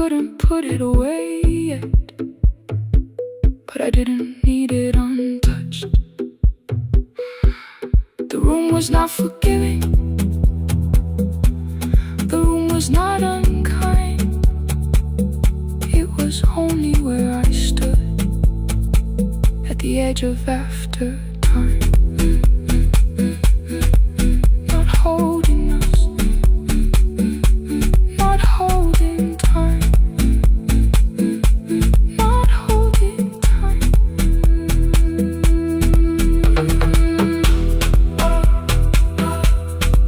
couldn't put it away yet, but I didn't need it untouched. The room was not forgiving, the room was not unkind. It was only where I stood at the edge of after time. Not holding us, not holding time, not holding time.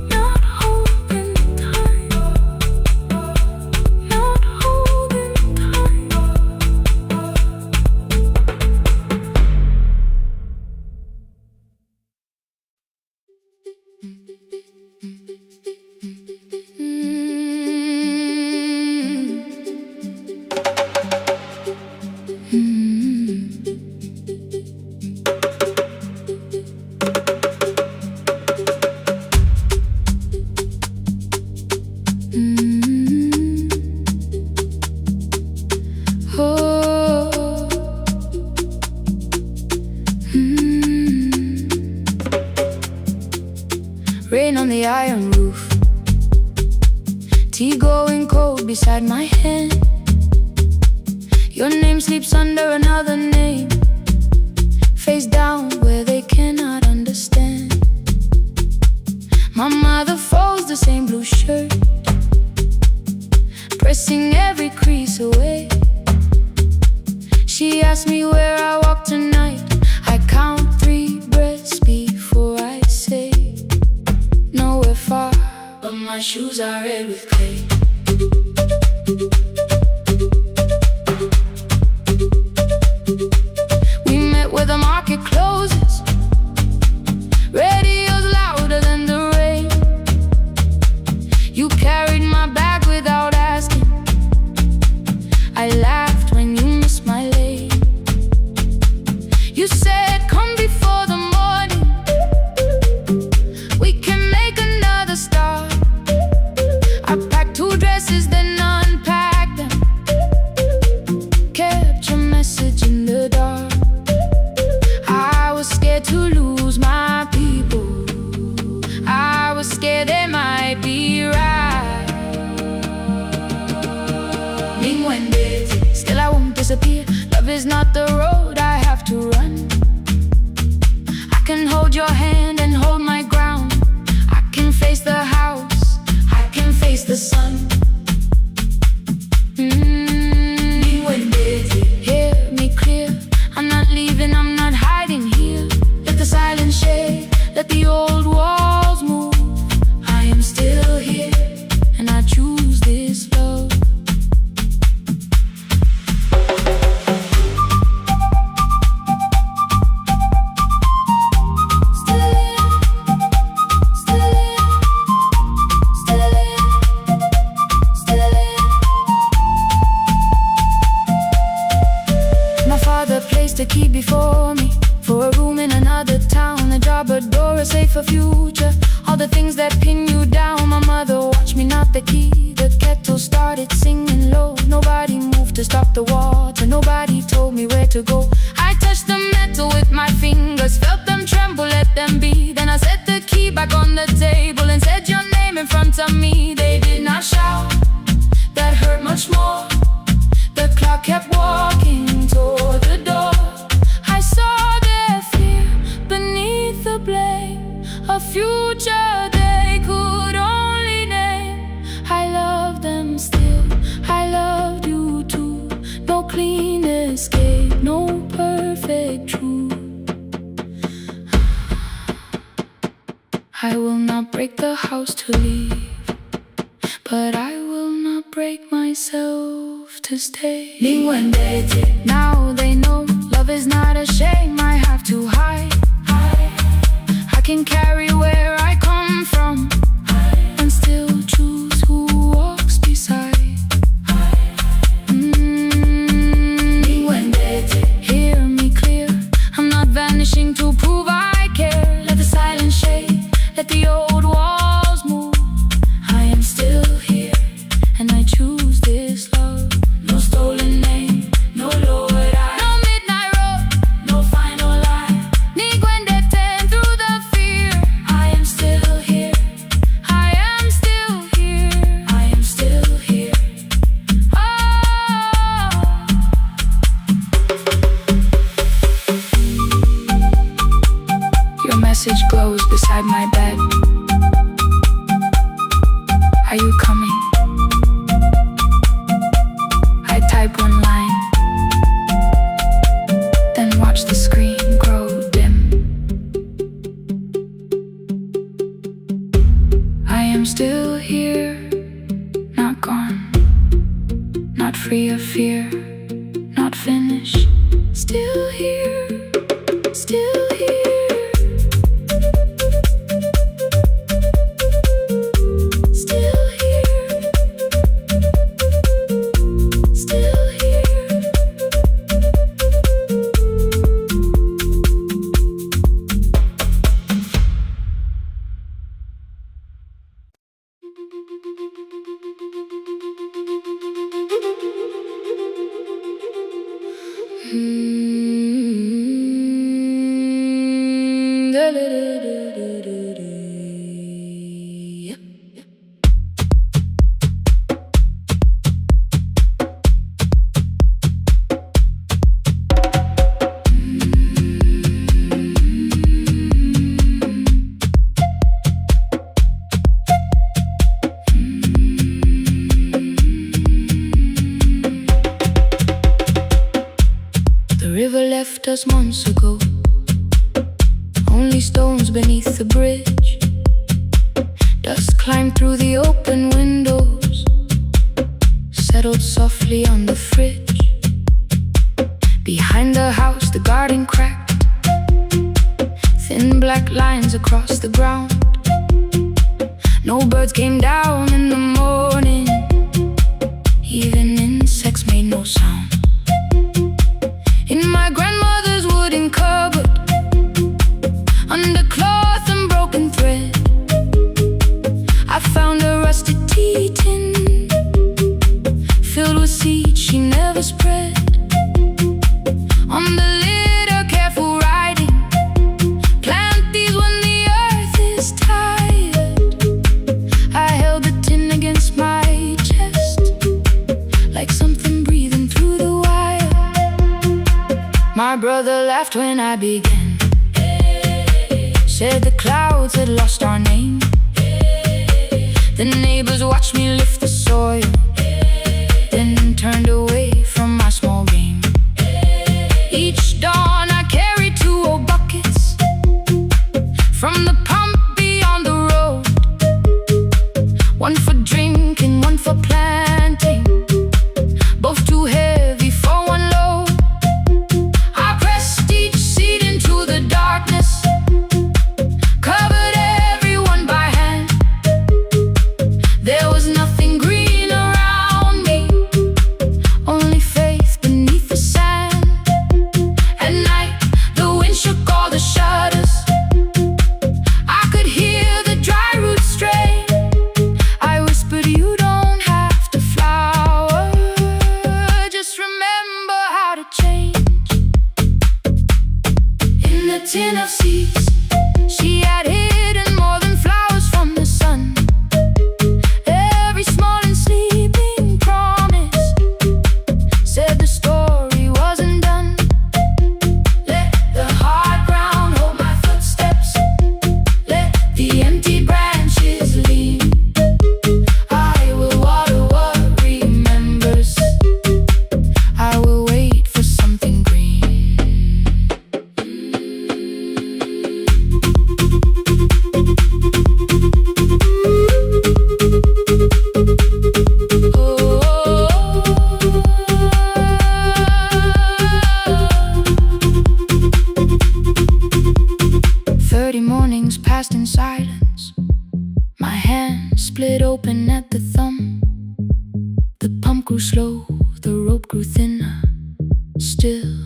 Not holding time, not holding time. Rain on the iron roof, tea going cold beside my hand. Your name sleeps under another name, face down where they cannot understand. My mother folds the same blue shirt, pressing every crease away. She asks me where I walk tonight. I count 3 breaths before I say nowhere far, but my shoes are red with clay. We met where the market closes, radio's louder than the rain. You carried my bag without asking, I laughed when you missed my lane. You said come before the morning, we can make another start. I packed 2 dresses then unpacked them, kept your message in the dark. I was scared to lose my people, I was scared they might be right. Still I won't disappear, love is not the road I have to run. I can hold your hand and hold my ground, I can face the house, I can face the sun. Hear me clear, I'm not leaving, I'm not hiding here. Let the silence shake, let the old walls move. I am still here, and I choose this love. A key before me, for a room in another town, a job, a door, a safer future, all the things that pin you down. My mother watched me knot the key, the kettle started singing low. Nobody moved to stop the water, nobody told me where to go. I touched the metal with my fingers, felt them tremble, let them be. Then I set the key back on the table and said your name in front of me. They did not shout, that hurt much more. The clock kept walking toward the door. I saw their fear beneath the blame, a future they could only name. I love them still, I loved you too. No clean escape, no perfect truth. I will not break the house to leave, but I will not break myself to stay. Now they know love is not a shame I have to hide. I can carry where I come from and still choose who walks beside. Hear me clear, I'm not vanishing to prove I care. Let the silence shake, let the old walls move. I am still here, and I choose this love. beside my bed. Are you coming? I type one line, then watch the screen grow dim. I am still here, not gone, not free of fear, not finished. Still here, still here. Still here, still here. The river left us months ago, only stones beneath the bridge. Dust climbed through the open windows, settled softly on the fridge. Behind the house the garden cracked, thin black lines across the ground. No birds came down in the morning, even insects made no sound. In my grandmother's wooden cupboard, under cloth and broken thread, I found a rusted tea tin filled with seeds she never spread. On the lid a careful writing, plant these when the earth is tired. I held the tin against my chest, like something breathing through the wire. My brother laughed when I began, said the clouds had lost our name. The neighbors watched me lift the soil, then turned away from my small game. Each dawn I carried 2 old buckets from the pump beyond the road, one for drinking, one for planting, both too heavy for one load. I pressed each seed into the darkness, covered everyone by hand. There was nothing green around me, only faith beneath the sand. At night the wind shook all the shutters, I could hear the dry roots stray. I whispered, you don't have to flower, just remember how to change. In the tin of seeds she had hidden more than flowers from the sun. Every small and sleeping promise said the story wasn't done. Let the hard ground hold my footsteps, let the empty branches lean. I will water what remembers, I will wait for something green. Oh. 30 mornings passed in silence, my hand split open at the thumb. The pump grew slow, the rope grew thinner. Still,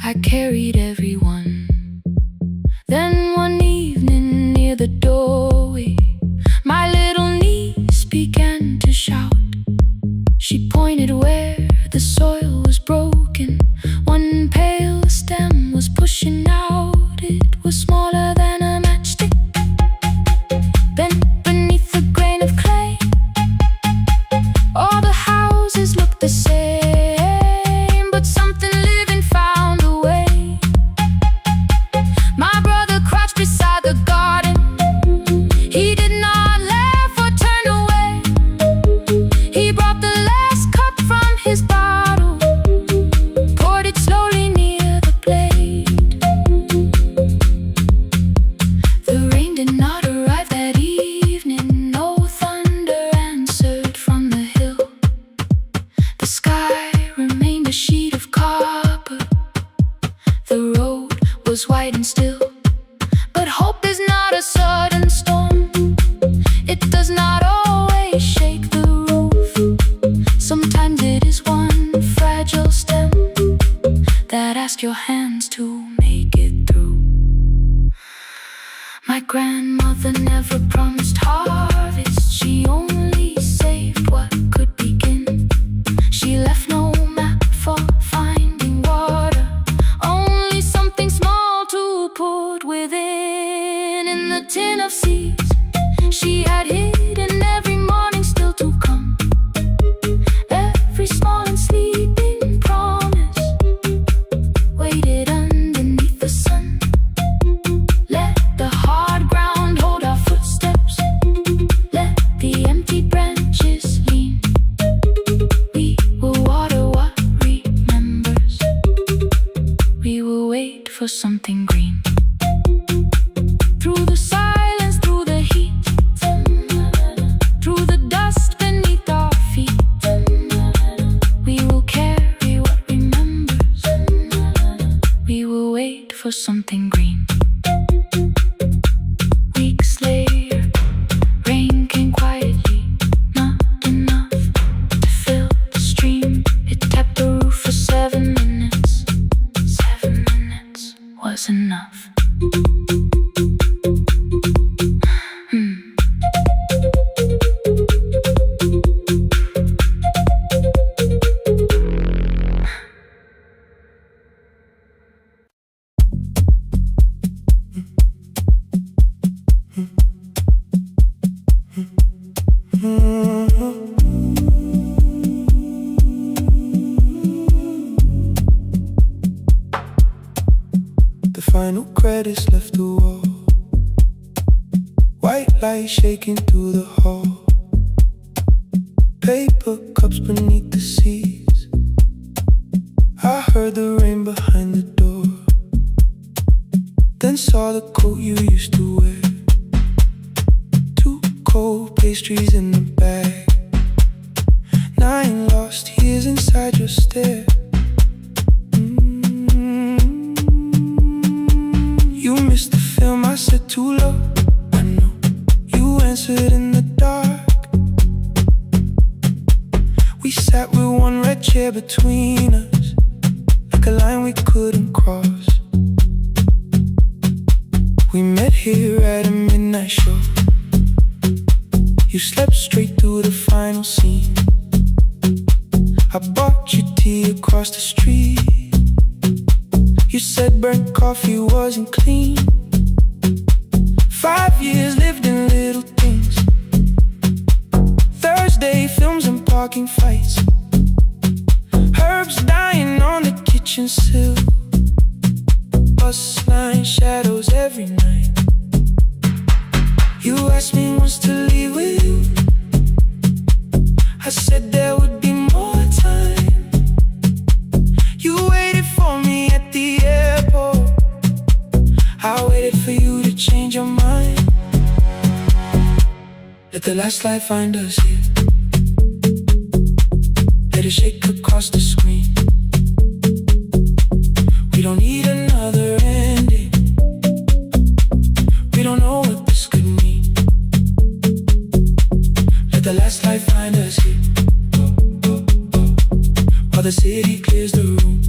I carried everyone. Then one evening near the doorway, my little niece began to shout. She pointed where the soil was broken. One pale stem was pushing out. It was smaller than a matchstick, bent beneath a grain of clay. All the houses looked the same, but something living found a way. My brother crouched beside the garden, ask your hands to make it through. My grandmother never promised harvest, she only saved what could begin. She left no map for finding water, only something small to put within. In the tin of seeds she had hidden every morning still to come, every small and sleeping promise waited underneath the sun. Let the hard ground hold our footsteps, let the empty branches lean. We will water what remembers, we will wait for something green. Through the silence, through the heat, through the dust beneath our feet, we will carry what remembers, we will wait for something green. Weeks later, rain came quietly, not enough to fill the stream. It tapped the roof for 7 minutes. 7 minutes was enough. The final credits left the wall, white light shaking through the hall, paper cups beneath the seats. I heard the rain behind the door, then saw the coat you used to wear, 2 cold pastries in the bag, 9 lost years inside your stare. You missed the film, I said too low. I know you answered in the dark. We sat with one red chair between us, like a line we couldn't cross. We met here at a midnight show. You slept straight through the final scene. I bought you tea across the street. You said burnt coffee wasn't clean. 5 years lived in little things, Thursday films and parking fights, herbs dying on the kitchen sill, bus line shadows every night. You asked me once to leave with you. I said there would be more time. You waited for me at the airport. I waited for you to change your mind. Let the last light find us here. Let it shake across the screen. We don't need another ending. We don't know what this could mean. Let the last light find us here, while the city clears the room.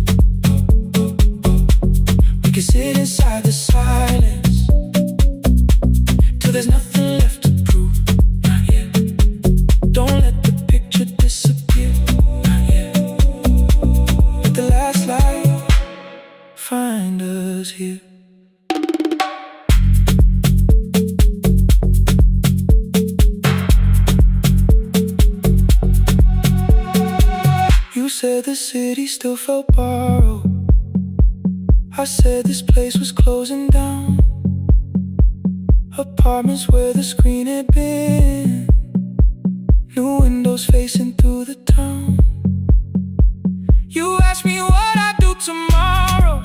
We can sit inside the silence till there's nothing left to prove. Not yet. Don't let the picture disappear. Not yet. Let the last light find us here. You said the city still felt borrowed. I said this place was closing down. Apartments where the screen had been, new windows facing through the town. You asked me what I'd do tomorrow.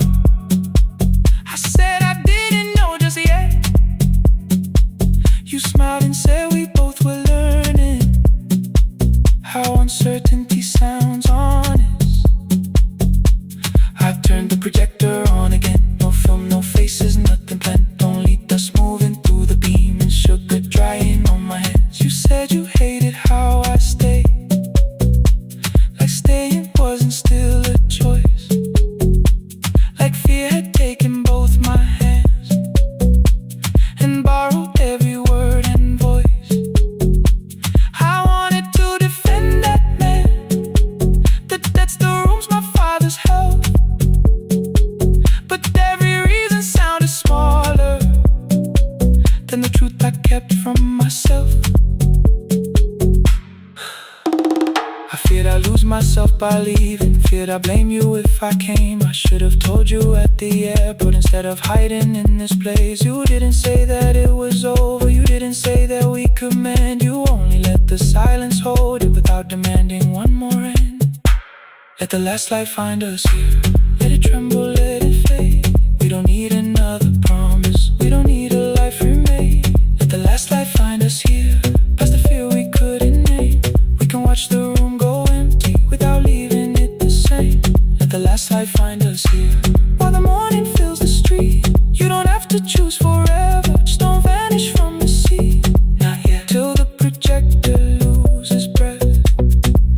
I said I didn't know just yet. You smiled and said we both were learning how uncertainty sounds honest. I turned the projector on again. No film, no faces, nothing planned. Only dust moving through the beam and sugar drying on my hands. You said you hated how I stayed, like staying wasn't still a choice, I lose myself by leaving? Feared I blame you if I came. I should have told you at the airport instead of hiding in this place. You didn't say that it was over. You didn't say that we could mend. You only let the silence hold it without demanding one more end. Let the last light find us here. Let it tremble, let it fade. We don't need another promise. We don't need a life remade. Let the last light find us here. Past the fear we couldn't name. We can watch the room go empty without leaving it the same. Let the last light find us here. While the morning fills the street, you don't have to choose forever. Just don't vanish from the sea. Not yet. Till the projector loses breath.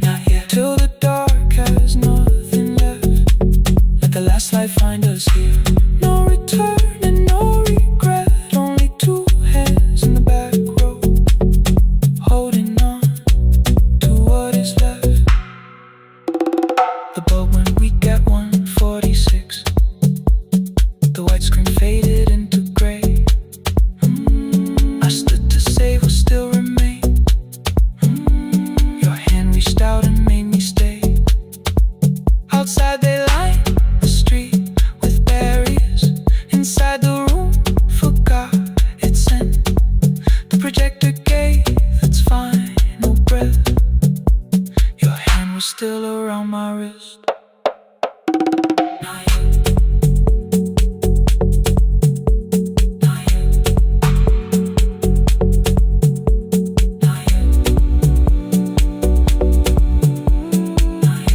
Not yet. Till the dark has nothing left. Let the last light find us here. No return and no regret. Only two hands in the back row, holding on to what is left. The bulb went weak at 1:46. The white screen faded into gray. I stood to save what still remained. Your hand reached out and made me stay. Outside they lined the street with barriers. Inside the room forgot its scent. The projector gave its final breath. Your hand was still around my wrist. Not yet. Not yet. Not yet. Not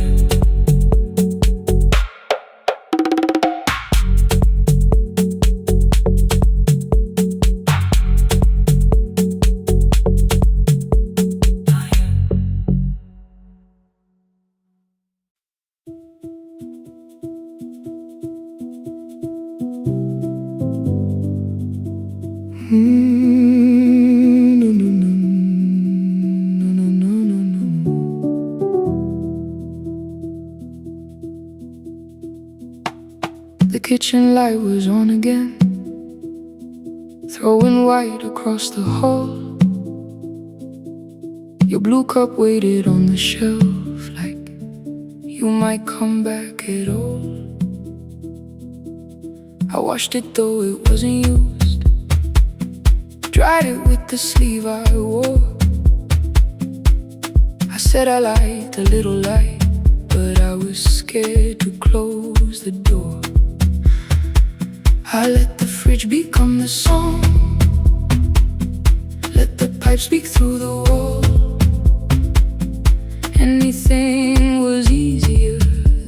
yet. The kitchen light was on again, throwing white across the hall. Your blue cup waited on the shelf like you might come back at all. I washed it though it wasn't used, dried it with the sleeve I wore. I said I liked a little light, but I was scared to close the door. I let the fridge become the song, let the pipe speak through the wall. Anything was easier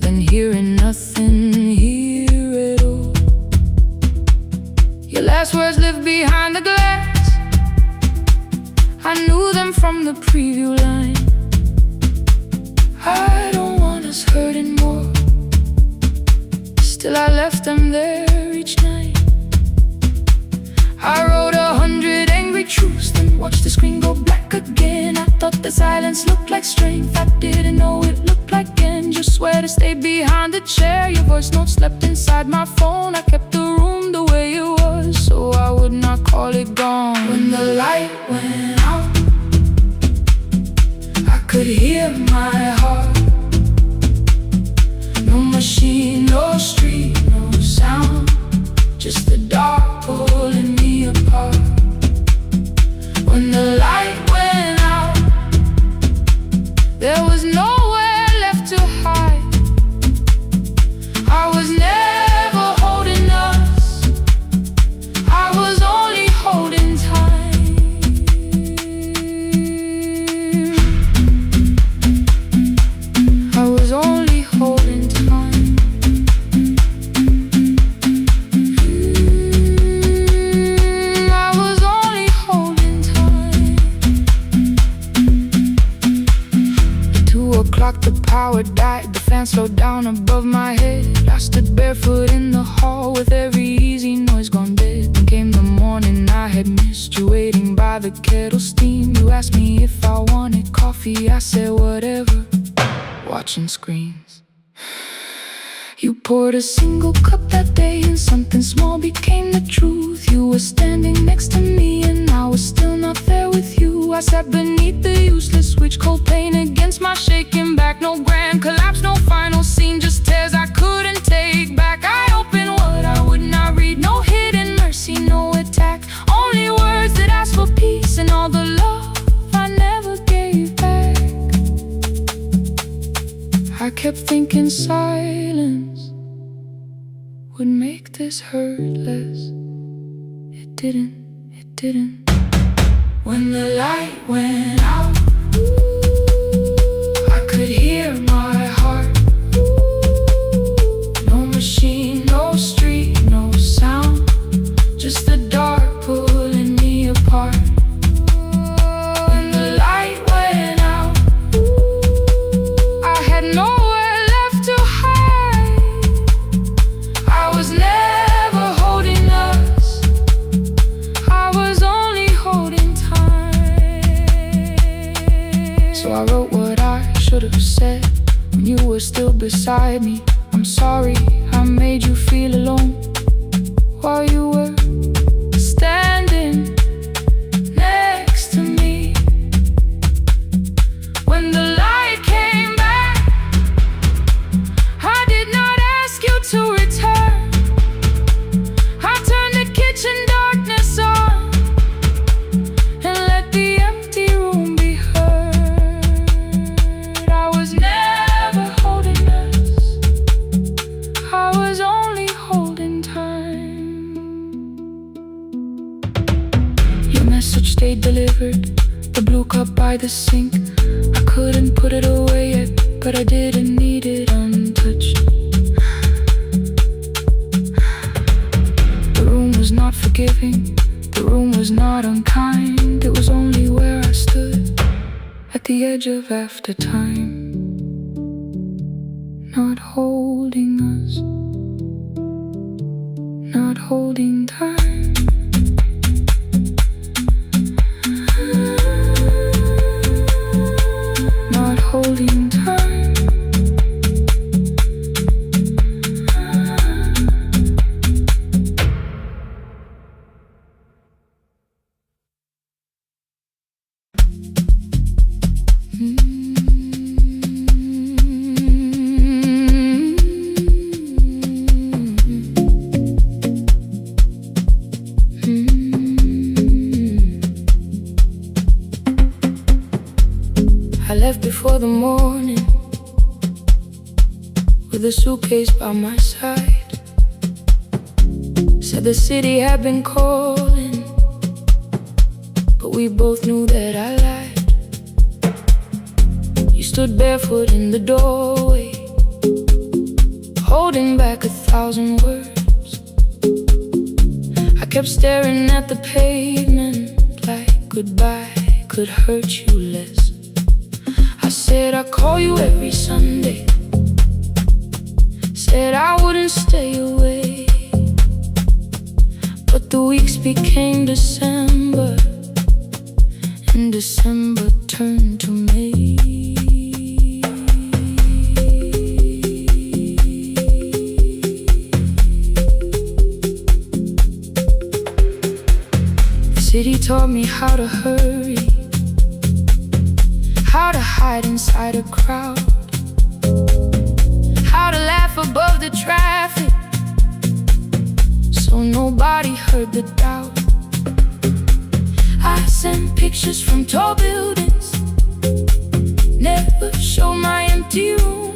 than hearing nothing here at all. Your last words lived behind the glass. I knew them from the preview line. I don't want us hurting more. Still I left them there each night. I wrote 100 angry truths, then watched the screen go black again. I thought the silence looked like strength. I didn't know it looked like end. You swear to stay behind the chair. Your voice note slept inside my phone. I kept the room the way it was, so I would not call it gone. When the light went out, I could hear my heart. No machine, no street, no sound, just the dark pulling me apart. When the light went out, there was nowhere left to hide. I was never holding us, I was only holding time. I was only holding time. I was only holding time. 2 o'clock, the power died. The fan slowed down above my head. I stood barefoot in the hall with every easy noise gone dead. Then came the morning I had missed you, waiting by the kettle steam. You asked me if I wanted coffee. I said whatever, watching screens. You poured a single cup that day, and something small became the truth. You were standing next to me, and I was still not there with you. I sat beneath the useless switch, cold pain against my shaking back. No grand collapse, no final scene, just tears I couldn't take back. I opened what I would not read, no hidden mercy, no attack. Only words that ask for peace and all the love I never gave back. I kept thinking silence would make this hurt less. It didn't. When the light went out, I could hear my heart. No machine, no street, no sound, just the dark pulling me apart. When the light went out, I had nowhere left to hide. I was never holding us, I was only holding time. So I wrote what I should have said when you were still beside me. I'm sorry I made you feel alone while you were standing next to me. When the light came back, I did not ask you to return. I turned the kitchen darkness on and let the empty room be heard. I was never holding us, I was only holding time. Your message stayed delivered, the blue cup by the sink. I couldn't put it away yet, but I didn't need it untouched. The room was not forgiving, the room was not unkind. It was only where I stood at the edge of after time, not holding us, not holding time. Not holding time. I left before the morning with a suitcase by my side. Said the city had been calling, but we both knew that I lied. You stood barefoot in the doorway, holding back 1,000 words. I kept staring at the pavement like goodbye could hurt you less. I said I'd call you every Sunday, said I wouldn't stay away. But the weeks became December, and December turned to May. The city taught me how to hurry, how to hide inside a crowd, how to laugh above the traffic so nobody heard the doubt. I sent pictures from tall buildings, never showed my empty room,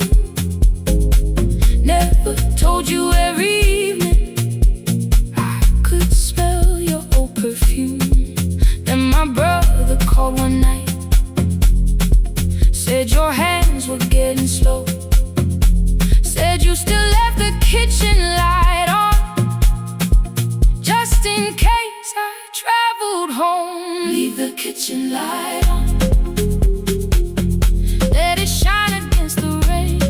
never told you every evening I could smell your old perfume. Then my brother called one night, said your hands were getting slow, said you still left the kitchen light on, just in case I traveled home. Leave the kitchen light on, let it shine against the rain.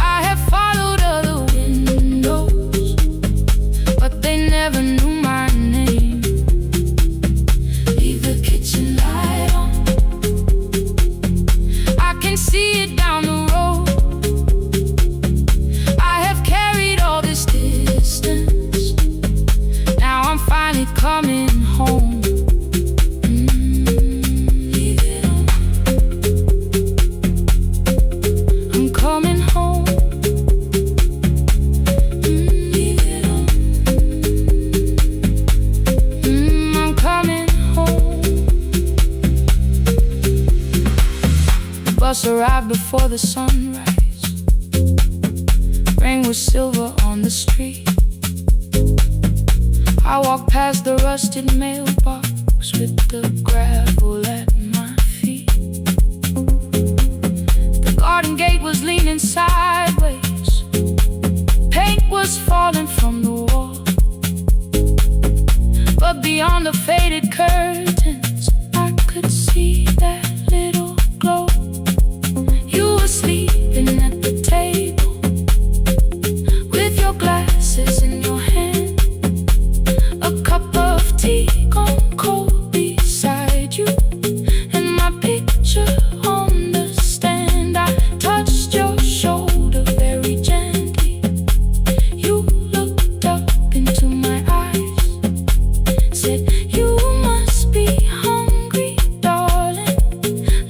I have followed other windows, but they never knew my name. Leave the kitchen light on, I can see it down the road. bus arrived before the sunrise. Rain was silver on the street. I walked past the rusted mailbox with the gravel at my feet. The garden gate was leaning sideways. Paint was falling from the wall. But beyond the faded curtains, I could see that little glow. You were sleeping at the table with your glasses in your hand, a cup of tea gone cold beside you, and my picture on the stand. I touched your shoulder very gently. You looked up into my eyes, said, "You must be hungry, darling,"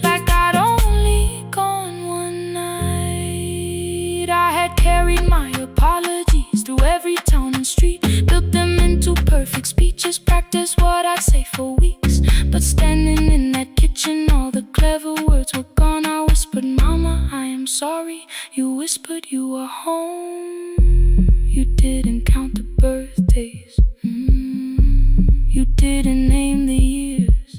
like I'd only gone one night. I had carried my apologies through every town and street, built them into perfect speeches, practiced what I'd say for weeks. But standing in that kitchen, all the clever words were gone. I whispered, "Mama, I am sorry." You whispered, "You are home." You didn't count the birthdays. You didn't name the years.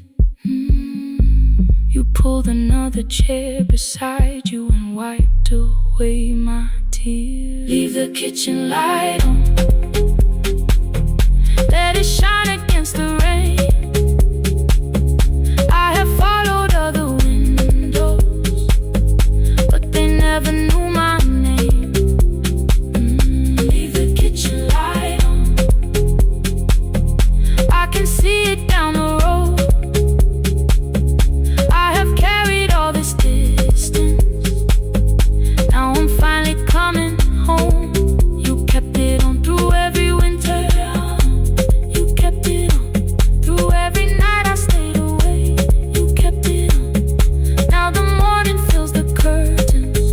You pulled another chair beside you and wiped away my tears. Leave the kitchen light on, let it shine against the rain. I have followed other windows, but they never knew my name. Leave the kitchen light on, I can see it down the road. I have carried all this distance, now I'm finally coming home. You kept it on through every winter. You kept it on through every night I stayed away. You kept it on. Now the morning fills the curtains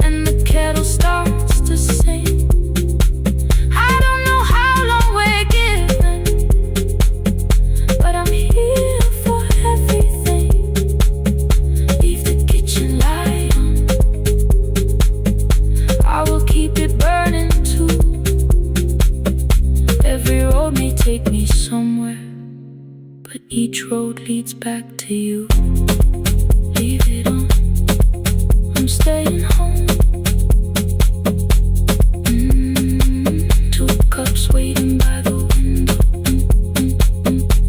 and the kettle starts to sing. I don't know how long we're given, but I'm here for everything. Leave the kitchen light on, I will keep it burning too. Every road may take me somewhere, but each road leads back to you. Leave it on, I'm staying home. Two cups waiting by the window.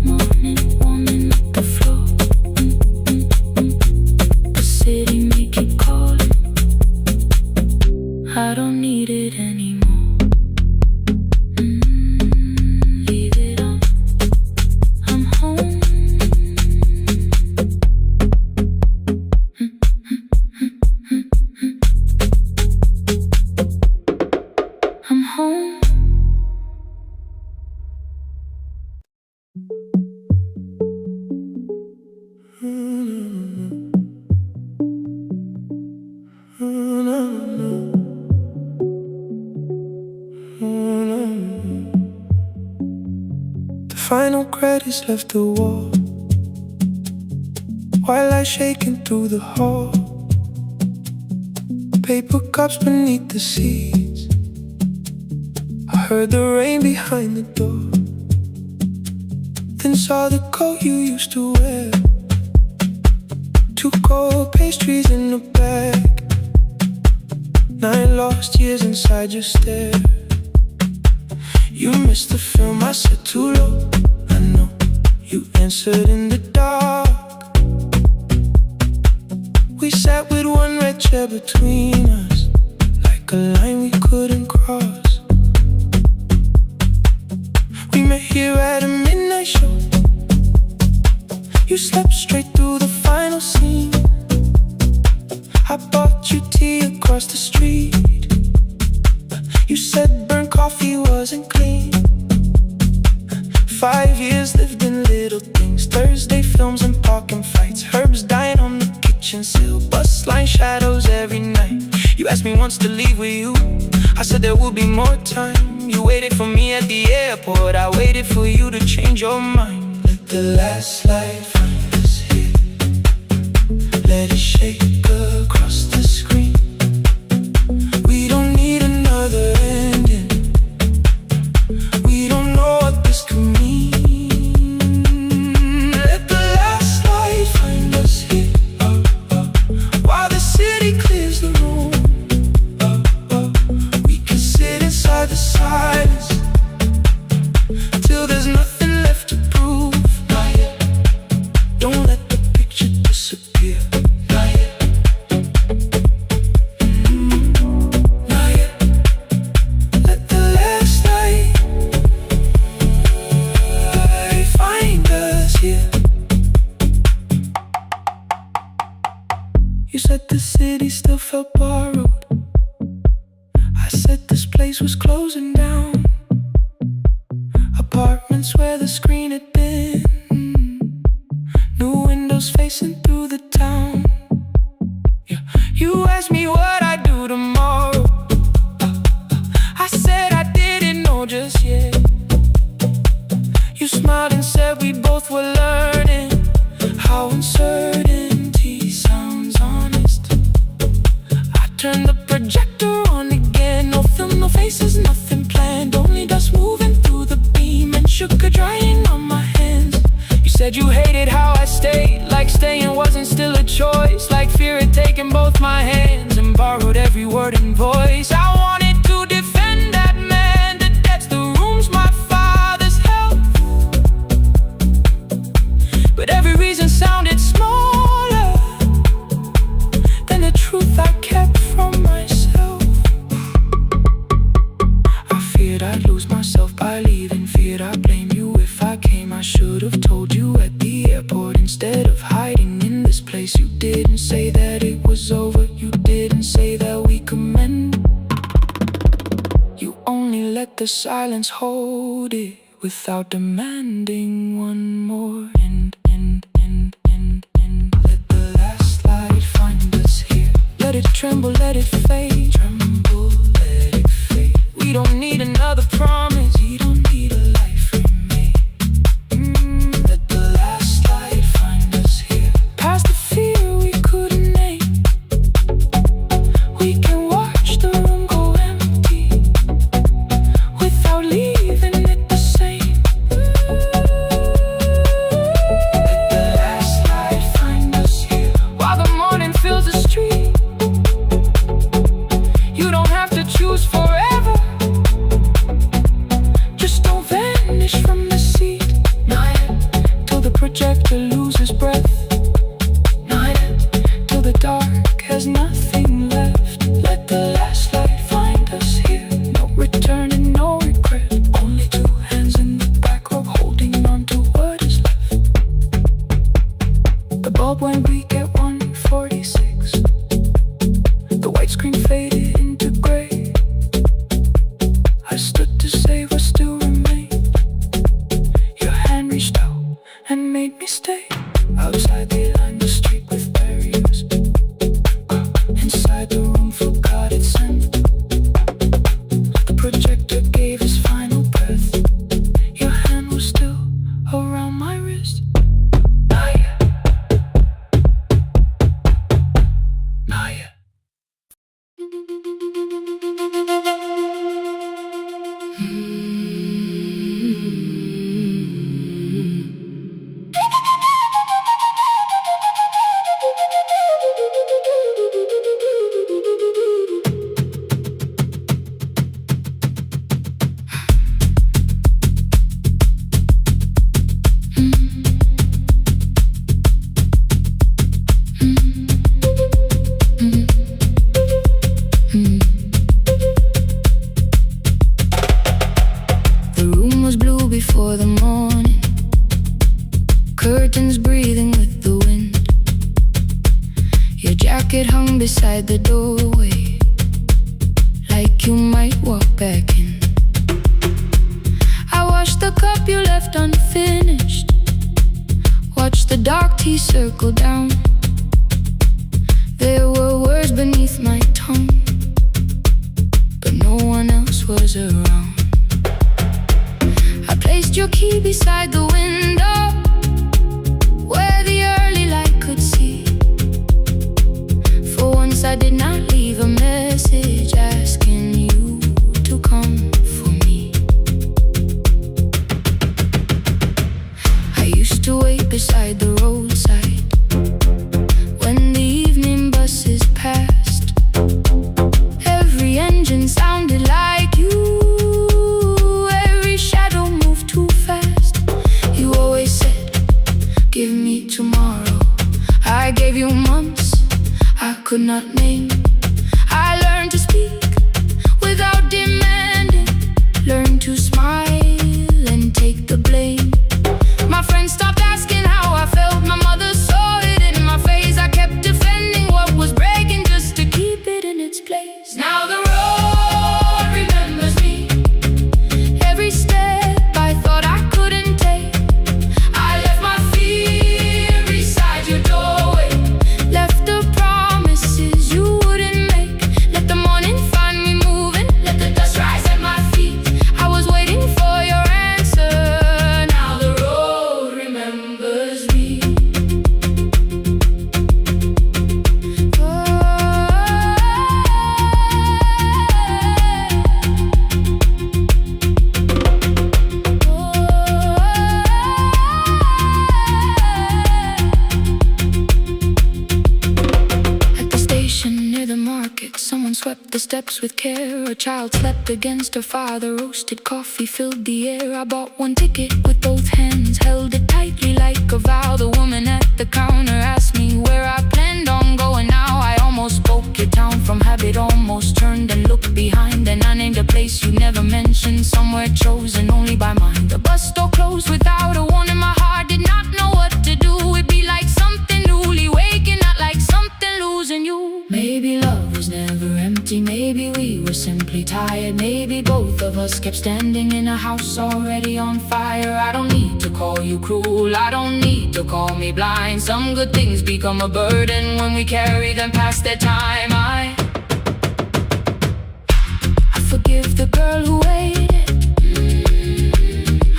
Morning warming up the floor. The city may keep calling, I don't need it anymore. Leave it on, I'm home. I'm home. The final credits left the wall, white light shaking through the hall. Paper cups beneath the seats. I heard the rain behind the door, then saw the coat you used to wear. Two cold pastries in a bag, 9 lost years inside your stare. You missed the film, I said too low. I know, you answered in the dark. We sat with one red chair between us, like a line we couldn't cross. We met here at a midnight show. You slept straight through the final scene. I bought you tea across the street. You said burnt coffee wasn't clean. 5 years lived in little things, Thursday films and parking fights, herbs dying on the kitchen sill, bus line shadows every night. You asked me once to leave with you, I said there would be more time. You waited for me at the airport, I waited for you to change your mind. Let the last light find us here, let it You said the city still felt borrowed. I said this place was closing down. Apartments where the screen had been. New windows facing through the town. Yeah. You asked me what I'd do tomorrow. I said I didn't know just yet. You smiled and said we both were learning how uncertainty sounds honest. I turned the projector on again. No film, no faces, nothing planned. Only dust moving through the beam and sugar drying on my hands. You said you hated how I stayed, like staying wasn't still a choice, like fear had taken both my hands and borrowed every word and voice. I wanted to defend that man, the debts, the rooms, my father's health, but every reason sounded smaller than the truth I kept from myself. I feared I'd lose myself by leaving, feared I'd blame you if I came. I should have told you at the airport instead of hiding in this place. You didn't say that it was over, you didn't say that we could mend. You only let the silence hold it without demanding one more. Let the last light find us here. Let it tremble, let it fade. Tremble, let it fade. We don't need another promise. We don't need a life remade. Let the last light find us here. Past the fear we couldn't name. We can watch the room go empty without leaving it the same. Let the last light find us here. While the morning fills the street, you don't have to choose forever. Just don't vanish from the seat. Not yet. Till the projector loses breath. Not yet. Till the dark has nothing left. Let the last light find us here. No return and no regret. Only two hands in the back row holding on to what is left. The bulb went weak at 1:46. The white screen faded into gray. I stood to save what still remained. Your hand reached out and made me stay. Outside they lined the street with barriers. Inside the room forgot its scent. The projector gave his final breath. Your hand was still around my wrist. Not yet. Not yet. The room was blue before the morning, curtains breathing with the wind. Your jacket hung beside the doorway, like you might walk back in. I washed the cup you left unfinished, watched the dark tea circle down. There were words beneath my tongue, but no one else was around. I placed your key beside the window, where the early light could see. For once I did not leave a message asking you to come for me. I used to wait beside the roadside when the evening buses passed. Every engine sounded like you. Every shadow moved too fast. You always said, give me tomorrow. I gave you months I could not name. I learned to speak without demanding, learned to smile and take the blame. My friends stopped asking how I felt. My mother saw it in my face. I kept defending what was swept the steps with care. A child slept against her father. Roasted coffee filled the air. I bought one ticket with both hands, held it tightly like a vow. The woman at the counter asked me where I planned on going. Now I almost spoke your town from habit, almost turned and looked behind. And I named a place you never mentioned, somewhere chosen only by mine. The bus store closed without a warning. My heart did not know what to do. It'd be like something newly waking, not like something losing you. Maybe love was never empty, maybe we were simply tired. Maybe both of us kept standing in a house already on fire. I don't need to call you cruel, I don't need to call me blind. Some good things become a burden when we carry them past their time. I forgive the girl who waited,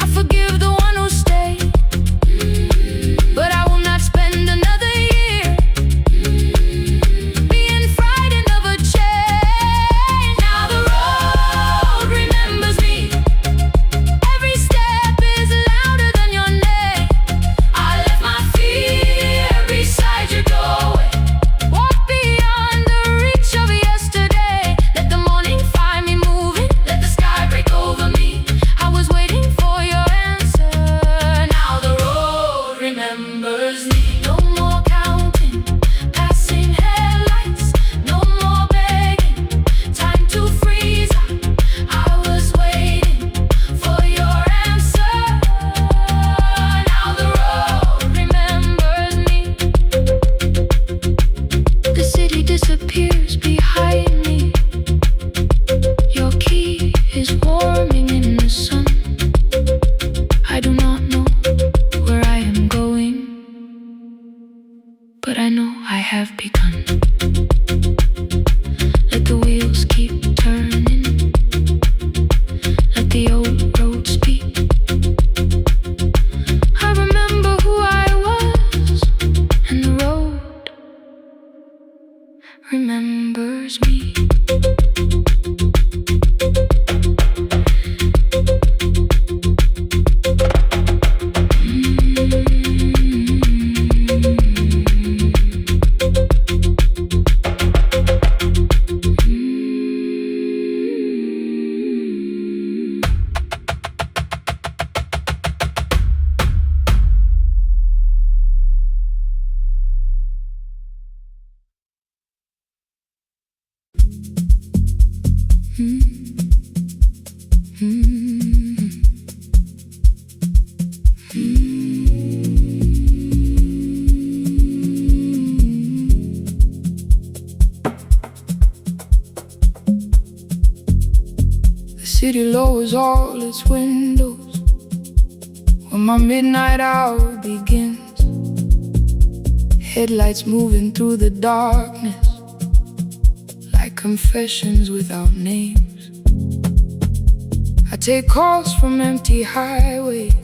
I forgive the one who stayed, but I will not spend another year being frightened of a change. Now the road remembers me, every step is louder than your name. I left my fear beside your doorway, walk beyond the reach of yesterday. Let the morning find me moving, let the sky break over me. I was waiting for your answer. Now the road remembers me. No more counting, passing headlights, no more begging, time to freeze up. I was waiting for your answer. Now the road remembers me. The city disappears behind me. Your key is warming in the sun. I do not know where I am going, but I know I have begun. Let the wheels keep turning, let the old road speak. I remember who I was, and the road remembers me. The city lowers all its windows when my midnight hour begins. Headlights moving through the darkness like confessions without names. I take calls from empty highways,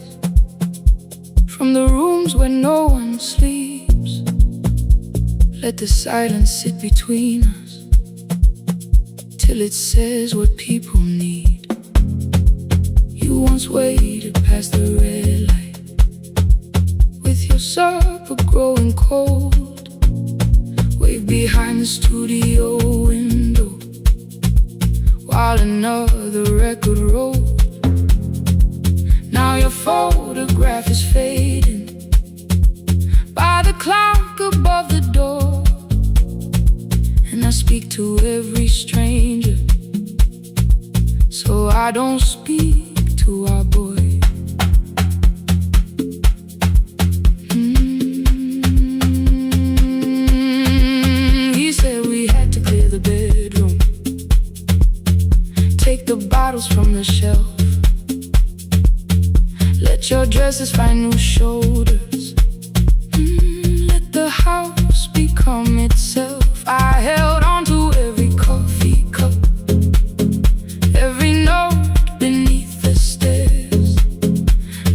from the rooms where no one sleeps. Let the silence sit between us till it says what people need. You once waited past the red light with your supper growing cold. Wave behind the studio window while another record rolled. Now your photograph is fading by the clock above the door. And I speak to every stranger, so I don't speak to our boy. He said we had to clear the bedroom, take the bottles from the shelf, let your dresses find new shoulders, let the house become itself. I held on to every coffee cup, every note beneath the stairs,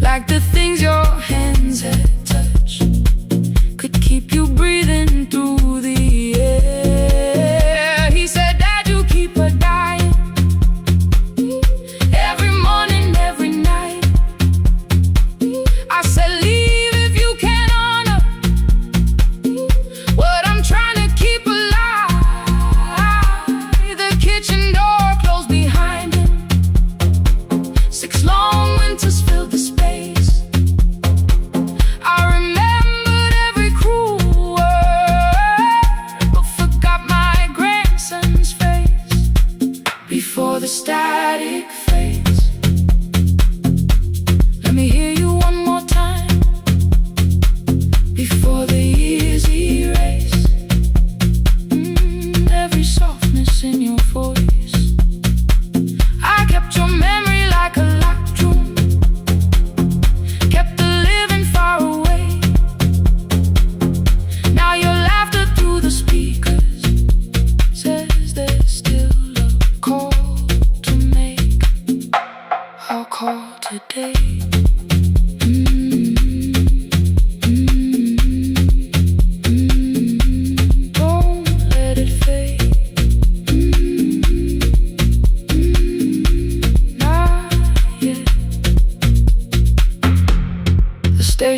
like the things your hands had touched could keep you breathing through the air. He said, Dad, you keep her dying, every morning, every night. I said, leave if you can honor what I'm trying to keep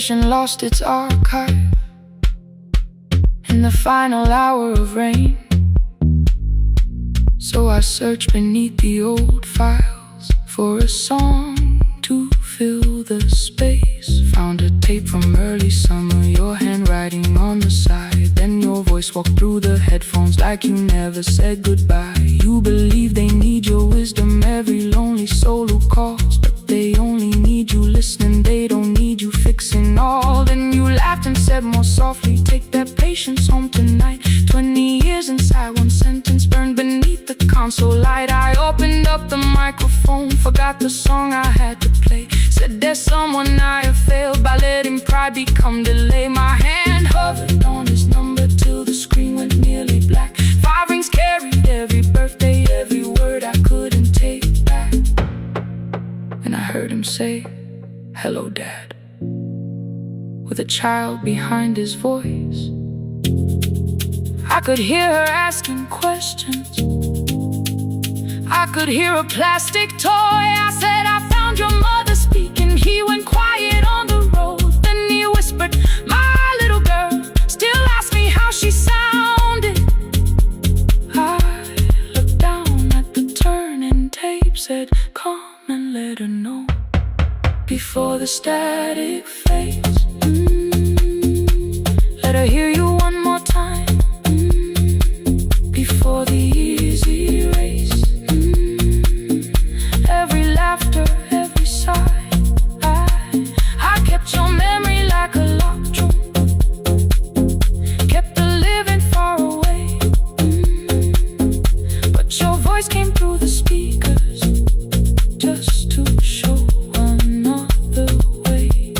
station lost its archive in the final hour of rain. So I searched beneath the old files for a song to fill the space. Found a tape from early summer, your handwriting on the side. Then your voice walked through the headphones like you never said goodbye. You believe they need your wisdom, every lonely soul who calls, but they only need you listening, they don't need you fixing all. Then you laughed and said more softly, take that patience home tonight. 20 years inside one sentence burned beneath the console light. I opened up the microphone, forgot the song I had to play. Said there's someone I have failed by letting pride become delay. My hand hovered on his number till the screen went nearly black. 5 rings carried every birthday, every word I couldn't take back. And I heard him say, hello dad, with a child behind his voice. I could hear her asking questions, I could hear a plastic toy. I said, I found your mother speaking. He went quiet on the road. Then he whispered, my little girl still asks me how she sounded. I looked down at the turning tape, said, come and let her know before the static fades. Let her hear you one more time, before the easy race. Every laughter, every sigh, I kept your memory like a locked room, kept the living far away. But your voice came through the speakers, just to show another way.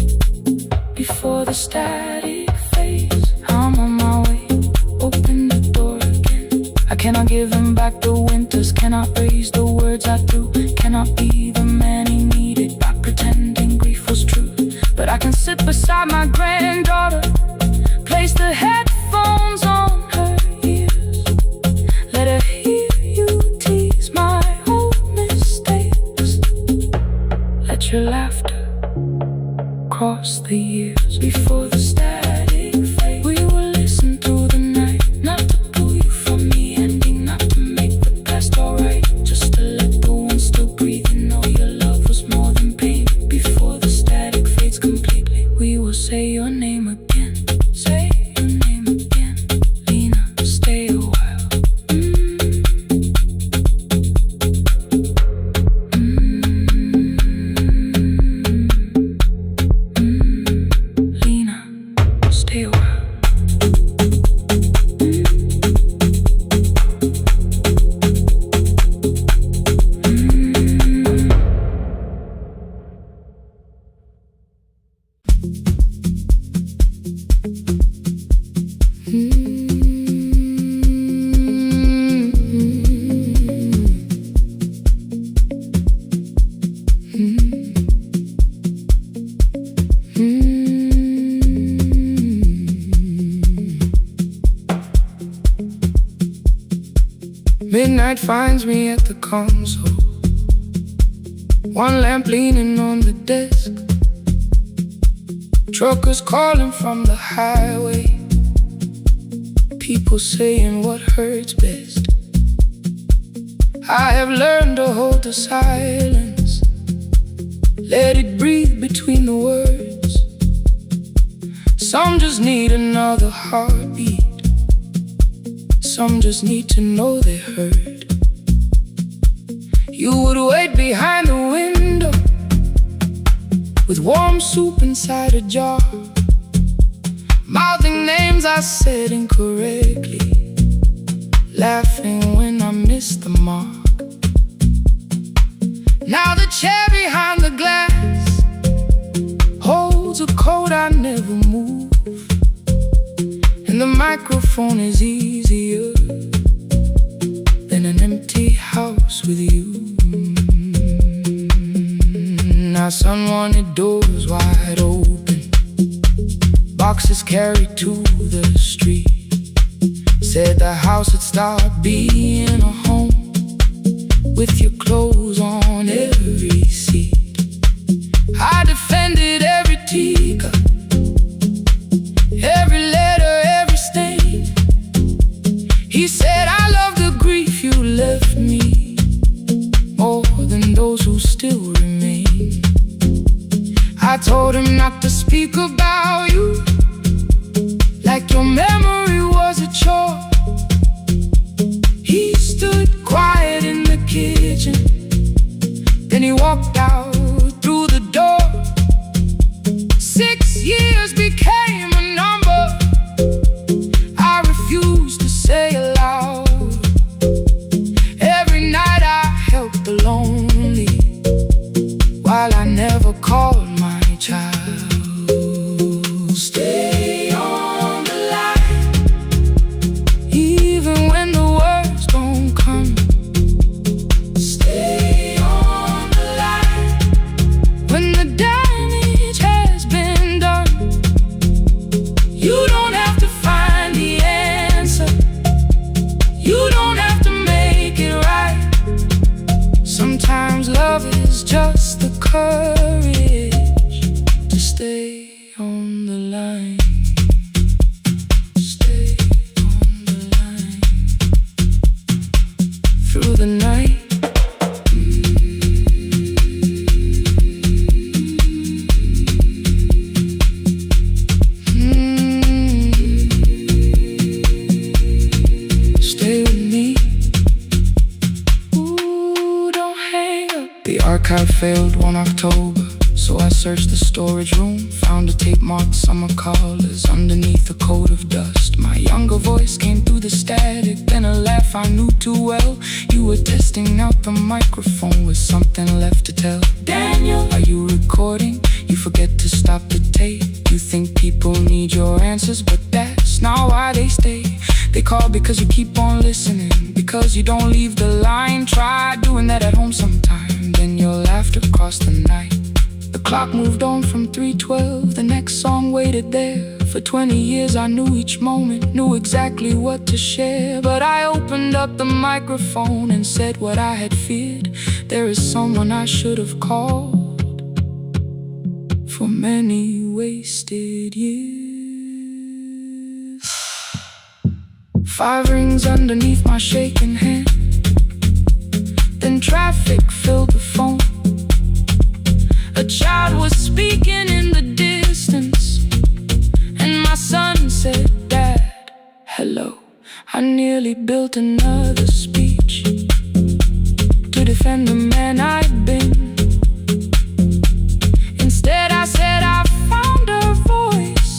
Before the static fades, I'm on my way, open the door again. I cannot give him back the winters, cannot raise the words I threw, cannot be the man he needed by pretending grief was true. But I can sit beside my granddaughter, place the headphones on her ears, let her hear you tease my old mistakes. Let your laughter cross the years. Before the static fade, we will listen through the night, not to pull you from the ending, not to make the past alright, just to let the one still breathe and know your love was more than pain. Before the static fades completely, we will say your name again, say your name again. Lena, stay a while. Lena, stay a while. Midnight finds me at the console, one lamp leaning on the desk. Truckers calling from the highway, people saying what hurts best. I have learned to hold the silence, let it breathe between the words. Some just need another heartbeat, some just need to know they heard. You would wait behind the window with warm soup inside a jar, mouthing names I said incorrectly, laughing when I missed the mark. Now the chair behind the glass holds a coat I never move, and the microphone is easier than an empty house with you. Now sun wanted doors wide open, boxes carried to the street. Said the house would start being a home, with your clothes on every seat. I defended every teacup, told him not to speak about you, like your memory was a chore. He stood quiet in the kitchen, then he walked out through the door. 6 years became a number I refused to say aloud. Every night I helped the lonely, while I never called my child. Stay on the line, even when the words don't come. Stay on the line, when the damage has been done. You don't have to find the answer, you don't have to make it right. Sometimes love is just the courage to stay on the line. Stay on the line through the night. Stay with me. Ooh, don't hang up. The archive failed one October, so I searched the storage room, found a tape marked summer callers underneath a coat of dust. My younger voice came through the static, then a laugh I knew too well. You were testing out the microphone with something left to tell. Daniel, are you recording? You forget to stop the tape. You think people need your answers, but that's not why they stay. They call because you keep on listening, because you don't leave the line. Try doing that at home sometime, then you'll laugh across the night. The clock moved on from 3:12, the next song waited there. For 20 years I knew each moment, knew exactly what to share. But I opened up the microphone and said what I had feared. There is someone I should have called for many wasted years. 5 rings underneath my shaking hand, then traffic filled the phone. A child was speaking in the distance, and my son said, "Dad, hello." I nearly built another speech to defend the man I'd been. Instead I said I found a voice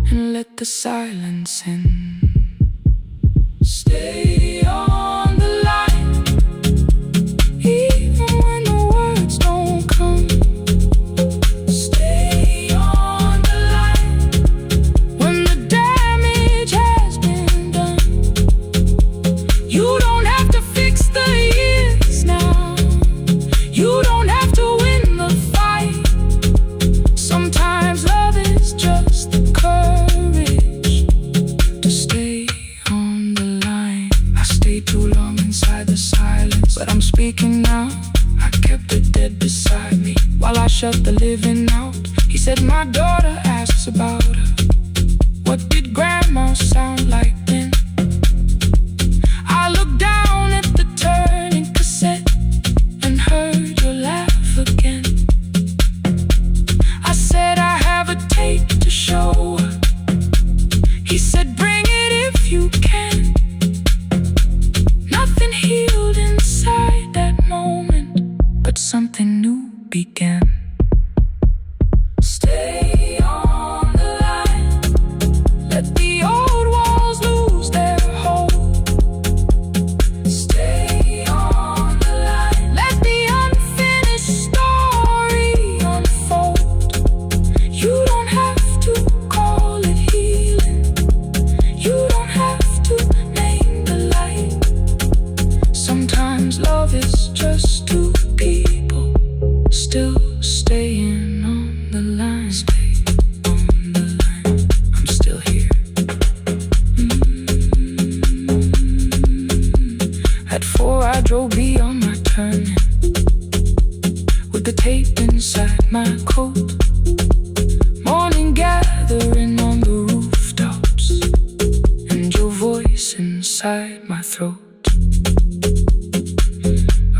and let the silence in. Stay on the line, even when the words don't come. But I'm speaking now. I kept the dead beside me while I shut the living out. He said my daughter asks about her. What did grandma sound like then? I looked down at the turning cassette and heard your laugh again. I said I have a tape to show her. He said bring it if you can. Nothing healed inside that moment, but something new began. Stay on the line, let the old walls lose their hold. Stay on the line, let the unfinished story unfold. You don't have to call it healing, you don't have to name the light. Sometimes love is just two people still staying on the line. Stay on the line, I'm still here. At 4 I drove beyond my turning, with the tape inside my coat. Morning gathering on the rooftops, and your voice inside my throat.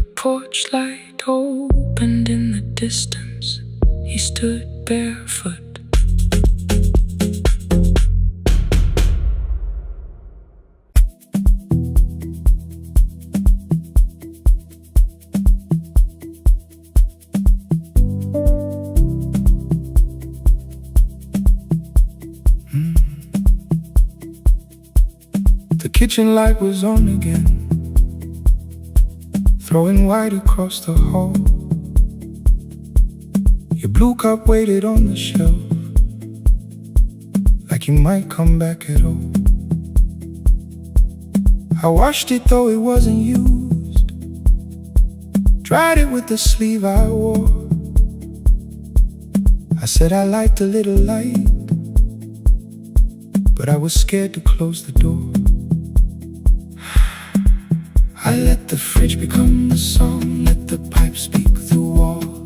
A porch light opened in the distance. He stood barefoot. The kitchen light was on again, throwing white across the hall. Your blue cup waited on the shelf, like you might come back at all. I washed it though it wasn't used, dried it with the sleeve I wore. I said I liked a little light, but I was scared to close the door. I let the fridge become the song, let the pipe speak the wall.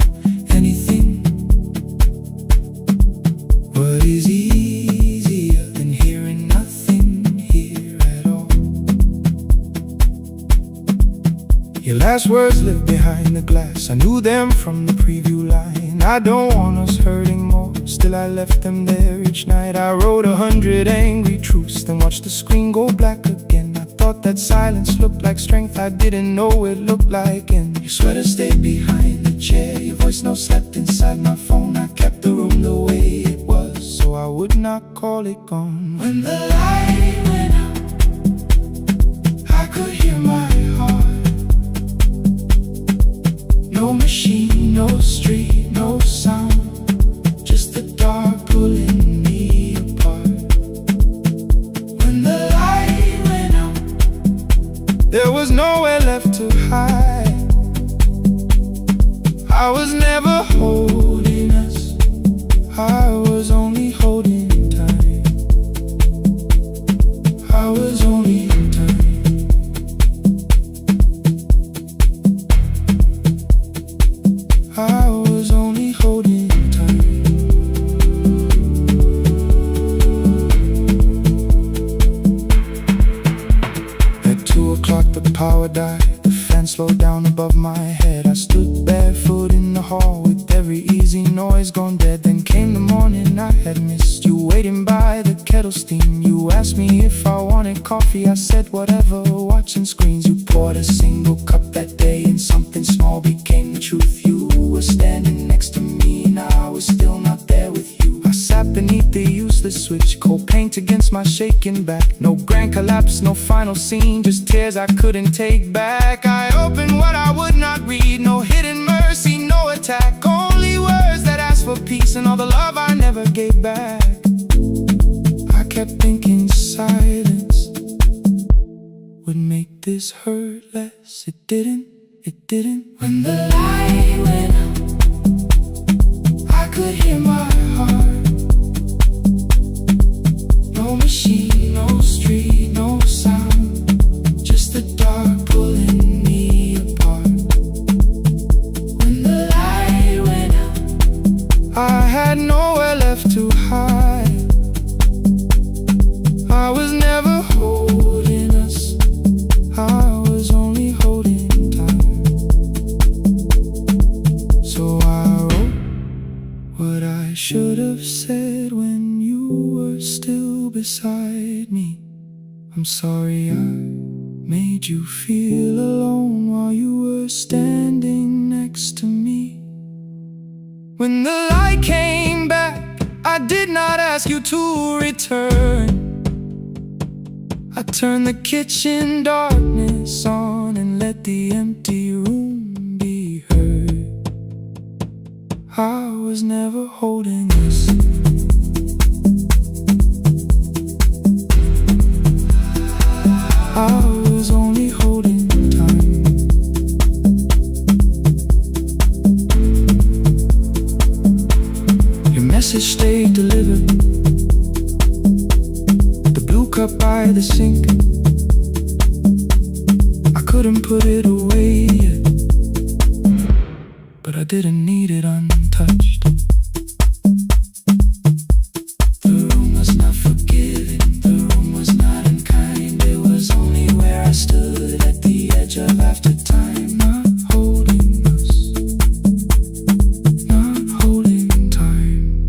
Anything. What is easier than hearing nothing here at all? Your last words live behind the glass, I knew them from the preview line. I don't want us hurting more, still I left them there each night. I wrote 100 angry truths, then watched the screen go black again. Thought that silence looked like strength, I didn't know it looked like. And your sweater stayed behind the chair, your voice note slept inside my phone. I kept the room the way it was, so I would not call it gone. When the light went out, I could hear my heart. No machine, no street, no sound, just the dark pulling me apart. When the there was nowhere left to hide. I was never holding us, I was only holding time. I was only time. I was only holding time. At 2 o'clock the power died, the fan slowed down above my head. I stood barefoot in the hall with every easy noise gone dead. Then came the morning I had missed, you waiting by the kettle steam. You asked me if I wanted coffee, I said whatever, watching screens. You poured a single cup that day and something small became the truth. You were standing next to me, now I was still not there with you. I sat beneath the useless switch, cold paint against my shaking back. No grand collapse, no final scene, just tears I couldn't take back. I opened what I would not read, no hidden mercy, no attack, only words that asked for peace and all the love I never gave back. I kept thinking silence would make this hurt less. It didn't, it didn't. When the light went out, I could hear my heart. No machine, no street, no sound, just the dark pulling me apart. When the light went out, I had nowhere left to hide. I was never holding us, I was only holding time. So I wrote what I should have said when you were still beside me. I'm sorry I made you feel alone while you were standing next to me. When the light came back, I did not ask you to return. I turned the kitchen darkness on and let the empty room be heard. I was never holding us, I was only holding time. Your message stayed delivered, the blue cup by the sink. I couldn't put it away yet, but I didn't need it untouched. The room was not forgiving, the room was not unkind. It was only where I stood at the edge of after time. Not holding us, not holding time.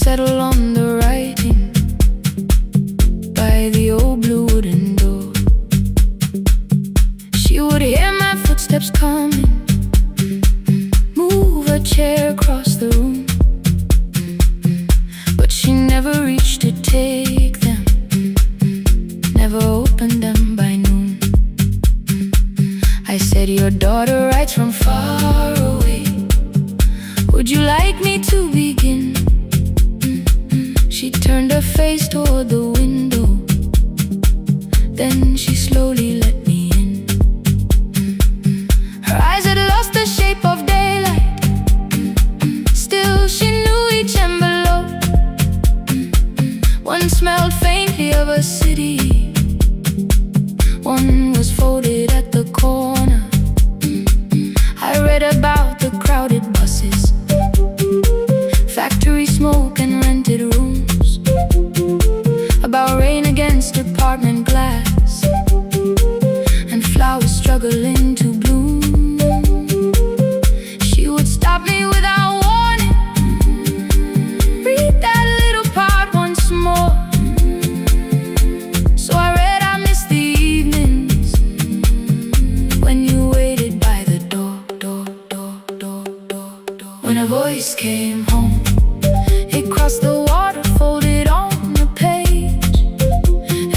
settle on the writing by the old blue wooden door. She would hear my footsteps coming, move a chair across the room, but she never reached to take them, never opened them by noon. I said, your daughter writes from far away, would you like me to begin? She turned her face toward the window, then she slowly let me in. Her eyes had lost the shape of daylight, still she knew each envelope. One smelled faintly of a city, one was folded at the corner. I read about the crowded buses, factory smoke and rented rooms, about rain against apartment glass, and flowers struggling to bloom. She would stop me without warning, read that little part once more. So I read, I miss the evenings when you waited by the door. When a voice came home, it crossed the water, folded on the page.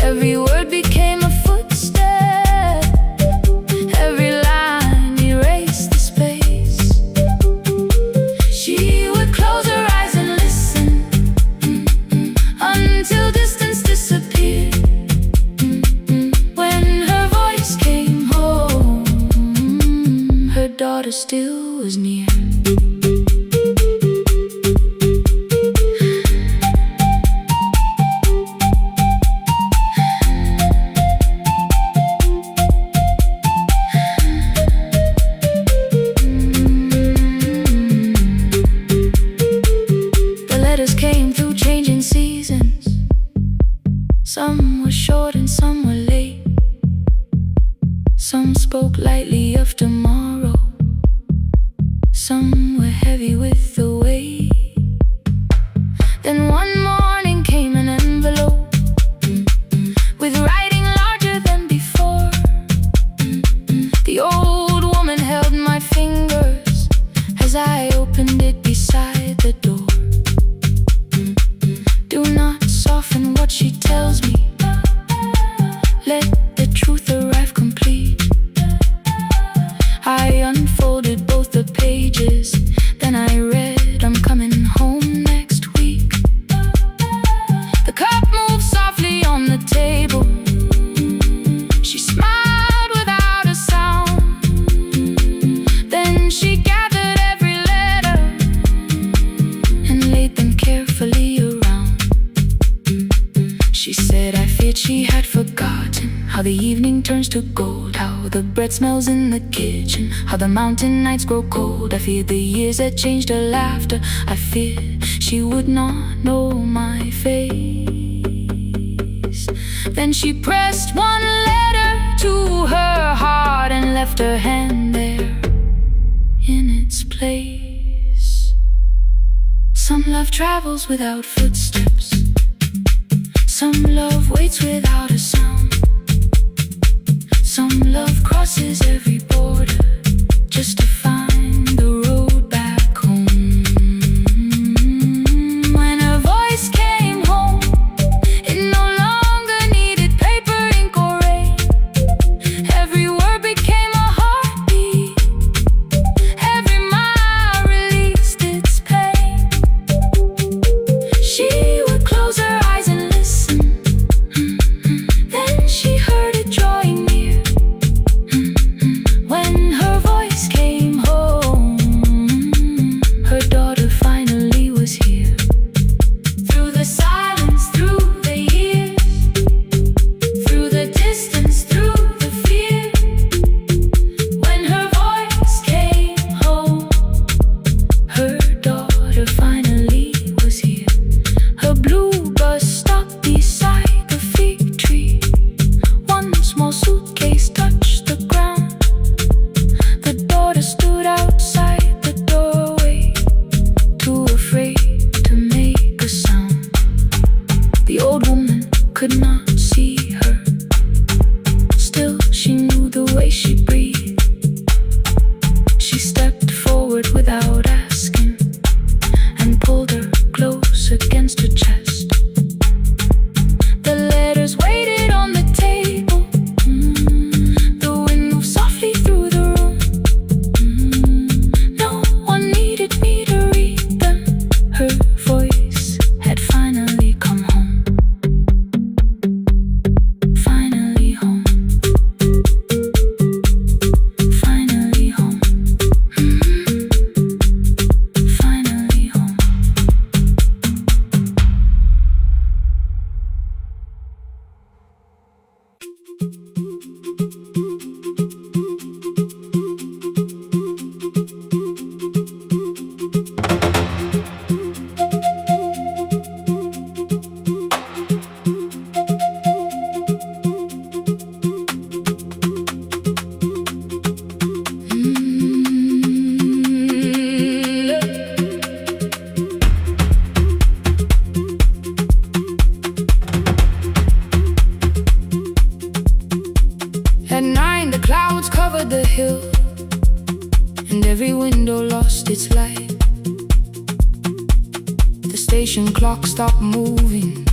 Every word became a footstep, every line erased the space. She would close her eyes and listen until distance disappeared. When her voice came home, her daughter still was near. Came through changing seasons, some were short and some were late. Some spoke lightly of tomorrow, some were heavy with the weight. Then one morning came an envelope with writing larger than before. The old woman held my fingers as I opened it beside the door. Do not soften what she tells me, let the truth arrive complete. I unfolded both the pages, then I read, I'm coming home next week. The cup moved softly on the table, she smiled without a sound. Then she gathered every letter and laid them carefully around. She said, I feared she had forgotten how the evening turns to gold, how the bread smells in the kitchen, how the mountain nights grow cold. I feared the years had changed her laughter, I feared she would not know my face. Then she pressed one letter to her heart and left her hand there in its place. Some love travels without footsteps, some love waits without a sound. Some love crosses every border just to find the road back home. When her voice came home, it no longer needed paper, ink, or rain. Every word became a heartbeat, every mile released its pain. She would close her eyes and listen, then she heard it drawing near. When her voice came home, to chest. The letters waited on the table. The wind moved softly through the room. No one needed me to read them. Her voice had finally come home. Finally home. Finally home. Finally home. At 9, the clouds covered the hill, and every window lost its light. The station clock stopped moving,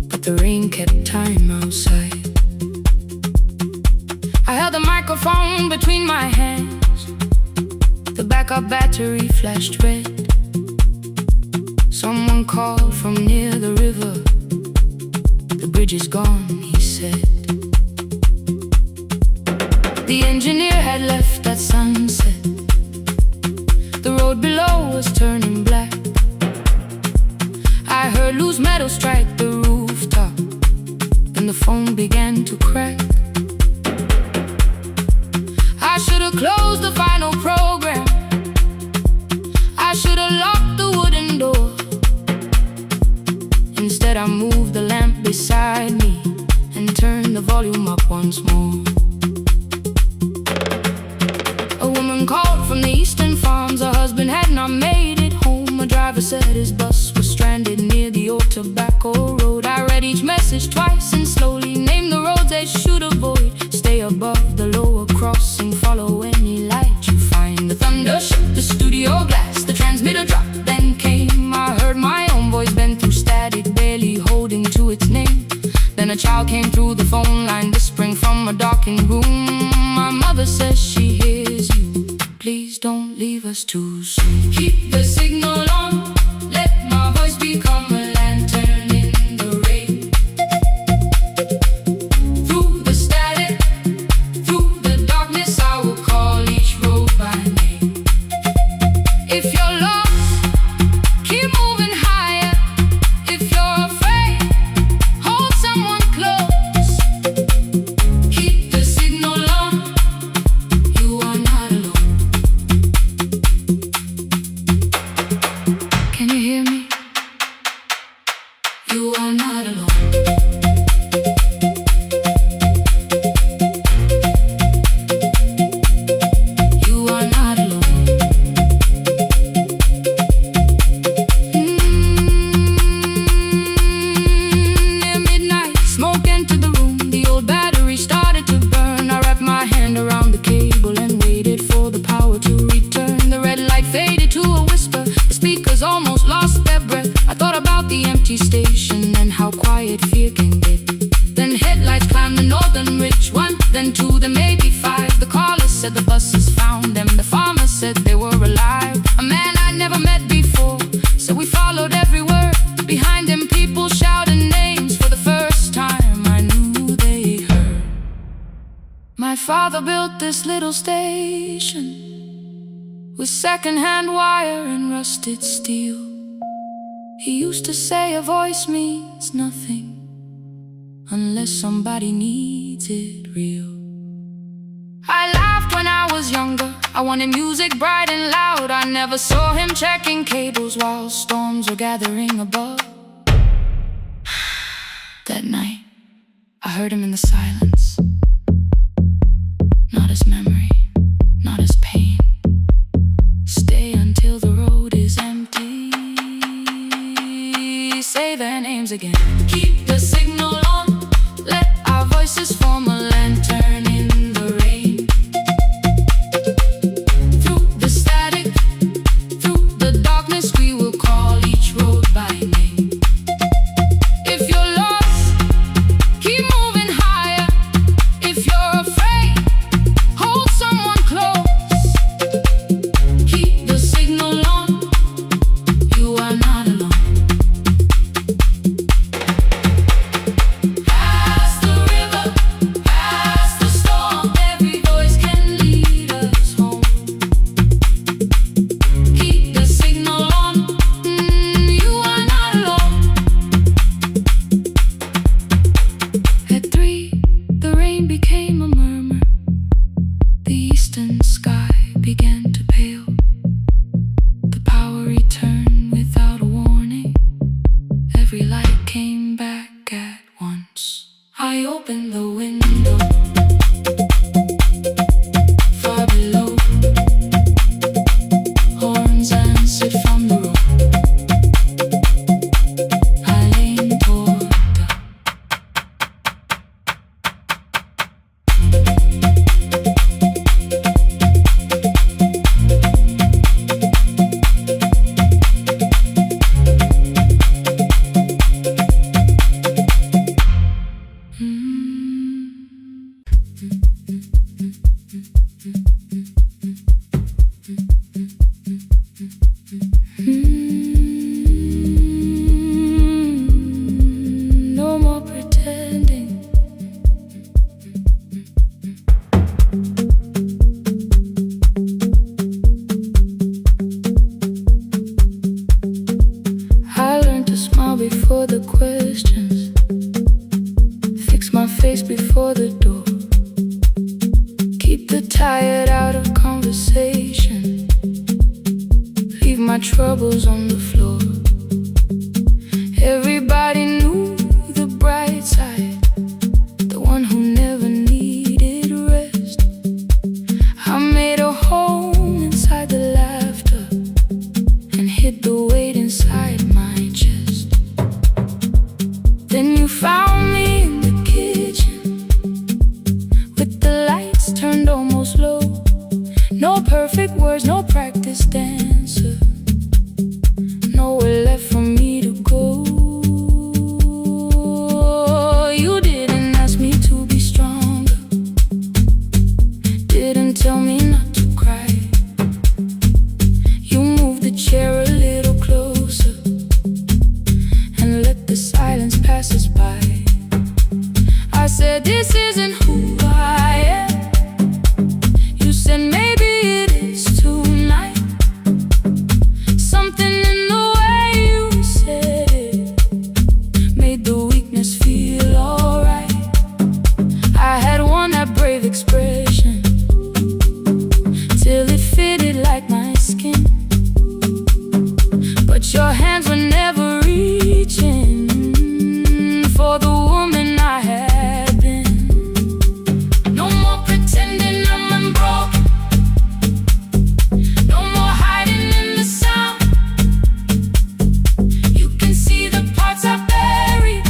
but the rain kept time outside. I held the microphone between my hands. The backup battery flashed red. Someone called from near the river. The bridge is gone, he said. The engineer had left at sunset. The road below was turning black. I heard loose metal strike the rooftop, and the phone began to crack. I should have closed the final program. I should have locked the wooden door. Instead I moved the lamp beside me and turned the volume up once more. A woman called from the eastern farms. Her husband had not made it home. A driver said his bus was stranded near the old tobacco road. I read each message twice and slowly named the roads they should avoid. Stay above the lower crossing, follow any light you find. The thunder shook the studio glass, the transmitter dropped, then came. I heard my own voice bend through static, barely holding to its name. Then a child came through the phone line, whispering from a darkened room. My mother says she hears you. Please don't leave us too soon. Keep the signal on. Let my voice become a lantern in the rain. Through the static, through the darkness, I will call each road by name. If you're lost, keep moving higher. If you're afraid, hold someone close. Keep the signal on. You are not alone. Can you hear me? You are not alone. You are not alone. Near midnight, smoke entered the room. The old battery started to burn. I wrapped my hand around the cable and waited for the power to return. The red light faded to a whisper. The speakers almost lost their breath. I thought about the empty station and how quiet fear can get. Then headlights climbed the northern ridge, 1, then 2, then maybe 5. The caller said the buses found them. The farmer said they were alive. A man I'd never met before, so we followed every word. Behind him people shouted names. For the first time I knew they heard. My father built this little station with second-hand wire and rusted steel. He used to say a voice means nothing unless somebody needs it real. I laughed when I was younger. I wanted music bright and loud. I never saw him checking cables while storms were gathering above. That night, I heard him in the silence. Not as memory, not as pain. Stay until the road is empty. Say their names again. Keep the signal on. Let our voices form a lantern in the rain. Through the static, through the darkness, we will call each road by name. before the questions, fix my face before the door, keep the tired out of conversation, leave my troubles on the floor. Everybody knew the bright side, the one who never needed rest. I made a home inside the laughter and hid the weight inside my chest. Then you found me in the kitchen with the lights turned almost low. No perfect words, no practice dancer, nowhere left for me to go. You didn't ask me to be stronger, didn't tell me not to cry. You moved the chair a little closer and let the silence pass us by. I said, this isn't who I am. You said, maybe it is tonight. Something in the way you said it made the weakness feel alright. I had worn that brave expression till it fitted like my skin, but your hands were never reaching for the woman I had been. No more pretending I'm unbroken, no more hiding in the sound. You can see the parts I buried,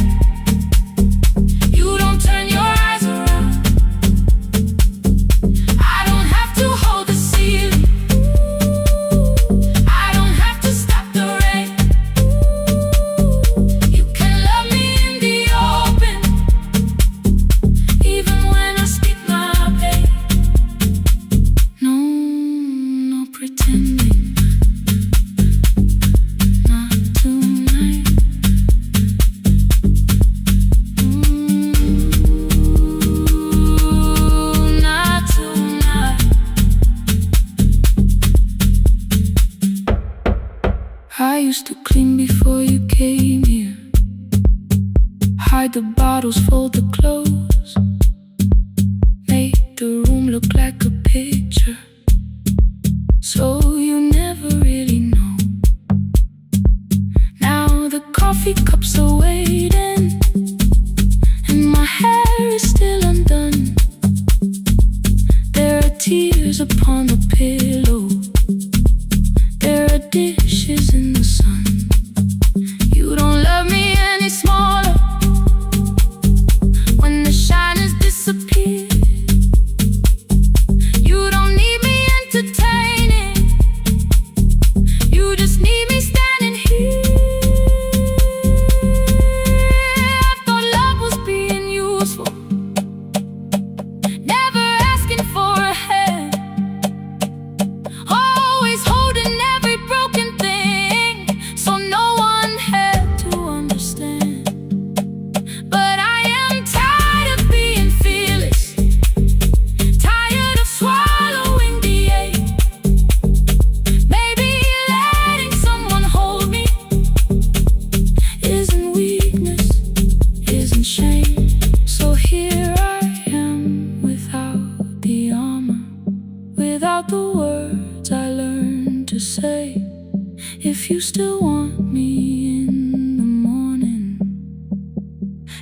you don't turn your eyes around. I don't have to hold the ceiling, I don't have to stop the rain. You can love me in the open, even when I speak my pain. No, no pretending, not tonight. Not tonight. I used to clean before you came here, hide the bottles, fold the clothes, make the room look like a picture, so you never really know. Now the coffee cups are waiting and my hair is still undone. There are tears upon the pillow, there are dishes in the sun. You don't love me any smaller when the shine has disappeared. You don't need me entertaining, you just need me standing here. I thought love was being useful, never asking for a hand, always holding every broken thing, so no one had to understand. But I am tired of being fearless, tired of swallowing the ache. Maybe letting someone hold me isn't weakness, isn't shame. So here I am without the armor, without the words I learned to say. If you still want me in the morning,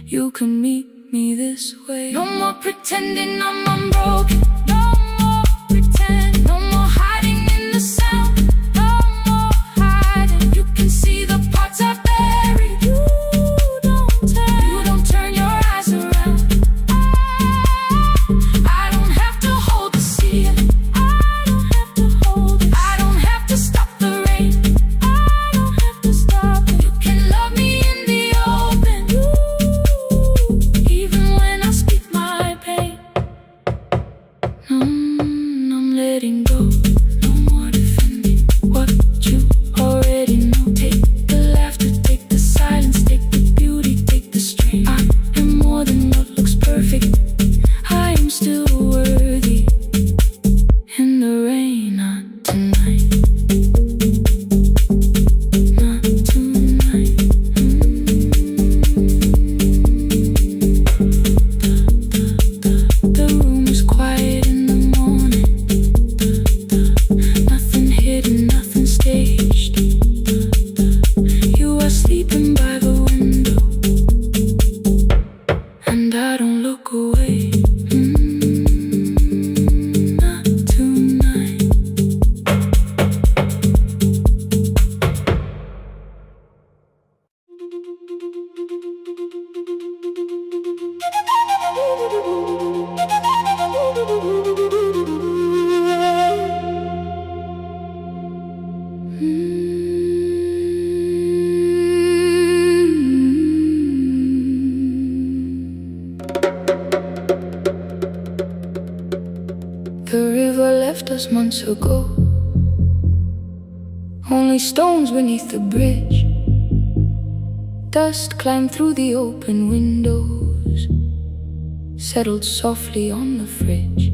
you can meet me this way. No more pretending I'm unbroken, no more pretend, no more hiding in the sound, no more hiding. You can see the parts I buried, you don't turn your eyes around. I don't have to hold the ceiling, I don't have to hold it, I don't have to stop the rain, I don't have to stop it. You can love me in the open, even when I speak my pain. No, was months ago. Only stones beneath the bridge. Dust climbed through the open windows, settled softly on the fridge.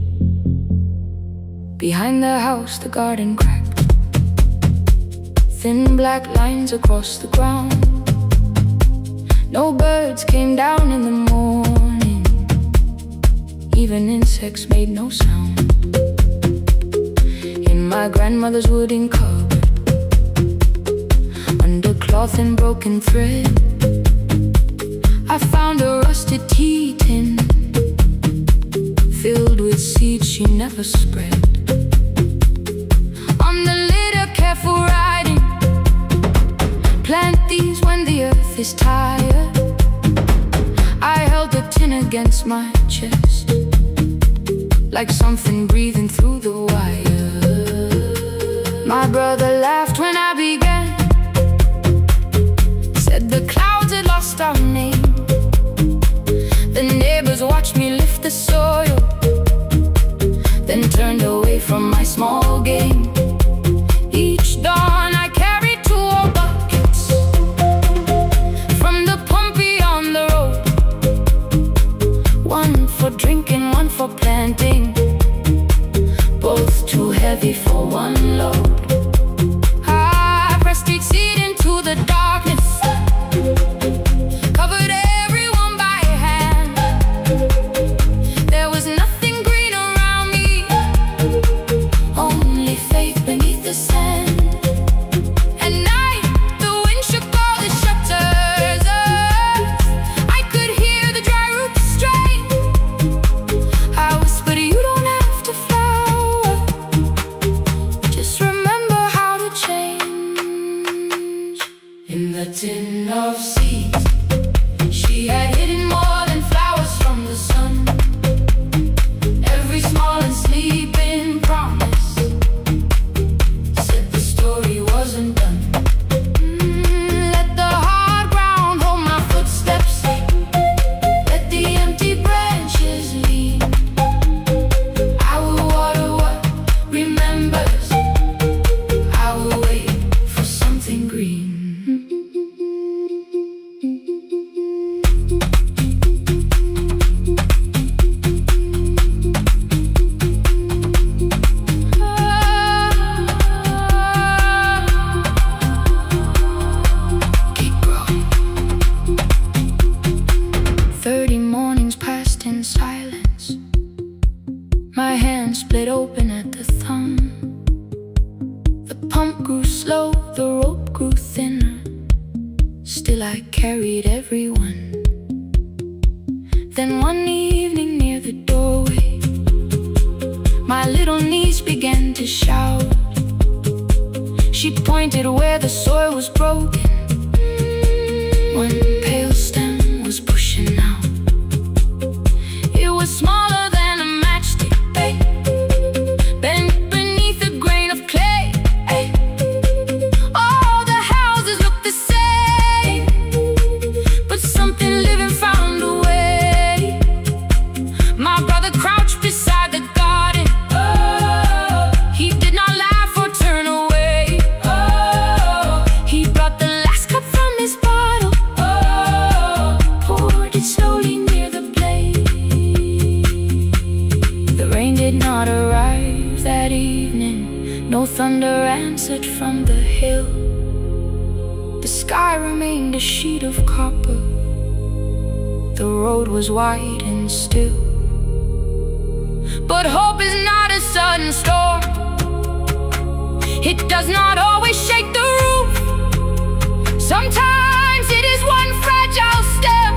Behind the house the garden cracked, thin black lines across the ground. No birds came down in the morning, even insects made no sound. In my grandmother's wooden cupboard, under cloth and broken thread, I found a rusted tea tin filled with seeds she never spread. On the lid a careful writing: plant these when the earth is tired. I held the tin against my chest, like something breathing through the wire. My brother laughed when I began, said the clouds had lost our name. The neighbors watched me lift the soil, then turned away from my small game. Each dawn I carried 2 old buckets from the pump beyond the road, one for drinking, one for planting, both too heavy for one load. I pressed each seed into the darkness, covered everyone by hand. There was nothing green around me, only faith beneath the sand. At night the wind shook all the shutters. I could hear the dry roots strain. I whispered, you don't have to flower, just remember how to change. In the tin of seeds she had hidden more than flowers from the sun. Every small and sleeping promise said the story wasn't done. Let the hard ground hold my footsteps, let the empty branches lean. I will water what remembers, I will wait for something green. Keep growing. 30 mornings passed in silence. My hand split open at the thumb. The pump grew slow, the rope grew thinner. Still I carried everyone. Then one evening near the doorway, my little niece began to shout. She pointed where the soil was broken. One pale stem was pushing out. It was smaller than a matchstick, bent beneath a grain of clay. All the houses looked the same, but something living found a way. My brother crouched beside the garden. He did not laugh or turn away. He brought the last cup from his bottle, poured it slowly near the blaze. The rain did not arrive that evening, no thunder answered from the hill. The sky remained a sheet of copper, the road was wide and still. But hope is not a sudden storm, it does not always shake the roof. Sometimes it is one fragile step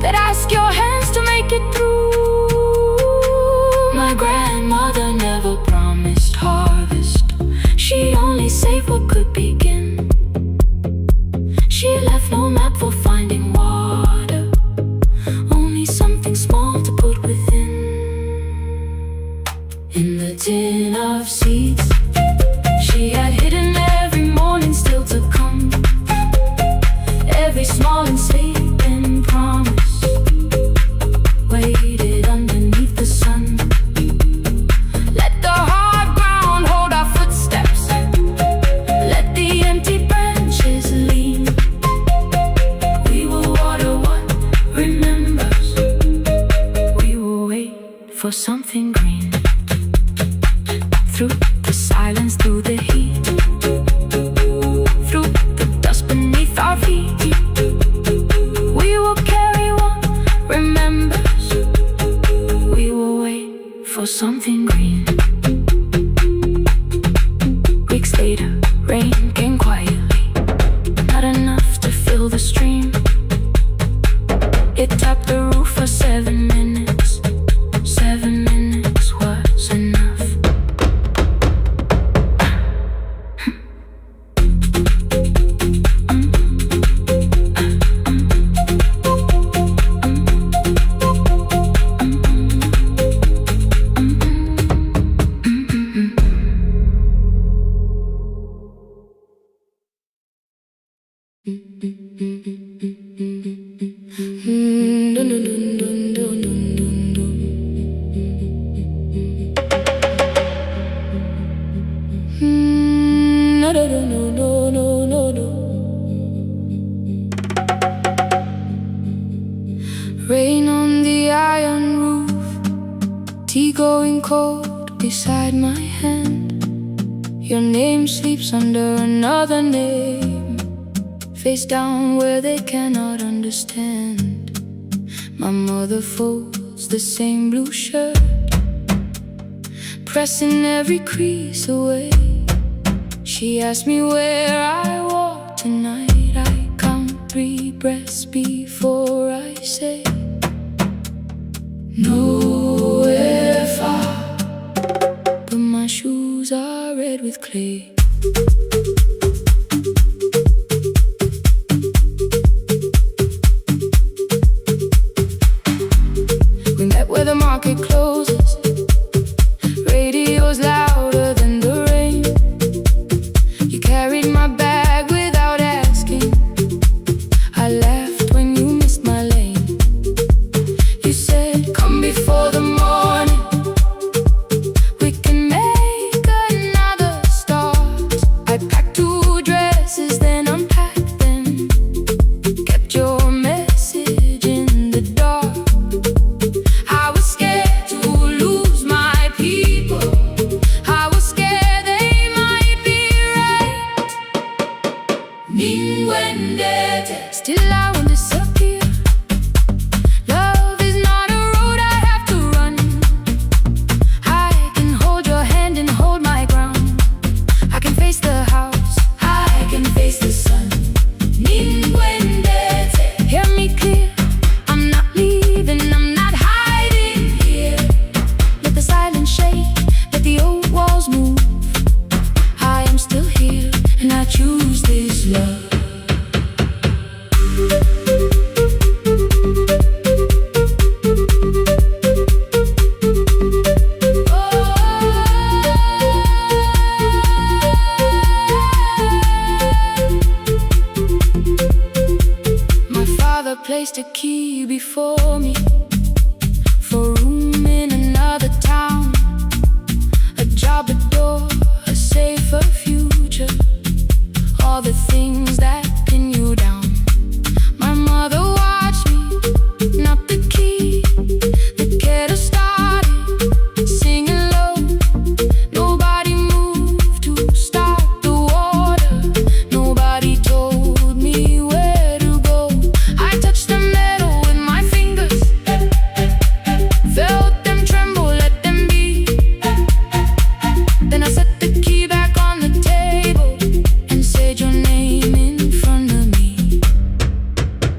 that asks your hands to make it through. My grandmother never promised harvest, she only saved what could begin. She left no map for finding water, only something small to put within. In the tin of seeds she had hidden Rain on the iron roof, tea going cold beside my hand. Your name sleeps under another name, face down where they cannot understand. My mother folds the same blue shirt, pressing every crease away. She asked me where I walk tonight. I count 3 breaths before I say nowhere far, but my shoes are red with clay. We met where the market closes, radio's louder than the rain. You carried my bag without asking, I laughed when you missed my lane. You said, come before the morning, we can make another start. I packed 2 dresses, then unpacked them, kept your message in the dark. I was scared to lose my people, I was scared they might be right. Still I won't disappear. Love is not a road I have to run. I can hold your hand and hold my ground. I can face the house, I can face the sun. Hear me clear, I'm not leaving, I'm not hiding here. Let the silence shake, let the old walls move. I am still here, and I choose this love. My father placed a key before me for room in another town, a job, a door, a safer future, all the things that pin you down. My mother watched me, not the key, the kettle started singing low. Nobody moved to stop the water, nobody told me where to go. I touched the metal with my fingers, felt them tremble, let them be. Then I set the key back on the table and said your name in front of me.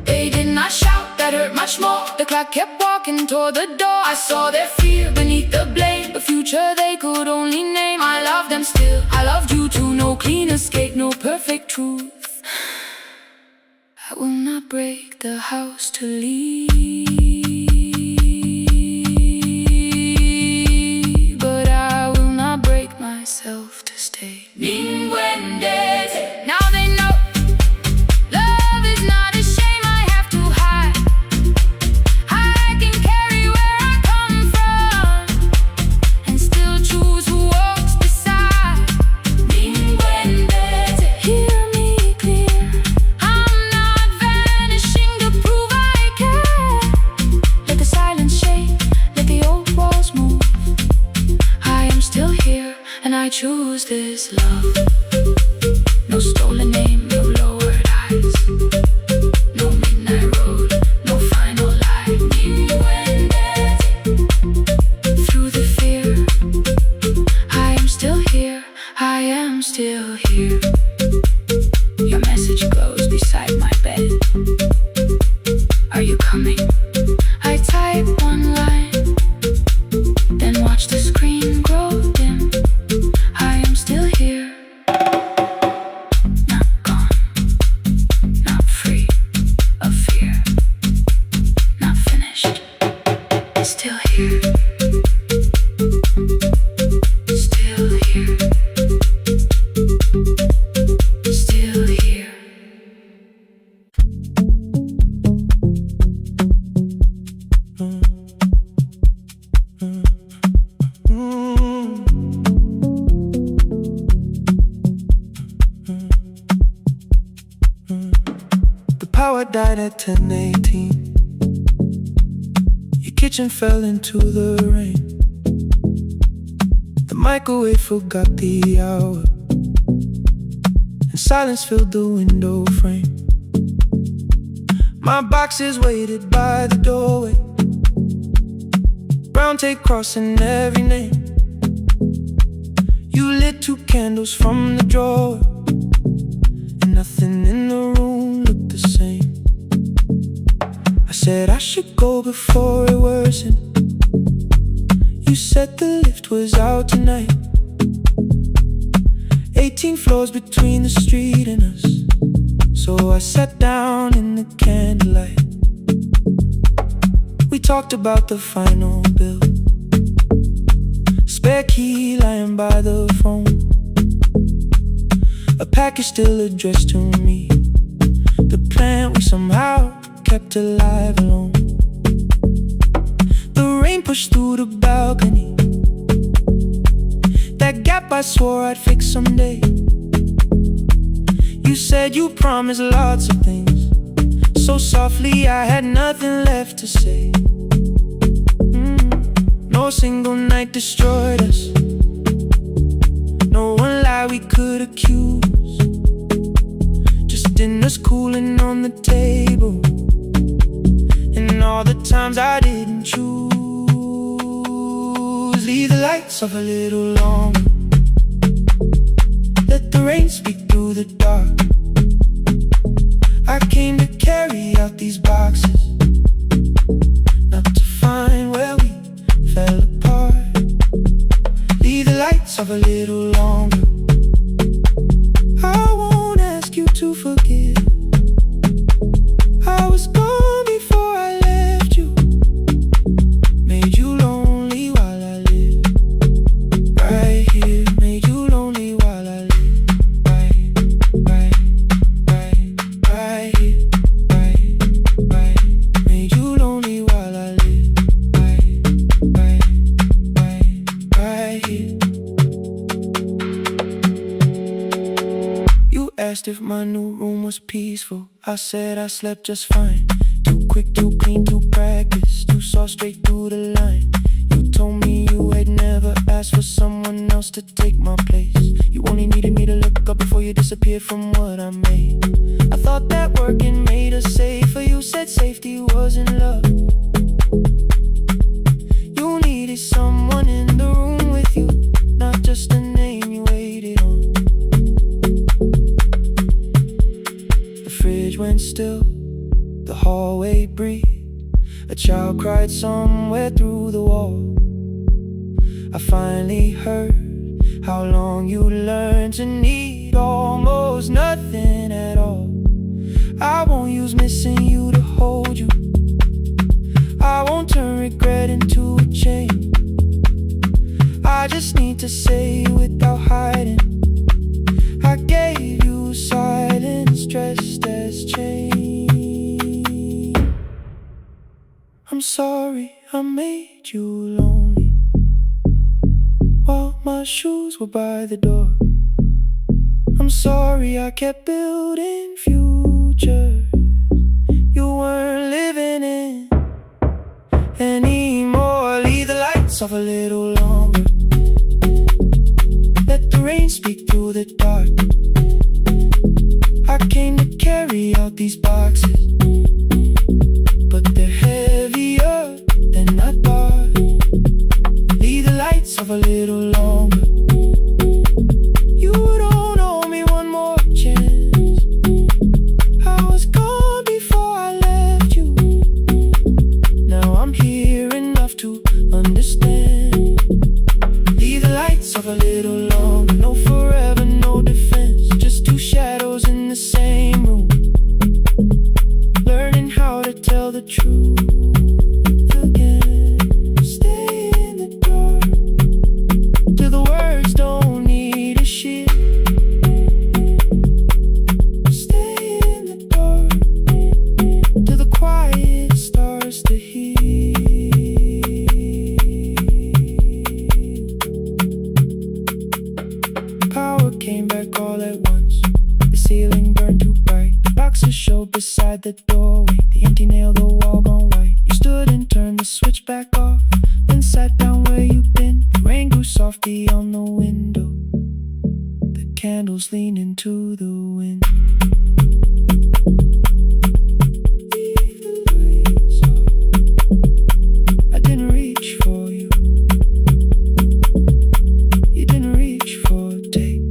They did not shout, that hurt much more. The clock kept walking toward the door. I saw their fear beneath the blame, a future they could only name. I loved them still, I loved you too. No clean escape, no perfect truth. I will not break the house to leave, but I will not break myself to stay. Now they know love is not a shame I have to hide. I can carry where I come from and still choose who walks beside. Hear me clear, I'm not vanishing to prove I care. Let the silence shake, let the old walls move. I am still here, and I choose this love. No stolen name, no lowered eyes, no midnight road, no final lie. Through the fear, I am still here, I am still here. Your message glows beside my bed. Are you coming? I type one line, then watch the screen grow dim. I am still here, not gone. The power died at 10:18. Your kitchen fell into the rain. The microwave forgot the hour, and silence filled the window frame. My boxes waited by the doorway, brown tape crossing every name. You lit 2 candles from the drawer, and nothing in the room looked the same. I said I should go before it worsened. You said the lift was out tonight. 18 floors between the street and us, so I sat down in the candlelight. We talked about the final bill, spare key lying by the phone, a package still addressed to me, the plant we somehow kept alive alone. The rain pushed through the balcony, that gap I swore I'd fix someday. You said you promised lots of things, so softly I had nothing left to say. No single night destroyed us, no one lie we could accuse, just dinners cooling on the table, and all the times I didn't choose. Leave the lights off a little longer, let the rain speak through the dark. I came to carry out these boxes, not to find where we fell apart. Leave the lights off a little longer, I won't ask you to forgive. I was gone before I left you, made you lonely while I lived right here, made you lonely while I lived right here, right here, made you lonely while I lived right here. You asked if my new room was peaceful. I said I slept just fine. Too quick, too clean, too practiced, too saw straight through the line. You told me you had never asked for someone else to take my place. You only needed me to look up before you disappeared from what I made. I thought that working made us safer. You said safety was in love. You needed someone in the room with you, not just a name you waited on. The fridge went still, the hallway breathed, a child cried somewhere through the wall. I finally heard how long you learned to need almost nothing at all. I won't use missing you to hold you, I won't turn regret into a chain. I just need to say without hiding, I gave you silence dressed as change. I'm sorry I made you lonely while my shoes were by the door. I'm sorry I kept building futures you weren't living in anymore. Leave the lights off a little longer, let the rain speak through the dark. I came to carry out these boxes, but they're heavier than I thought. Leave the lights off a little longer, you don't owe me one more chance. I was gone before I left you, now I'm here enough to understand. Leave the lights off a little longer, no forever, no defense, just 2 shadows in the same room, learning how to tell the truth again. Stay in the dark till the words don't need a shield. Stay in the dark till the quiet starts to heal. Power came back all at once, the ceiling burned too bright, the Texas show beside the doorway. The empty nail, the wall gone white. You stood and turned the switch back off, then sat down where you've been. The rain grew softly on the window, the candles lean into the wind. I didn't reach for you, you didn't reach for a tape.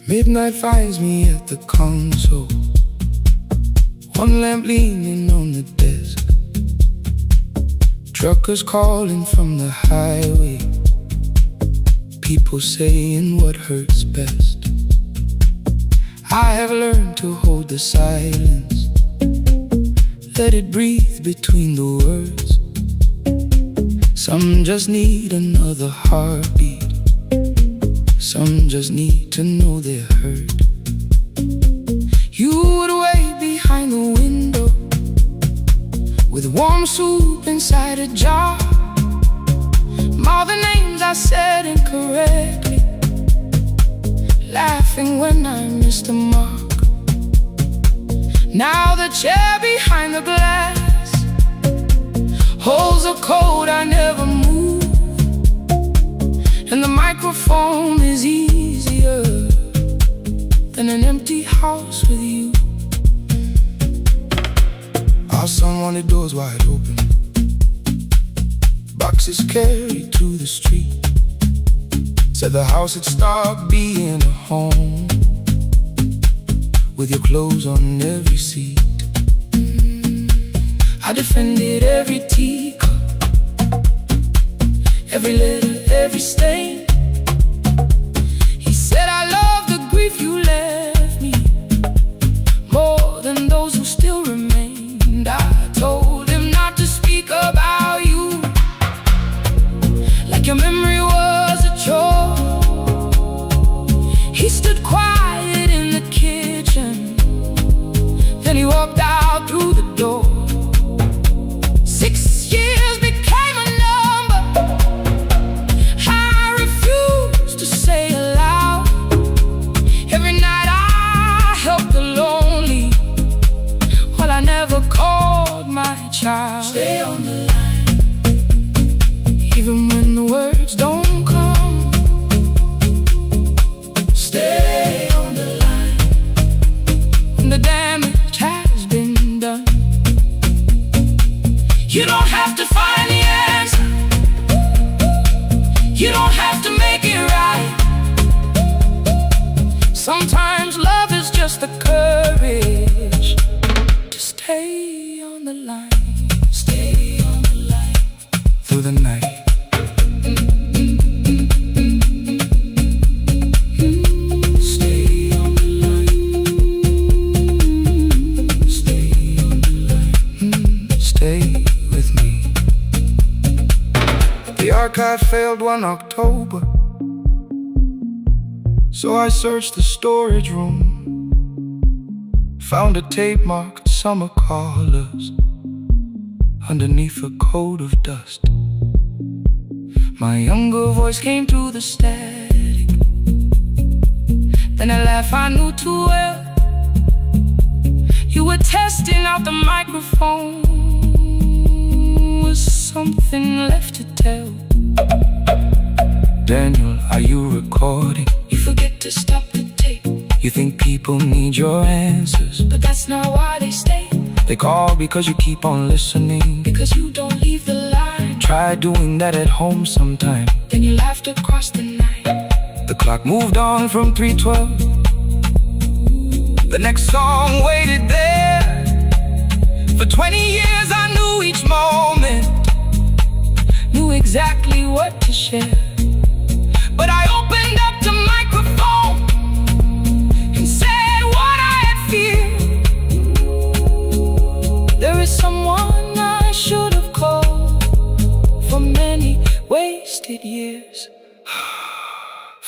Midnight finds me at the console, one lamp leaning on the desk. Truckers calling from the highway, people saying what hurts best. I have learned to hold the silence, let it breathe between the words. Some just need another heartbeat, some just need to know they're heard. You would wait behind the window with warm soup inside a jar. All the names I said incorrectly, laughing when I missed the mark. Now the chair behind the glass holds a code I never moved, and the microphone is easier than an empty house with you. Our son wanted doors wide open, boxes carried to the street. Said the house had stopped being a home, with your clothes on every seat. I defended every teacup, every letter, every stain. He said I love the grief you left me more than those who still remained. I told him not to speak about you like your memory was a chore. He stood quiet in the kitchen, then he walked out through the door. 6 years became a number I refused to say aloud. Every night I helped the lonely, while I never called my child. Stay on the line, even when the words don't come. Stay on the line, when the damage has been done. You don't have to find the answer, you don't have to make it right. Sometimes love is just the courage to stay on the line. Stay on the line through the night. Stay on the line. Stay on the line. Stay with me. The archive failed one October, so I searched the storage room, found a tape marked summer callers underneath a coat of dust. My younger voice came through the static, then a laugh I knew too well. You were testing out the microphone, was something left to tell? Daniel, are you recording? You forget to stop the tape. You think people need your answers, but that's not why they stay. They call because you keep on listening, because you don't leave the line. Try doing that at home sometime, then you laughed across the night. The clock moved on from 3:12. The next song waited there. For 20 years I knew each moment, knew exactly what to share. But I opened up the microphone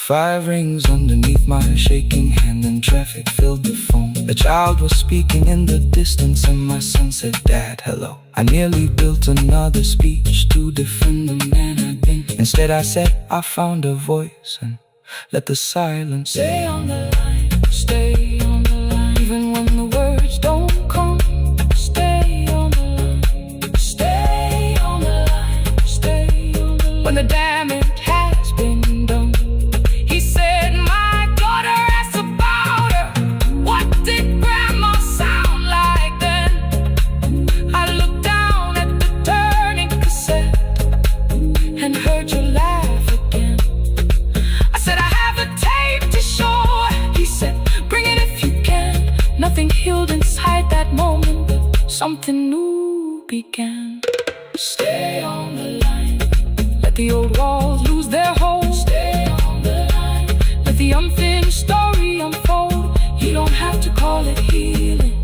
5 rings underneath my shaking hand, and traffic filled the phone. A child was speaking in the distance, and my son said, "Dad, hello." I nearly built another speech to defend the man I'd been. Instead I said, "I found a voice," and let the silence stay on the line, stay on the line. Even when the words don't come, stay on the line, stay on the line, stay on the line. When the damage has been done, he said, "My daughter asked about her. What did grandma sound like then?" I looked down at the turning cassette and heard you laugh again. I said, "I have a tape to show." He said, "Bring it if you can." Nothing healed inside that moment, but something new began. Stay on the line, let the old walls lose their hold. Stay on the line, let the unfinished story unfold. You don't have to call it healing,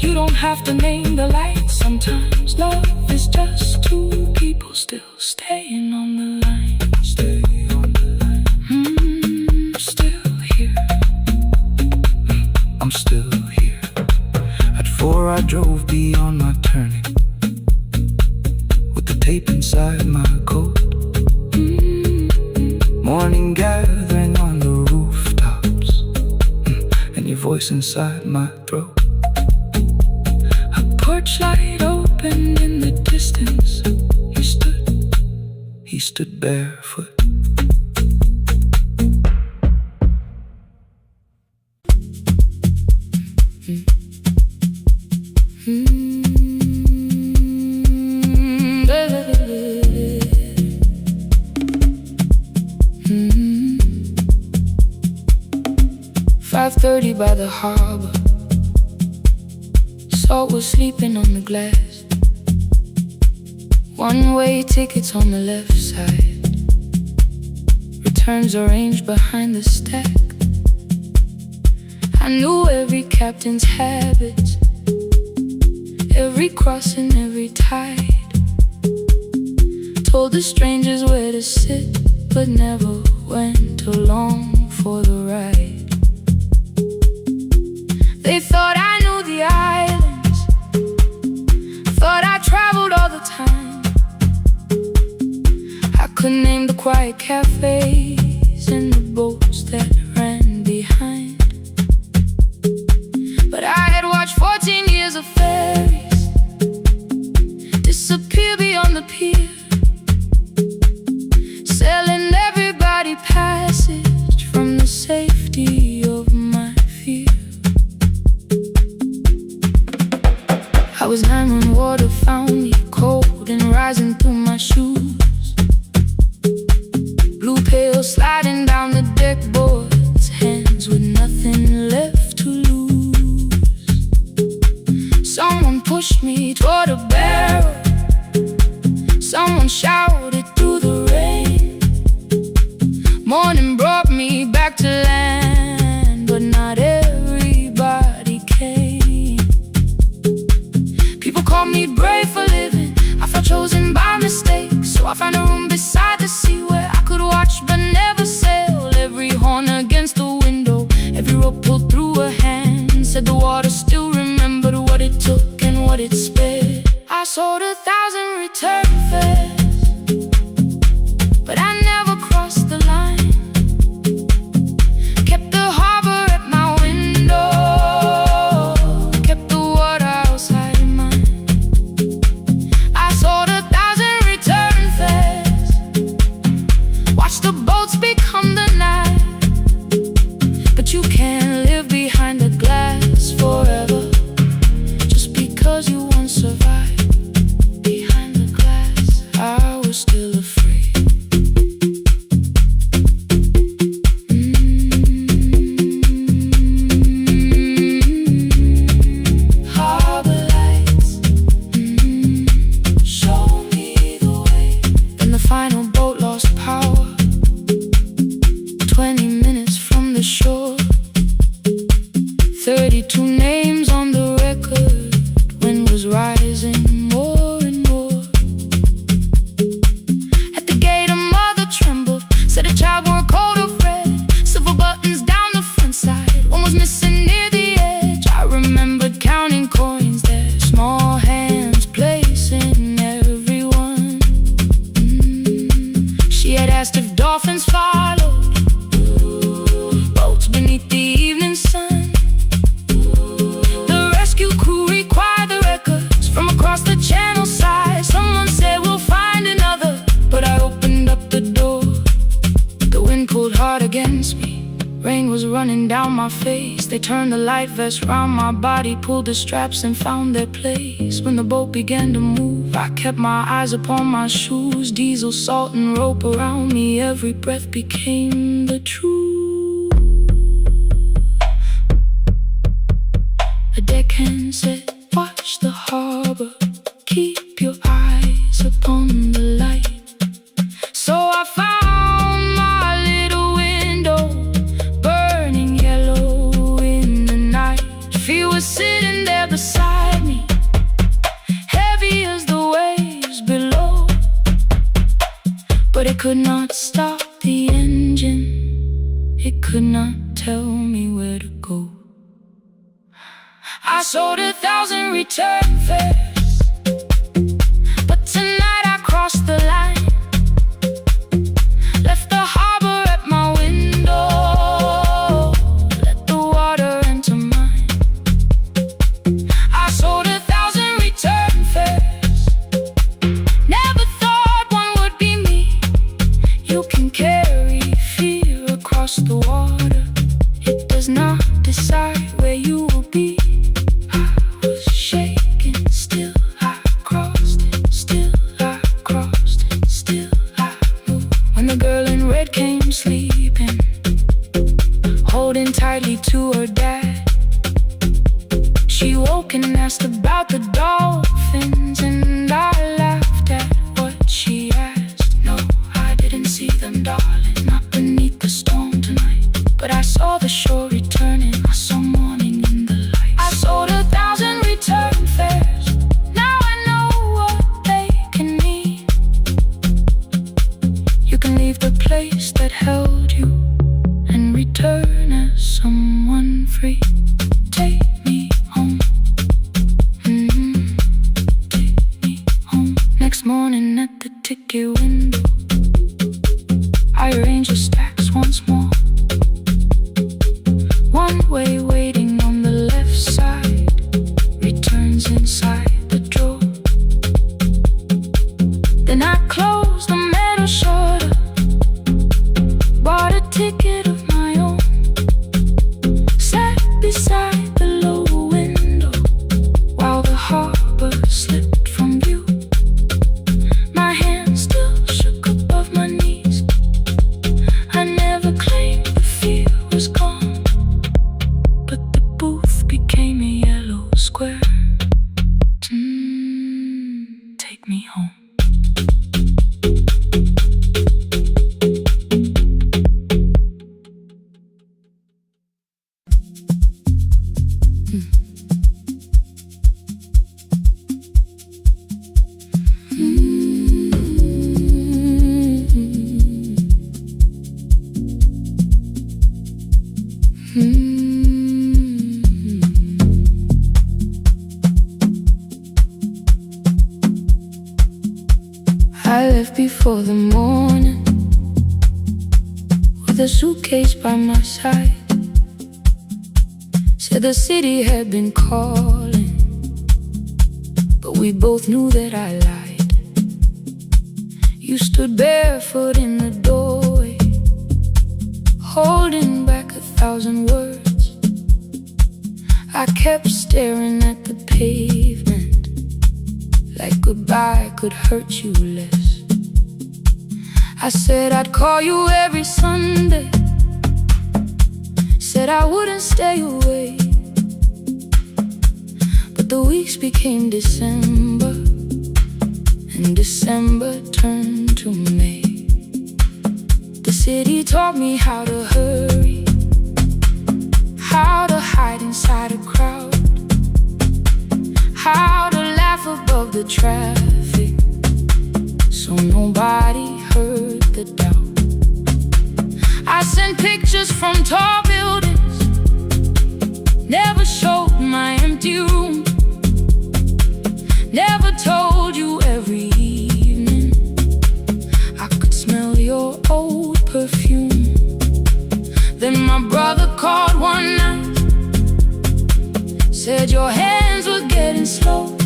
you don't have to name the light. Sometimes love is just two people still staying on the line. Stay on the line. I'm still here. I'm still here. At 4 I drove beyond my turning, with the tape inside my coat. Morning gathering on the rooftops, and your voice inside my throat. A porch light opened in the distance. He stood barefoot. Mm-hmm. 5:30 by the harbor. Salt was sleeping on the glass. One-way tickets on the left side. Returns arranged behind the stack. I knew every captain's habits, every crossing, every tide. Told the strangers where to sit, but never went along for the ride. They thought I knew the islands, thought I traveled all the time. I could name the quiet cafes and the boats that ran behind. But I had watched 14 years of ferries disappear beyond the pier, selling everybody passage from the safety of my fear. I was 9 when water found me, cold and rising through my shoes. Blue pail sliding down the deck boards, hands with nothing left to lose. Someone pushed me toward a barrel, someone shouted through the rain. Morning brought me back to land, but not everybody came. People called me brave for living, I felt chosen by mistake. So I found a room beside the sea where I could watch but never sail. Every horn against the window, every rope pulled through a hand, said the water still remembered what it took and what it spared. I sold 1,000 return fares, but I never crossed the line. Kept the harbor at my window, kept the water outside of mine. I sold 1,000 return fares, watched the boats become the night. But you can't live behind the glass forever, just because you once survived. Behind the glass, I was still afraid. Harbor lights, show me the way. Then the final boat lost power, 20 minutes from the shore. 32 names on the record, wind was rising more and more. At the gate a mother trembled, said a child wore a coat of red. was running down my face. They turned the light vest round my body, pulled the straps and found their place. When the boat began to move, I kept my eyes upon my shoes. Diesel, salt and rope around me, every breath became the truth. A deckhand said, watch the harbor, keep your eyes upon the light. So I found my little window, burning yellow in the night. She was sitting there beside me, heavy as the waves below, but it could not stop the engine. It could not tell me where to go. I sold 1,000 return fares, but tonight I crossed the line. Left the harbor at my window, let the water enter mine. I sold 1,000 return fares, never thought one would be me. You can carry fear across the water, it does not decide where you will be. Sleeping, holding tightly to her dad. She woke and asked about the dolphins, and I laughed at what she asked. No, I didn't see them, darling, not beneath the storm tonight. But I saw the shore returning, I saw morning in the light. I sold 1,000 return fares, now I know what they can mean. You can leave the place that held you and return as someone free. Take me home, take me home. Next morning at the ticket window, I arrange the stacks once more. One way waiting on the left side, returns inside the drawer. Then I close the metal shutter, bought a ticket of my own, sat beside the low window while the harbor slipped from view. My hands still shook above my knees. I never claimed the fear was gone, but the booth became a yellow square. Take me home. I left before the morning, with a suitcase by my side. Said the city had been calling, but we both knew that I lied. You stood barefoot in the doorway, holding back 1,000 words. I kept staring at the pavement, like goodbye could hurt you less. I said I'd call you every Sunday, said I wouldn't stay away. But the weeks became December, and December turned to May. The city taught me how to hurry, how to hide inside a crowd, how to laugh above the traffic, so nobody heard the doubt. I sent pictures from tall buildings, never showed my empty room, never told you every evening I could smell your old perfume. Then my brother called one night, said your hands were getting slow,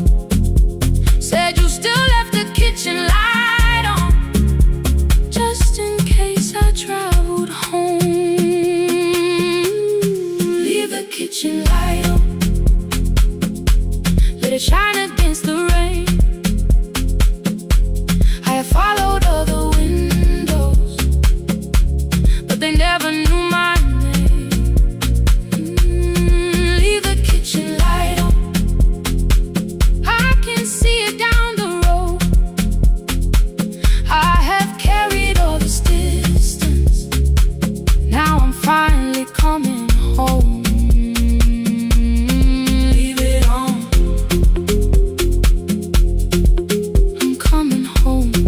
said you still left the kitchen light on, just in case I traveled home. kitchen light on, let it shine against the rain. I have followed other windows, but they never knew my name. Leave the kitchen light on, I can see it down the road. I have carried all this distance, now I'm finally coming home. Leave it on, I'm coming home. Leave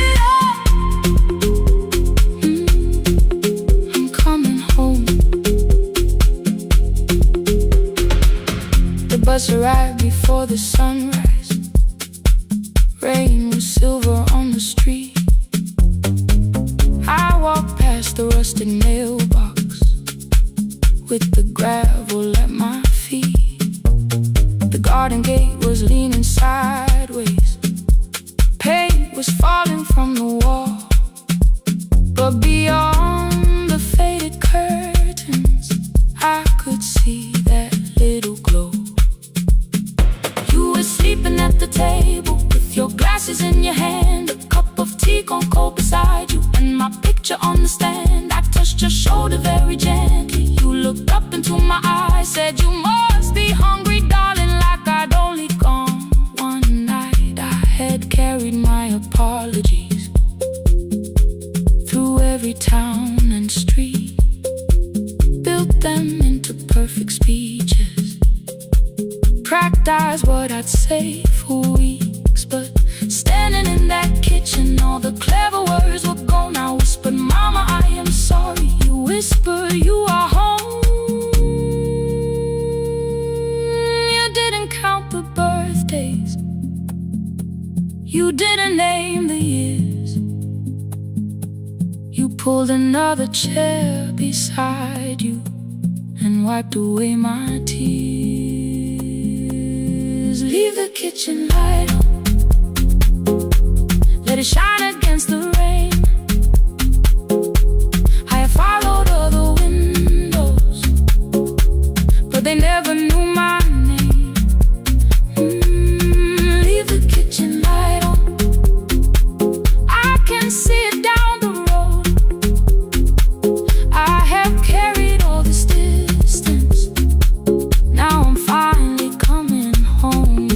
it on, I'm coming home. The bus arrived before the sunrise. Rain was silver on the street. I walked past the rusted mailbox with the gravel at my feet. The garden gate was leaning sideways. Paint was falling from the wall, but beyond the faded curtains, I could see that little glow. You were sleeping at the table with your glasses in your hand, a cup of tea gone cold beside you, and my picture on the stand. I touched your shoulder very gently. You looked up into my eyes, said, "You must be hungry, darling," like I'd only gone one night. I had carried my apologies through every town and street, built them into perfect speeches, practiced what I'd say for weeks. But standing in that kitchen, all the clever words were gone. I whispered, "Mama, I am sorry." You whisper, "You are home." You didn't count the birthdays, you didn't name the years. You pulled another chair beside you and wiped away my tears. Leave the kitchen light on, let it shine against the rain. I have followed other windows, but they never knew my name. Leave the kitchen light on, I can see it down the road. I have carried all this distance, now I'm finally coming home.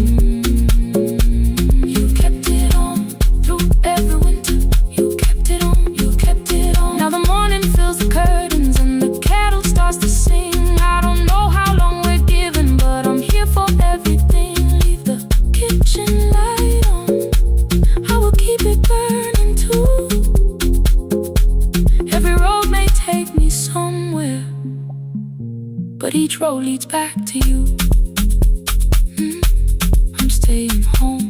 You kept it on through every winter. You kept it on, you kept it on. Now the morning fills the curtains and the kettle starts to sing. I don't know how long we're given, but I'm here for everything. Leave the kitchen light on, I will keep it burning too. Every road may take me somewhere, but each road leads back to you. I'm staying home.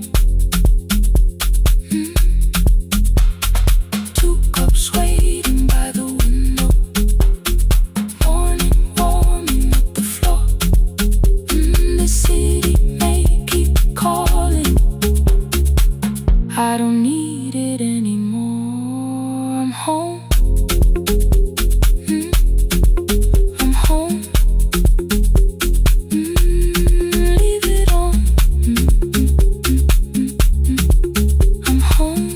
2 cups waiting by the window, morning warming up the floor. The city may keep calling, I don't need it anymore. I'm home. I'm home. Leave it on. I'm home.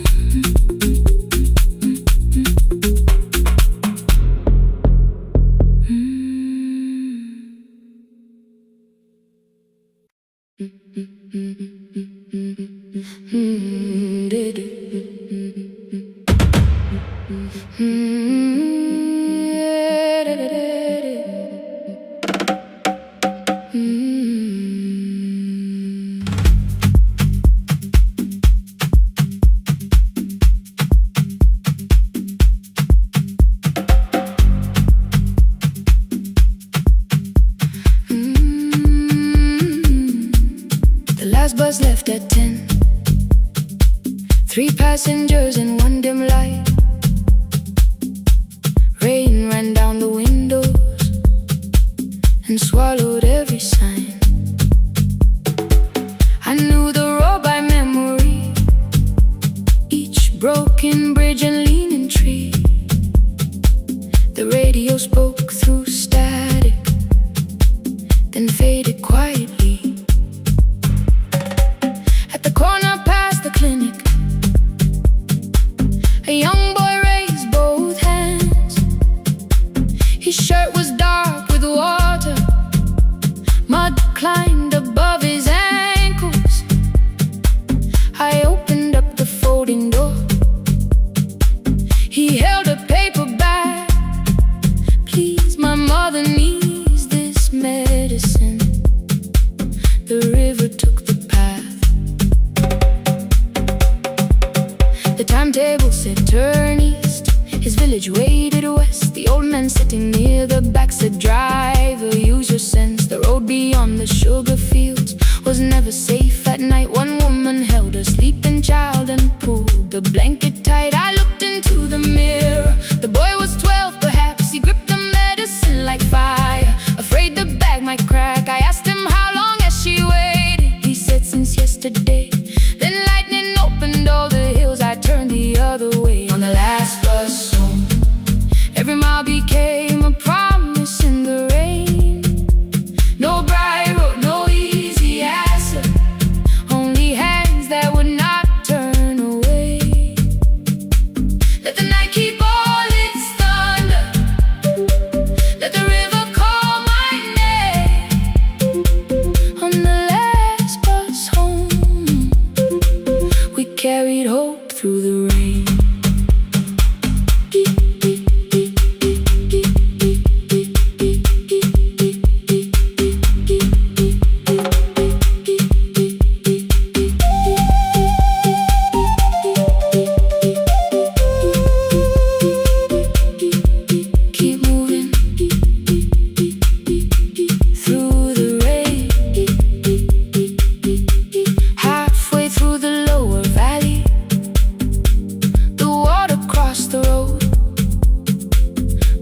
The last bus left at 10. 3 passengers and 1 dim light. Rain ran down the windows and swallowed every sign. I knew the road by timetable said turn east. His village waited west. The old man sitting near the back said, driver, use your sense. The road beyond the sugar fields was never safe at night. One woman held her sleeping child and pulled the blanket tight. I looked into the mirror. The boy was 12 perhaps. He gripped the medicine like fire, afraid the bag might crack. I asked him how long has she waited. He said since yesterday. Then lightning opened all the hills. I turned the other way on the last bus home. Every mile became a promise in the rain. No bright road, no easy answer, only hands that would not turn away. Let the night keep all its thunder, let the river call my name. On the last bus home, we carried hope through the rain.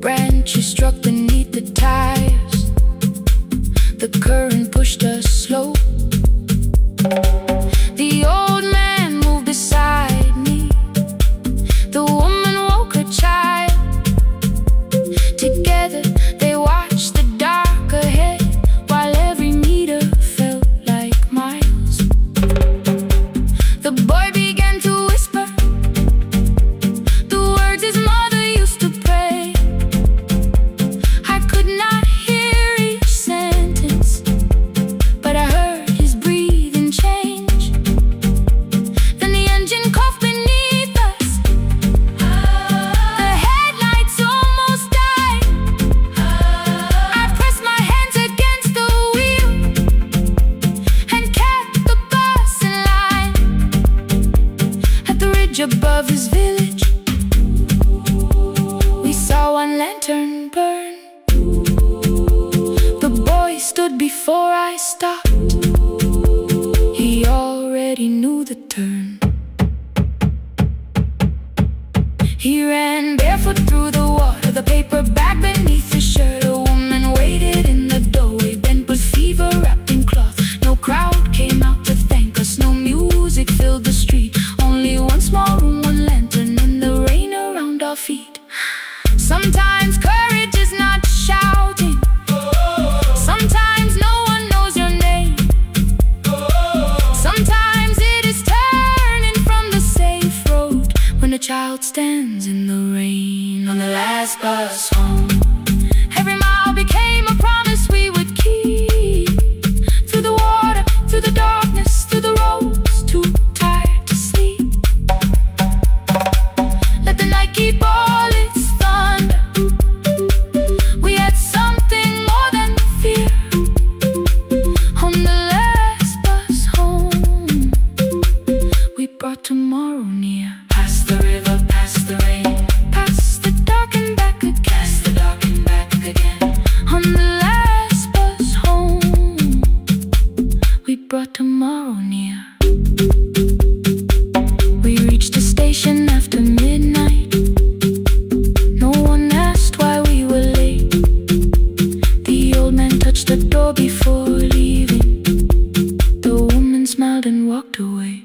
Branches struck beneath the tires. The current pushed us slow. The old man moved beside me. The woman woke her child. Together they watched the dark ahead, while every meter felt like miles. The boy began to whisper the words his mother used to pray. Above his village, we saw one lantern burn. The boy stood before I stopped. He already knew the turn. He ran barefoot through the water, the paper bag beneath his shirt. A woman waited in the doorway, bent with fever wrapped in cloth. No crowd came out to thank us, no music filled the street. Only one small room, one lantern, and the rain around our feet. Sometimes courage is not shouting. Sometimes no one knows your name. Sometimes it is turning from the safe road when a child stands in the rain on the last bus home. Every mile became a promise we would keep. Through the water, through the darkness, through the roads too tired to sleep. Let the night keep all its thunder. We had something more than fear. On the last bus home, we brought tomorrow near. Past the river, past the rain, past the dark and back again. Past the dark and back again. On the last bus home, we brought tomorrow near. We reached the station after midnight. No one asked why we were late. The old man touched the door before leaving. The woman smiled and walked away.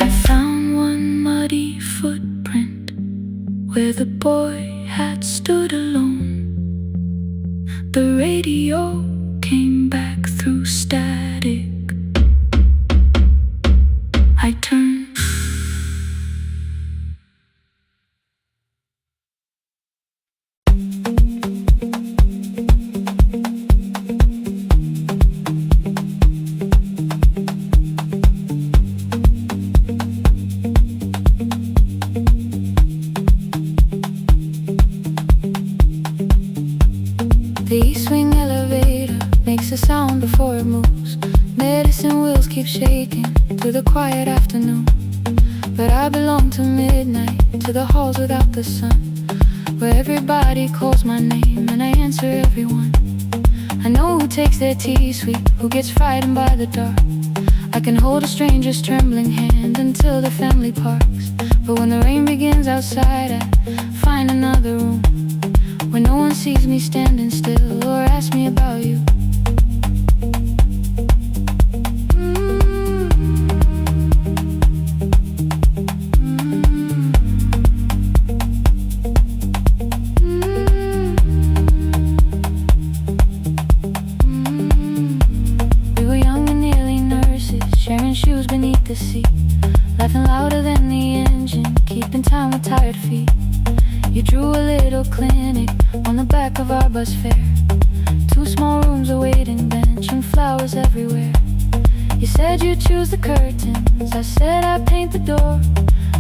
I found one muddy footprint where the boy had stood alone. The radio came back through static. I turned. The east wing elevator makes a sound before it moves. Medicine wheels keep shaking through the quiet afternoon. But I belong to midnight, to the halls without the sun, where everybody calls my name and I answer everyone. I know who takes their tea sweet, who gets frightened by the dark. I can hold a stranger's trembling hand until the family parks. But when the rain begins outside, I find another room where no one sees me standing still or asks me about you. Sharing shoes beneath the seat, laughing louder than the engine, keeping time with tired feet. You drew a little clinic on the back of our bus fare. 2 small rooms, a waiting bench, and flowers everywhere. You said you'd choose the curtains, I said I'd paint the door.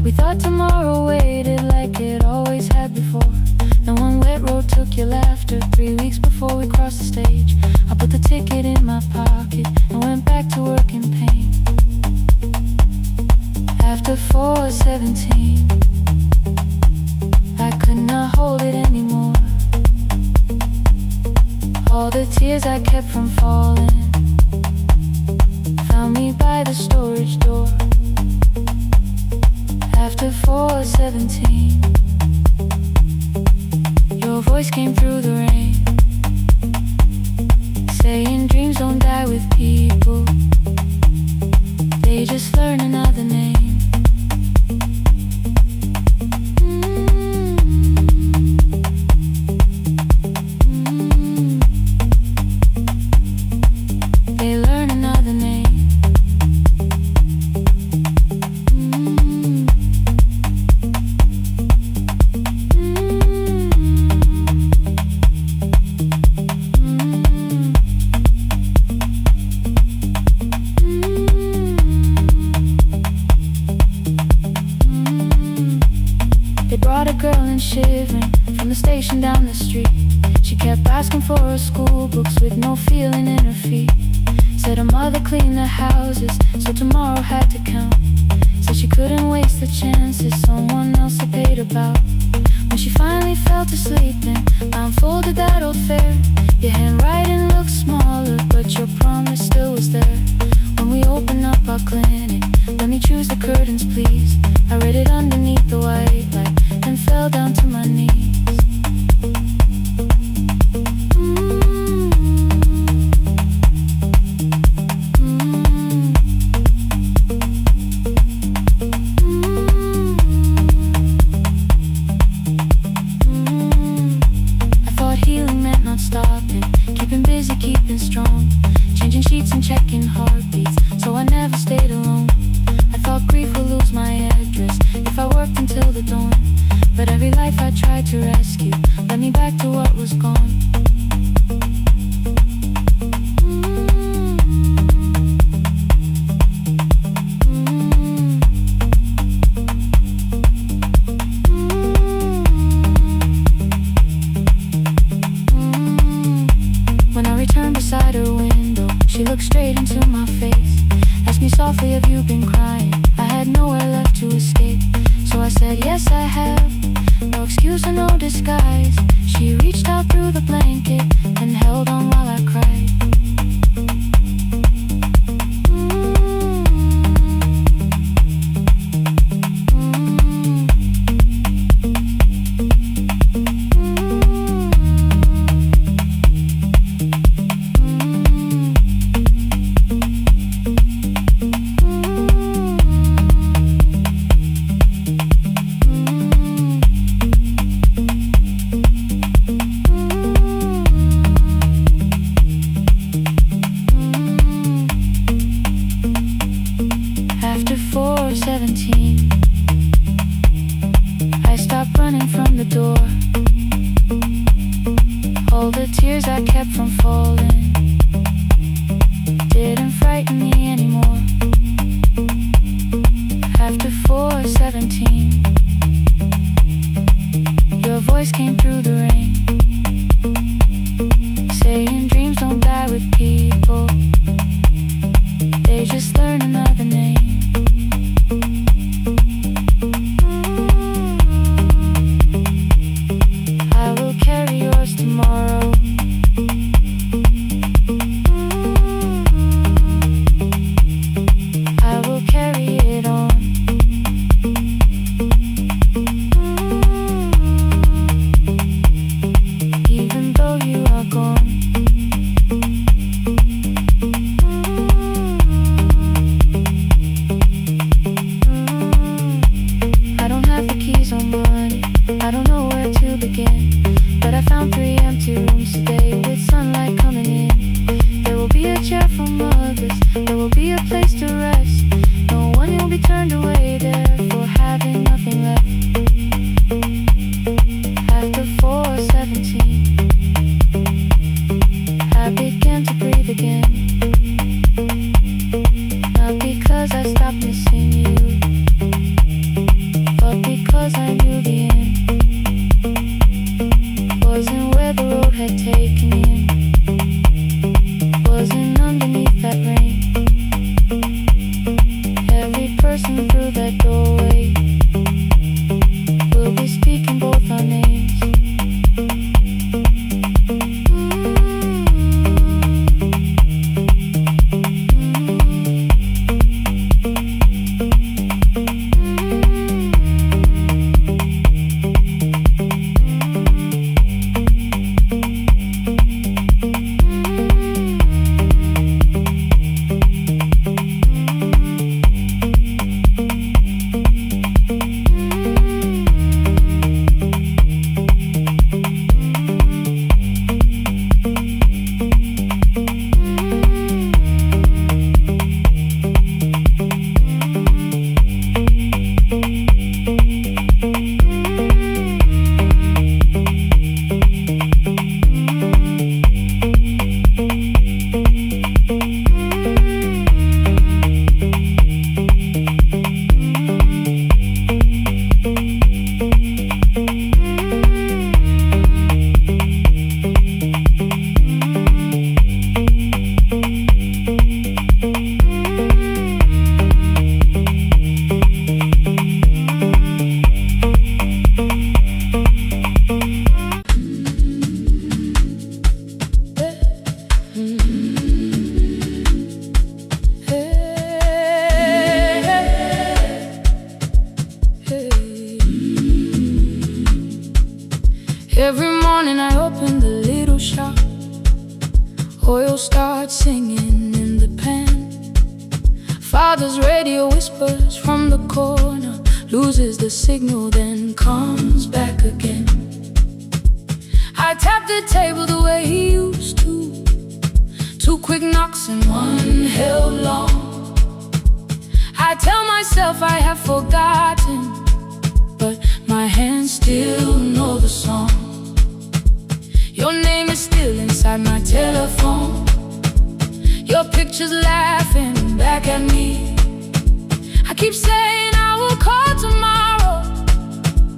We thought tomorrow waited like it always had before. Then one wet road took your laughter. 3 weeks before we crossed the stage, I put the ticket in my pocket and went back to work in pain. After 4:17, I could not hold it anymore. All the tears I kept from falling found me by the storage door. After 4:17, your voice came through the rain, saying dreams don't die with people, they just learn another name. They learn another name. They brought a girl in shivering from the station down the street. She kept asking for her school books with no feeling in her feet. Said her mother cleaned the houses, so tomorrow had to count. Said she couldn't waste the chances someone else had paid about. When she finally fell to sleep and unfolded that old fare, your handwriting looked smaller, but your promise still was there. When we opened up our clinic, let me choose the curtains please. I read it underneath the white light and fell down to my knees. I thought healing meant not stopping, keeping busy, keeping strong, changing sheets and checking heartbeats, so I never stayed alone. I thought grief would lose my address if I worked until the dawn. But every life I tried to rescue led me back to what was gone. When I returned beside her window, she looked straight into my face, asked me softly, have you been crying? I had nowhere left to escape, so I said, yes I have, no excuse or no disguise. She reached out through the blanket and held on while I cried. After 4:17, I stopped running from the door. All the tears I kept from falling didn't frighten me anymore. After 4:17, your voice came through the rain, saying dreams don't die with people, they just learn another name. There will be a place to rest. No one will be turned away there for having nothing left. After 4:17, I began to breathe again. Not because I stopped missing you, but because I knew the end wasn't where the road had taken me in. Wasn't underneath that rain. Every person through that doorway will be speaking both our names. Every morning I open the little shop. Oil starts singing in the pan. Father's radio whispers from the corner, loses the signal, then comes back again. I tap the table the way he used to. 2 quick knocks and 1 held long. I tell myself I have forgotten, but my hands still know the song. Your name is still inside my telephone. Your picture's laughing back at me. I keep saying I will call tomorrow,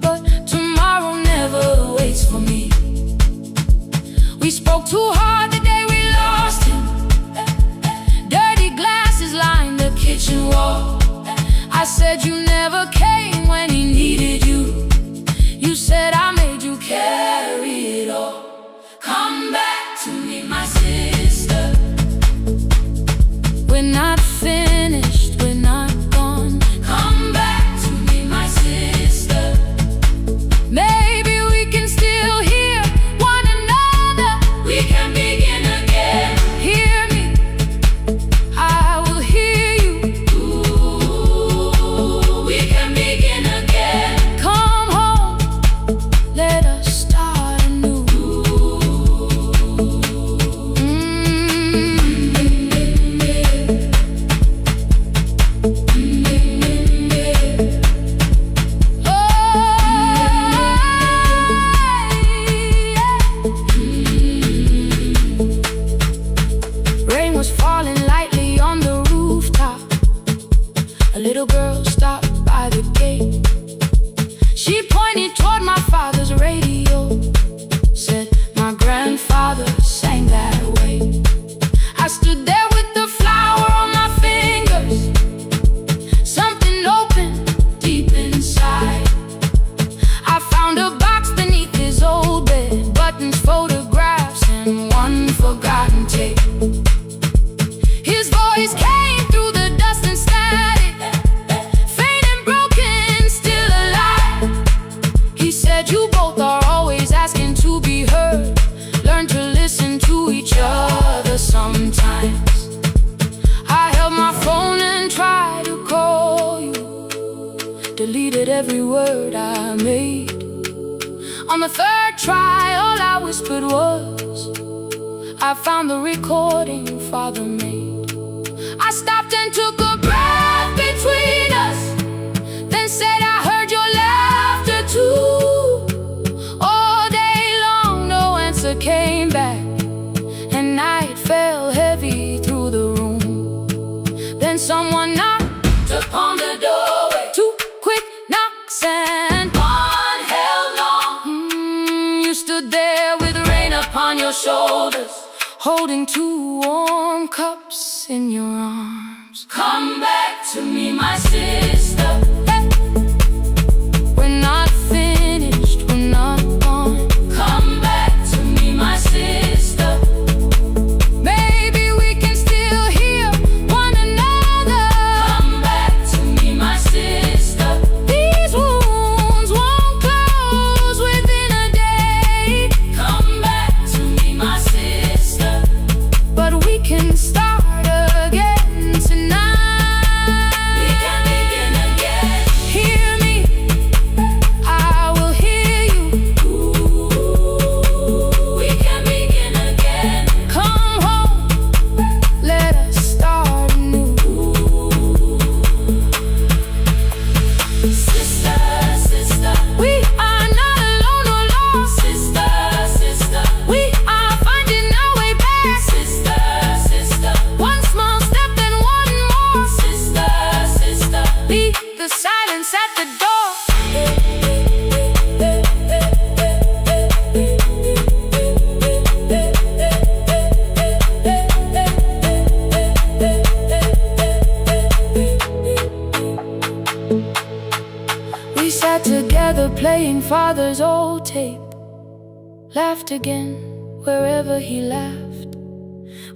but tomorrow never waits for me. We spoke too hard the day we lost him. Dirty glasses lined the kitchen wall. I said you never came when he needed you. You said I made you carry it all. Come back to me, my sister. We're not finished, we're not gone. Come back to me, my sister. Maybe we can still hear one another. We can begin again. Hear me, I will hear you. Ooh, we can begin again. Come home, let us start anew. Rain was falling lightly on the rooftop. A little girl stopped by the gate. She pointed toward my father's radio, said my grandfather sang that way. I stood there with the flower on my fingers. Something opened deep inside. I found a box beneath his old bed, buttons, photographs, and 1 forgotten tape. His voice came through the dust and static, faint and broken, still alive. He said you both are always asking to be heard. Learn to listen to each other sometimes. I held my phone and tried to call you. Deleted every word I made. On the 3rd try, all I whispered was, I found the recording Father made. I stopped and took a breath between us, then said I heard your laughter too. All day long no answer came back, and night fell heavy through the room. Then someone knocked upon the doorway. Two quick knocks and one held long. You stood there with rain upon your shoulders, holding two warm cups in your arms. Come back to me, my sister. Hey. We're not finished, we're not gone. Come back to me, my sister. Maybe we can still hear one another. Come back to me, my sister. These wounds won't close within a day. Come back to me, my sister. But we can start again tonight. We can begin again. Hear me, I will hear you. We can begin again. Come home, let us start anew. Sister, sister, we are not alone or lost. Sister, sister, we are finding our way back. Sister, sister, one small step and one more. Sister, sister, leave the silence at the door. We sat together playing father's old tape, laughed again wherever he laughed.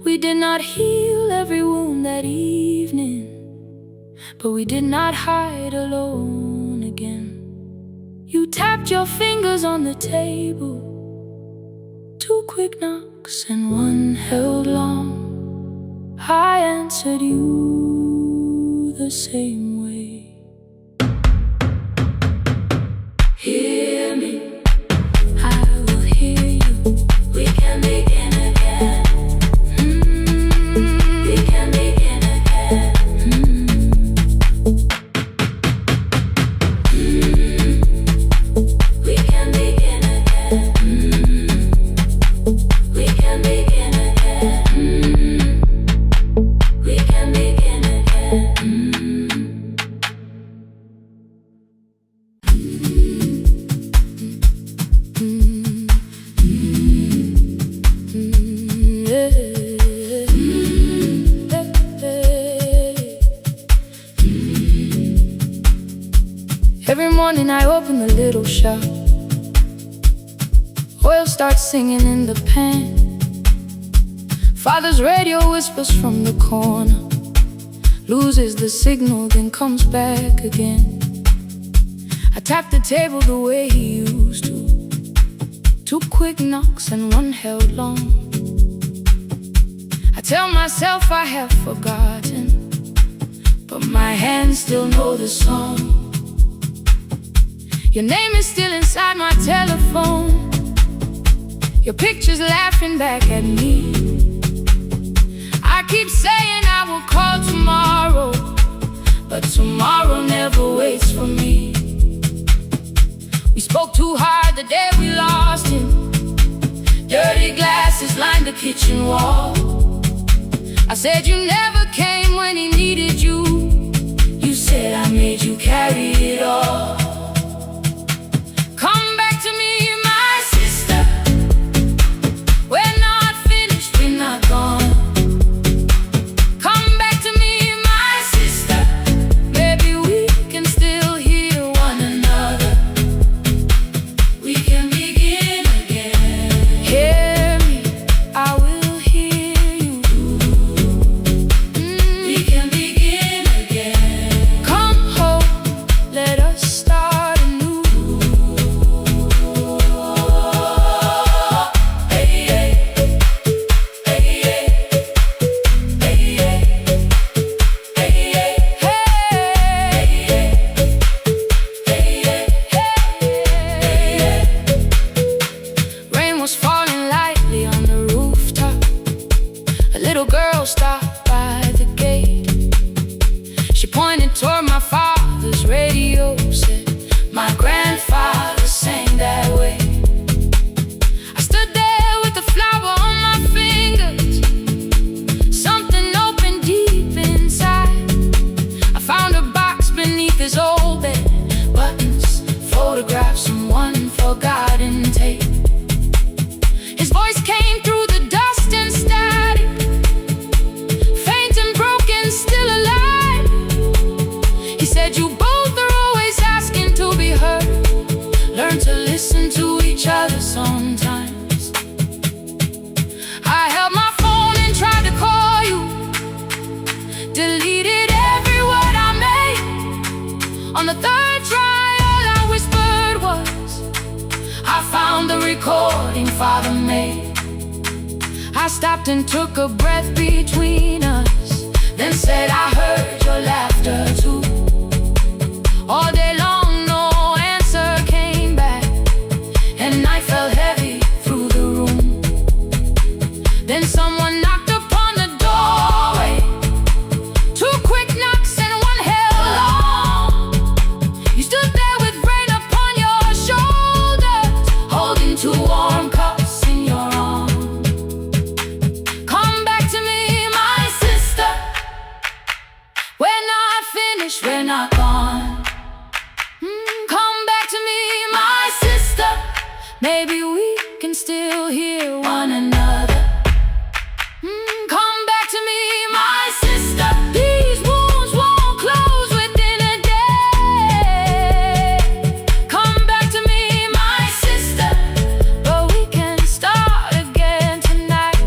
We did not heal every wound that evening, but we did not hide alone again. You tapped your fingers on the table, two quick knocks and one held long. I answered you the same way. Hear me, I will hear you. We can begin again. We can begin again. We can begin again. We can begin again. We can begin again. Every morning I open the little shop. Oil starts singing in the pan. Father's radio whispers from the corner, loses the signal, then comes back again. I tap the table the way he used to, two quick knocks and one held long. I tell myself I have forgotten, but my hands still know the song. Your name is still inside my telephone, your picture's laughing back at me. I keep saying I will call tomorrow, but tomorrow never waits for me. We spoke too hard the day we lost him. Dirty glasses lined the kitchen wall. I said you never came when he needed you. You said I made you carry it all. Come back to me, my sister. We're not finished, we're not gone. Come back to me, my sister. Maybe we can still hear one another. We can begin again. Hear me, I will hear you. We can side. He said, you both are always asking to be heard. Learn to listen to each other sometimes. I held my phone and tried to call you, deleted every word I made. On the third try, all I whispered was, I found the recording Father made. I stopped and took a breath between us, then said, I heard your laughter too. All day long, no answer came back, and night fell heavy through the room. Then someone knocked upon the doorway. Two quick knocks and one held long. You stood there with rain upon your shoulders, holding two warm cups in your arms. Come back to me, my sister. We're not finished, we're not gone. Come back to me, my sister. Maybe we can still hear one another. Come back to me, my sister. These wounds won't close within a day. Come back to me, my sister. But we can start again tonight.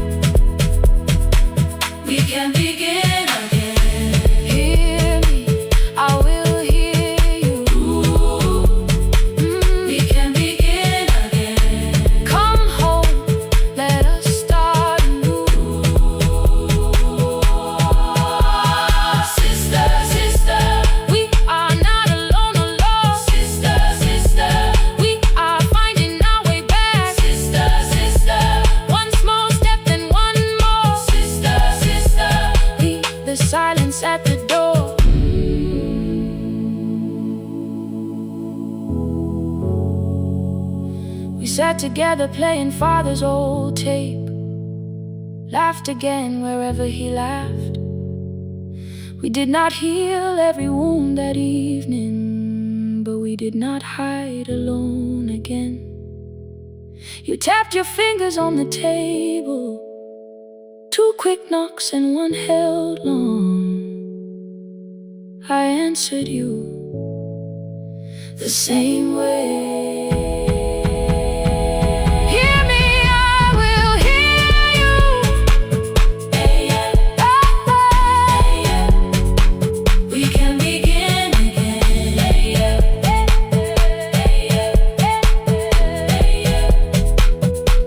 We can begin again. Hear me, I will hear you. We can begin again. Come home, let us start anew. Sister, sister, we are not alone, alone. Sister, sister, we are finding our way back. Sister, sister, one small step then one more. Sister, sister, leave the silence at the door. We sat together playing Father's old tape, laughed again wherever he laughed. We did not heal every wound that evening, but we did not hide alone again. You tapped your fingers on the table, two quick knocks and one held long. I answered you the same way. Hear me, I will hear you. We can begin again.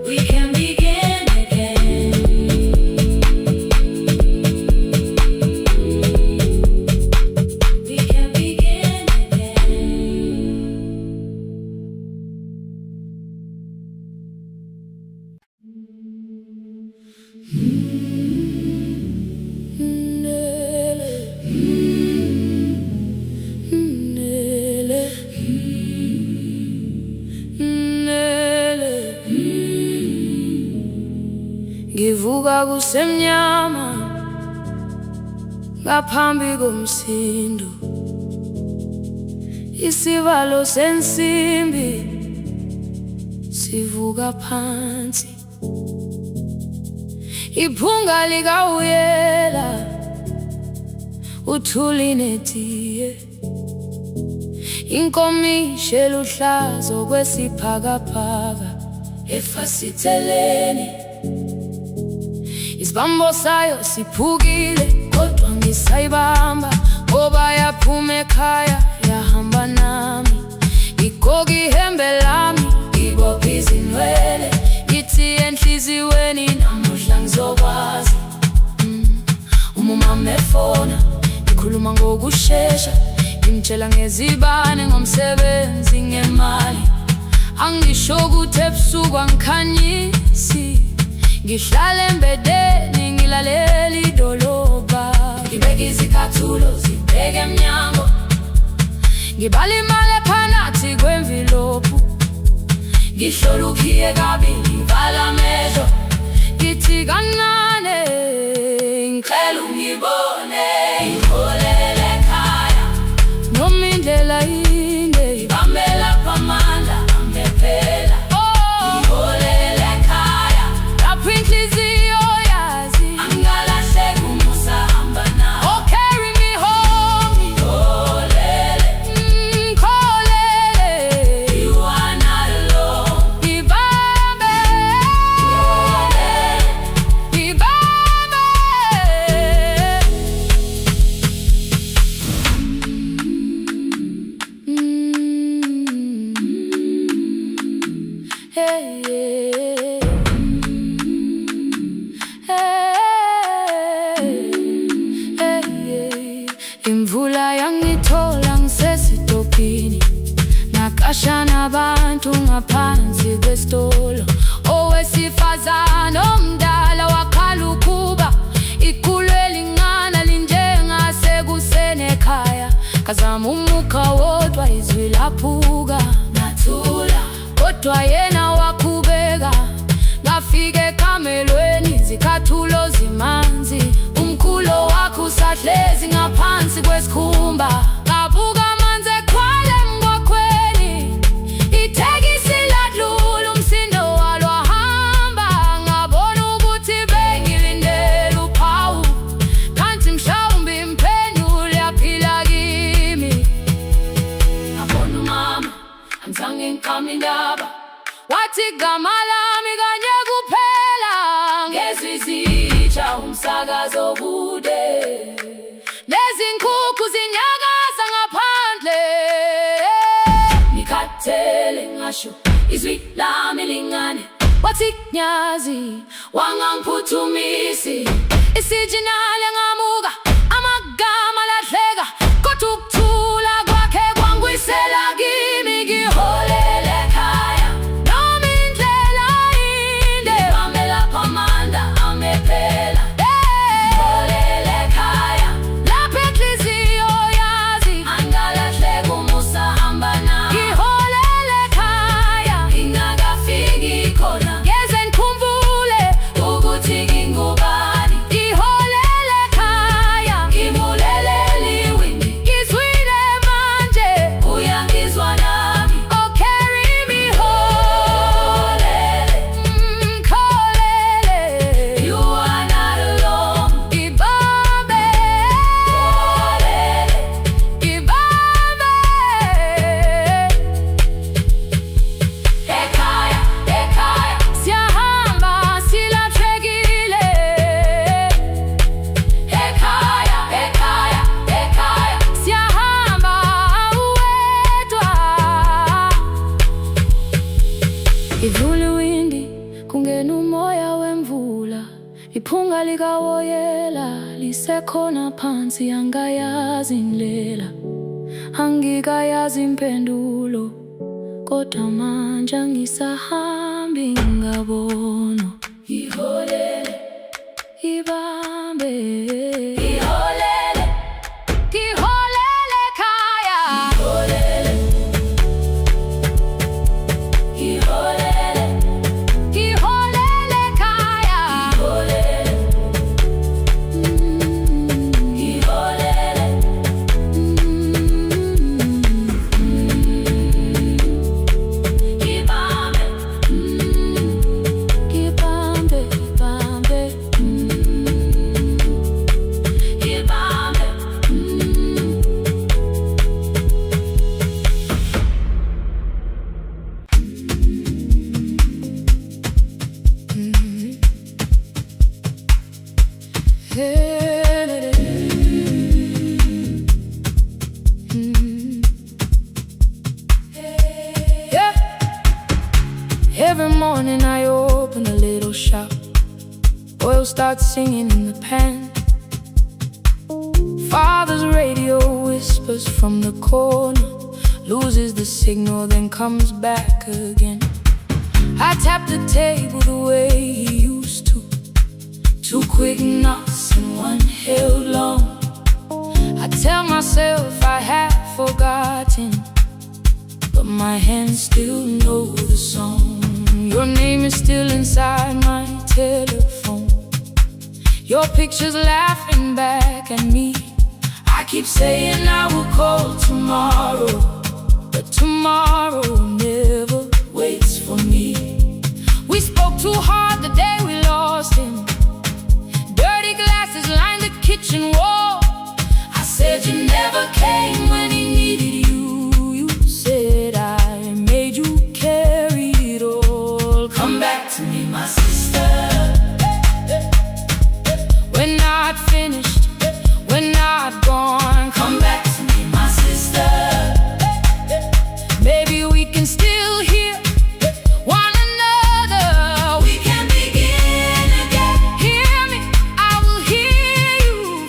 We can begin again. We can begin Ngivuka kusemnyama ngaphambi komsindo, isivalo sensimbi sivuka phansi, iphunga likawuyela uthuli netiye, inkomishi eluhlaza okwesiphakapaka efasiteleni. Isibambo sayo siphukile kodwa ngisayibamba, ngoba yaphuma ekhaya yahamba nami. Igqoka ihembe lami, ibopha izinwele, ngithi enhliziyweni namuhla ngizokwazi. Umama efona, ngikhuluma ngokushesha, ngimtshela ngezibane, ngomsebenzi, ngemali. Angisho ukuthi ebusuku angikhanyisi, ngihlala embedeni ngilalela idolobha. Ngibeka izicathulo zibheke emnyango, ngibala imali ephakathi kwemvilophu, ngihlola ukhiye kabili ngivala amehlo, ngithi kancane ngicela ungibone, ngiholele ekhaya noma indlela inde, ngibambela phamandla angephela. Ngiholele ekhaya lapho inhliziyo yazi angalahleki umusa hamba nawe. Oh, carry me Imvula yangithola ngisesitopini, nakasha nabantu ngaphansi kwesitolo. Owesifazane omdala wakhala ukuba ikhulu elingana linjengasekuseni ekhaya. Ngazama umuka wodwa izwi laphuka, ngathula kodwa yena waqhubeka. Ngafika ekamelweni izicathulo zimanzi, umkhulo wakhe usahlezi ngaphansi kwesikhumba. Ngabuka amanzi eqhwala emgwaqweni, itekisi ladlula umsindo walo wahamba. Ngabona ukuthi bengilindele uphawu, kanti mhlawumbe imphendula yaphila kimi. Ngabona umama angizange ngiqame indaba, wathi igama lami kanye kuphela. Ngezwi izitsha umsakazo kude, nezinkukhu zinyakaza ngaphandle. Ngikhathele ngasho izwi lami lingane, wathi Nyazi wangangiphuthumisi. Isijinali ngamuka, amagama lahleka, kodwa ukuthula kwakhe kwangwisela kimi. Ngiholele ekhaya noma indlela inde, ngamelapha amanda amephela. Ngiholele ekhaya lapho inhliziyo yazi angalahleka umusa hamba nami. Ngiholele ekhaya ingakafiki khona, ngeze ngikhumbule ukuthi ngingubani. Ngiholele ekhaya ngimulelele iwindi, ngizwile manje uyangizwa nami. Oh carry me holele, kholele, you are not alone. Ibambe holele, ibambe. Ekhaya, ekhaya siyahamba silahlekile. Ekhaya, ekhaya, ekhaya siyahamba uwedwa. Ivula iwindi kungena umoya wemvula, iphunga likawoyela lisekhona phansi. Angayazi indlela, angikayazi impendulo, kodwa manje angisahambi ngabona. Ngiholele, ibambe, ngiholele, ngiholele ekhaya. Ngiholele, ngiholele, ngiholele ekhaya. Ngiholele, ngiholele, ibambe, ibambe, ibambe, ibambe. Yeah. Every morning I open a little shop, oil starts singing in the pan. Father's radio whispers from the corner, loses the signal then comes back again. I tap the table the way he used to, two quick knocks and one held long. I tell myself I have forgotten, but my hands still know the song. Your name is still inside my telephone, your picture's laughing back at me. I keep saying I will call tomorrow, but tomorrow never waits for me. We spoke too hard the day we lost him, dirty glasses lined the kitchen wall. I said you never came when he needed you. You said I made you carry it all. Come back to me, my sister, we're not finished, we're not gone. Come back to me, my sister, maybe we can still hear one another. We can begin again. Hear me, I will hear you.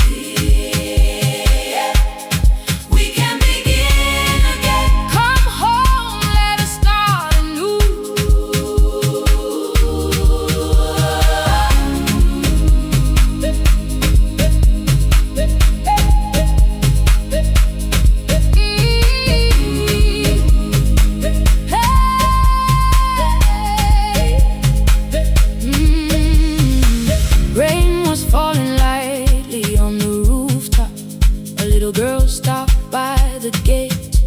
girl stopped by the gate.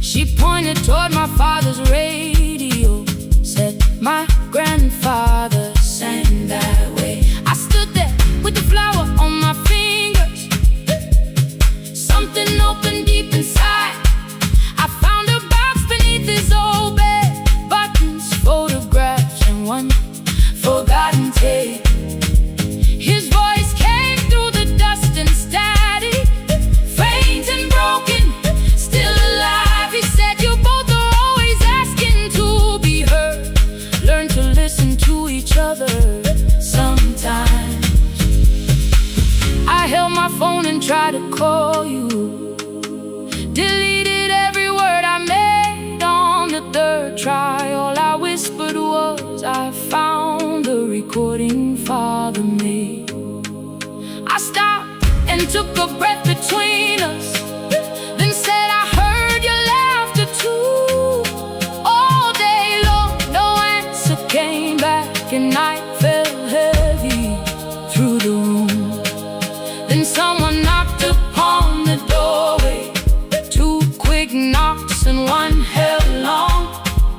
She pointed toward my father's radio, said my grandfather sang that way. I stood there with the flower on my fingers. Something opened deep inside. I found a box beneath his old bed, buttons, photographs, and one forgotten tape. His voice came through the dust and static, faint and broken, still alive. He said, you both are always asking to be heard. Learn to listen to each other sometimes. I held my phone and tried to call you, deleted every word I made on the third try. All I whispered was, I found the recording Father made. I stopped and took a breath between us, then said, I heard your laughter too. All day long, no answer came back, and I felt heavy through the room. Then someone knocked upon the doorway, 2 quick knocks and one held long.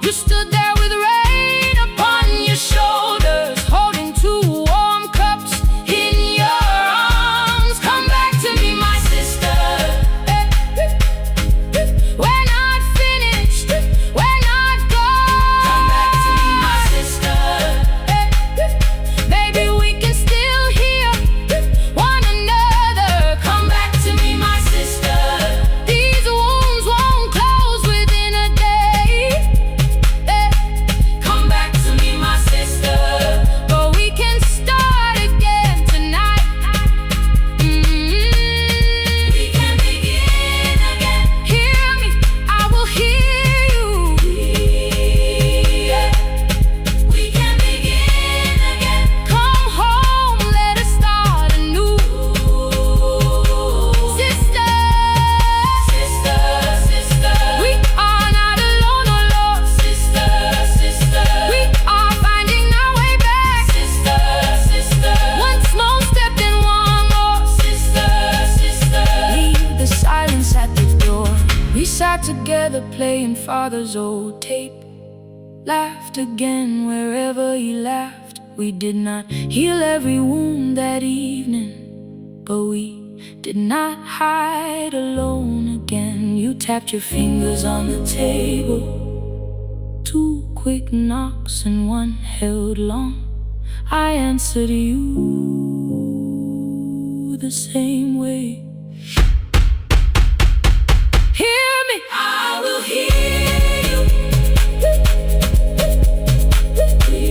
You stood there with rain upon your shoulders, holding 2 warm cups in your arms. Come back to me, my sister, when I've finished, when I've gone. Come back to me, my sister. Maybe we can still hear one another. Come back to me, my sister. These wounds won't close within a day. Come back to me, my sister. But we can start again tonight. We can begin again. Hear me, I will hear you. We can begin again. Come home, let us start anew. Sister, sister, sister, we are not alone, oh Lord. Sister, sister, we are finding our way back. Sister, sister, one small step and one more. Sister, sister, leave the silence at the door. We sat together playing Father's old tape, laughed again wherever he laughed. We did not heal every wound that evening, but we did not hide alone again. You tapped your fingers on the table, 2 quick knocks and one held long. I answered you the same way. Hear me, I will hear you. We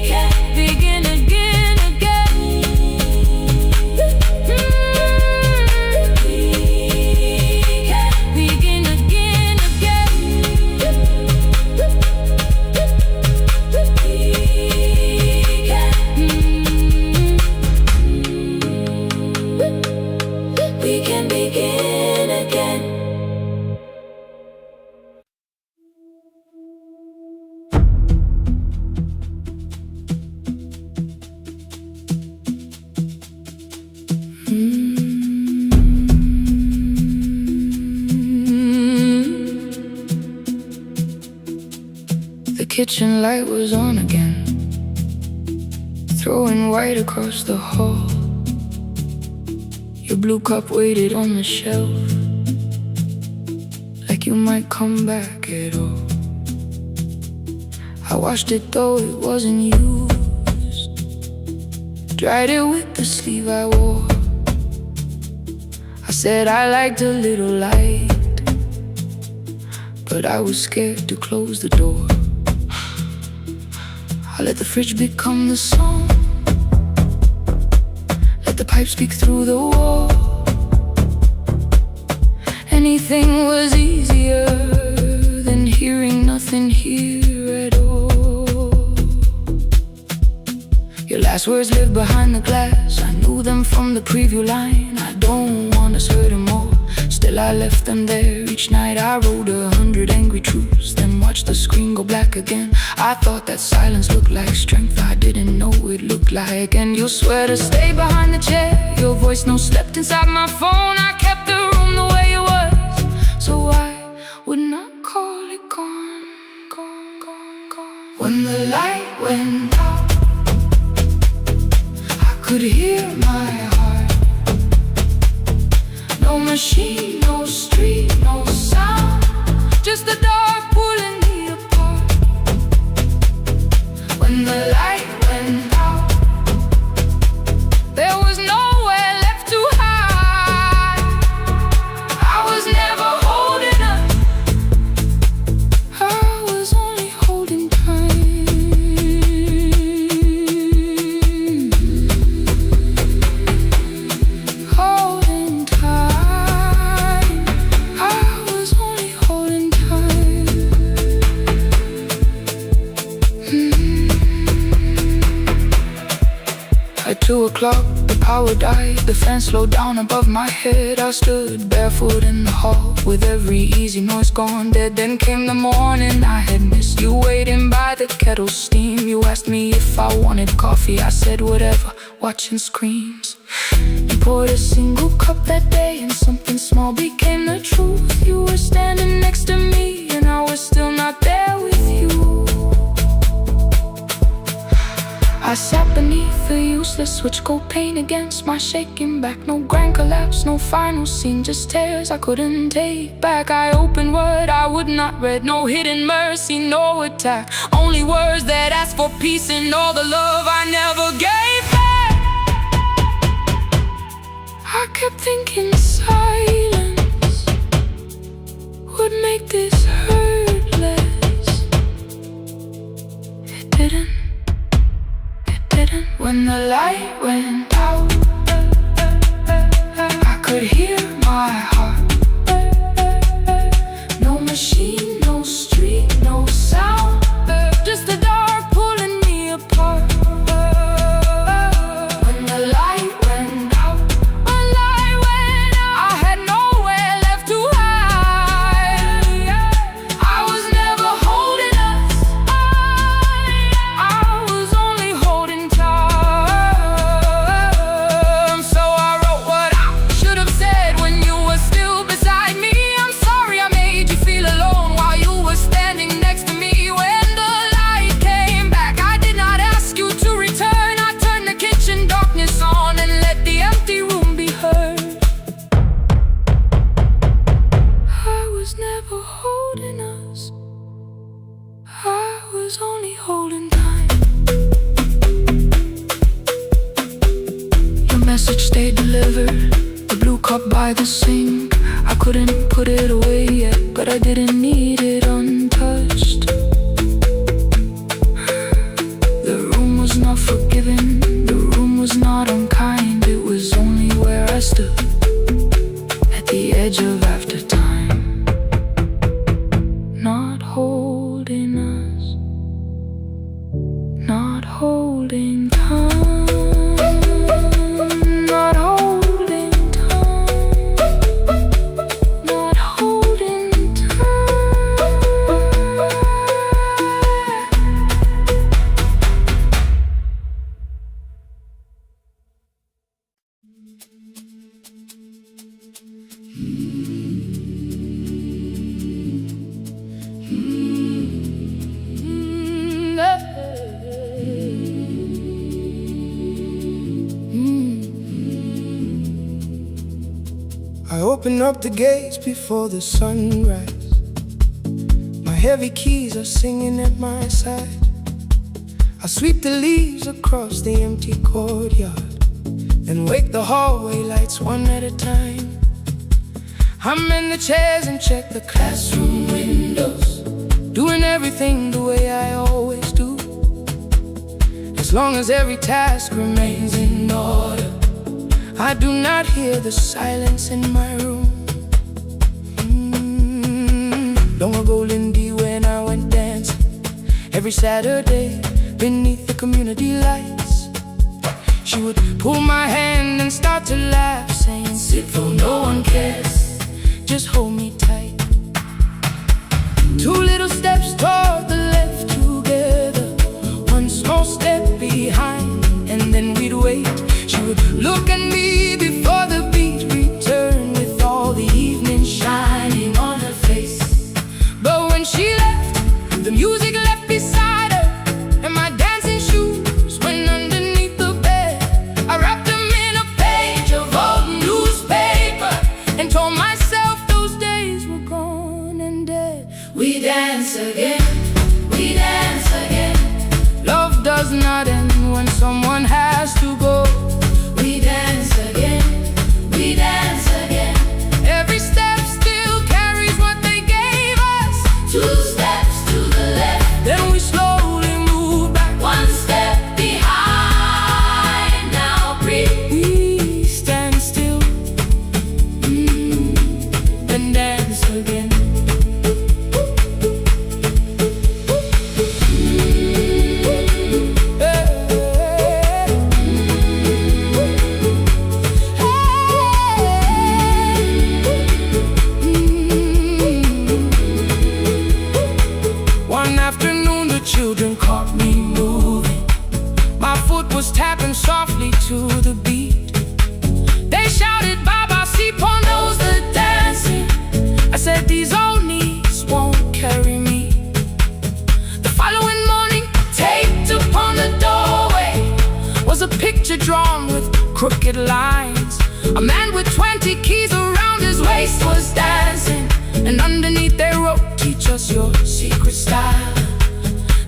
can begin again, again. We can begin again, again. We can begin again. The kitchen light was on again, throwing white across the hall. Your blue cup waited on the shelf, like you might come back at all. I washed it though it wasn't used, dried it with the sleeve I wore. I said I liked a little light, but I was scared to close the door. I let the fridge become the song, let the pipe speak through the wall. Anything was easier than hearing nothing here at all. Your last words lived behind the glass, I knew them from the preview line. I don't want us hurting more, still I left them there. Each night I wrote 100 angry truths, then watched watch the screen go black again. I thought that silence looked like strength, I didn't know it looked like. And you swear to stay behind the chair, your voice no slept inside my phone. I kept the room the way it was, so I would not call it gone, gone, gone, gone. When the light went out, I could hear my heart. No machine, no street, no sound, just the dark pulling me apart. When the light went out, there was nowhere left to hide. I was never holding up, I was only holding time. Holding time, I was only holding time. At 2 o'clock, the power died, the fan slowed down above my head. I stood barefoot in the hall, with every easy noise gone dead. Then came the morning I had missed, you waiting by the kettle steam. You asked me if I wanted coffee, I said whatever, watching screens. You poured a single cup that day, and something small became the truth. You were standing next to me, and I was still not there with you. I sat beneath the useless switch, cold pain against my shaking back. No grand collapse, no final scene, just tears I couldn't take back. I opened what I would not read, no hidden mercy, no attack. Only words that asked for peace and all the love I never gave back. I kept thinking silence would make this hurt less. It didn't. When the light went out, I could hear my heart. No machine, no street, no sound, just the dark pulling me apart. When the light went out, I had nowhere left to hide. I was never holding us, I was only holding time. Only holding time. Your message stayed delivered, the blue cup by the sink. I couldn't put it away yet, but I didn't need it untouched. The room was not forgiving, the room was not unkind. It was only where I stood, at the edge of after time. Not holding us, not holding time, not holding time, not holding time. I open up the gates before the sunrise. My heavy keys are singing at my side. I sweep the leaves across the empty courtyard, then wake the hallway lights one at a time. I'm in the chairs and check the classroom windows, doing everything the way I always do. As long as every task remains in order, I do not hear the silence in my room. Long ago, Lindy, when I went dancing every Saturday beneath the community lights, she would pull my hand and start to laugh, saying, "Sit for no one cares, just hold me tight." 2 little steps toward empty keys around his waist was dancing, and underneath they wrote, "Teach us your secret style."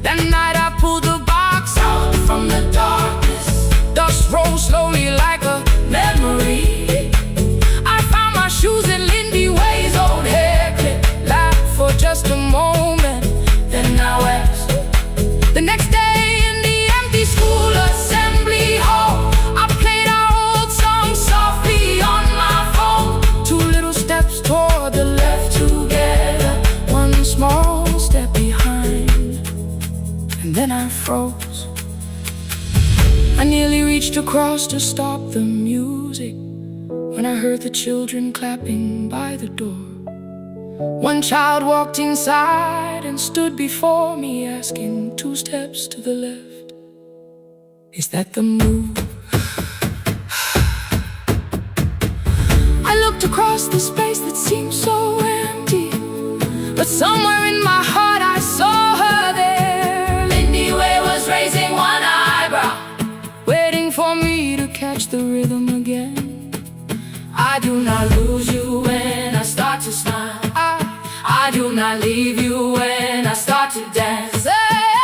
That night I pulled the box out from the darkness. Dust rose slowly like a memory. I found my shoes in Lindy Way's old hair clip. Laughed for just a moment, then I wept. The next day in the empty school assembly hall, I played our old song softly on my phone. Two little steps toward the left together, one small step behind, and then I froze. I nearly reached across to stop the music when I heard the children clapping by the door. One child walked inside and stood before me, asking, "2 steps to the left, is that the move?" I looked across the space that seemed so empty, but somewhere in my heart I saw her there. Lindy Way was raising one eyebrow, waiting for me to catch the rhythm again. I do not lose you when I start to smile. I do not leave you when I start to dance.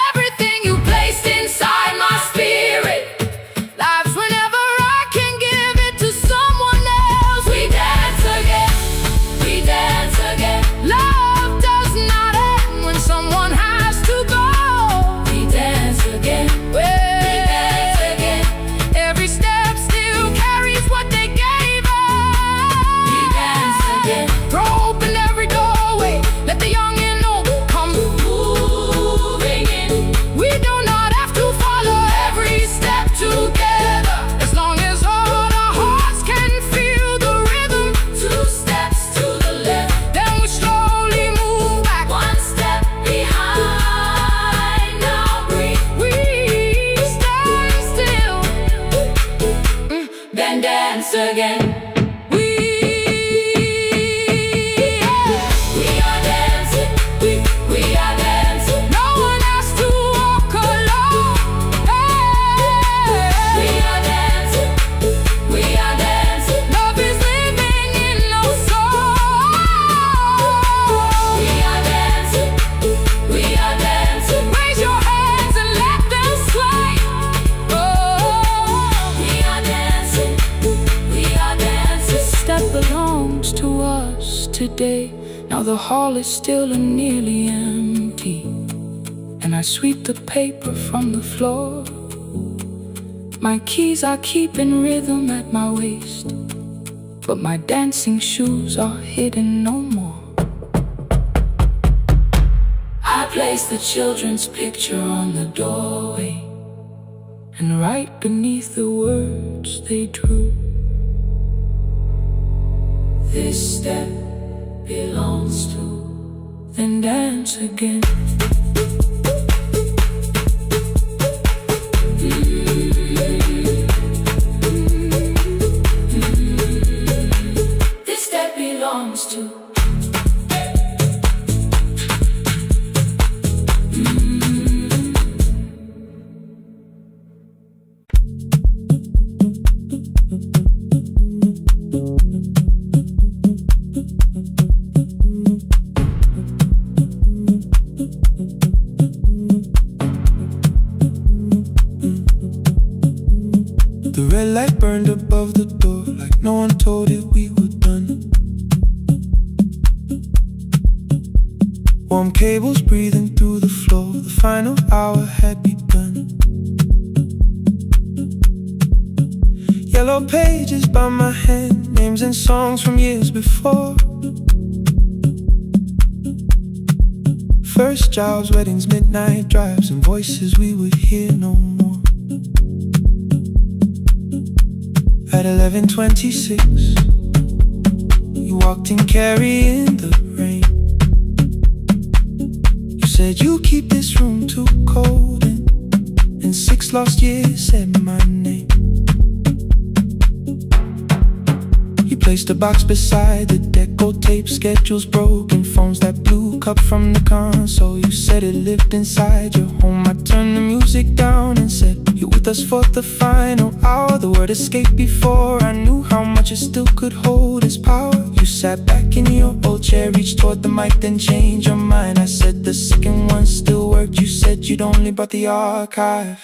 Everything you placed inside my spirit lives whenever I can give it to someone else. We dance again, we dance again. Love does not end when someone has to go. We dance again, we dance again. Every step still carries what they gave us. We dance again. Throw open every doorway, let the young and old come moving in. We do not have to follow every step together, as long as all our hearts can feel the rhythm. 2 steps to the left, then we slowly move back, 1 step behind. Now breathe, we stand still, then dance again. We are dancing, we are dancing. No one has to walk alone. We are dancing, we are dancing. Love is living in our soul. We are dancing, we are dancing. Raise your hands and let them sway. We are dancing, we are dancing. This step belongs to us today. Now the hall is still and nearly empty, and I sweep the paper from the floor. My keys I keep in rhythm at my waist, but my dancing shoes are hidden no more. I place the children's picture on the doorway, and right beneath the words they drew, "This step belongs to," then dance again. This step belongs to. The red light burned above the door, like no one told it we were done. Warm cables breathing through the floor, the final hour had begun. Yellow pages by my hand, names and songs from years before. First jobs, weddings, midnight drives, and voices we would hear no more. At 11:26, you walked in carrying the rain. You said you keep this room too cold, and 6 lost years said my name. You placed a box beside the deco tape, schedules broken, phones that blew, cup from the console. You said it lived inside your home. I turned the music down and said, you're with us for the final hour. The word escaped before I knew how much it still could hold its power. You sat back in your old chair, reached toward the mic, then changed your mind. I said the second one still worked. You said you'd only brought the archive.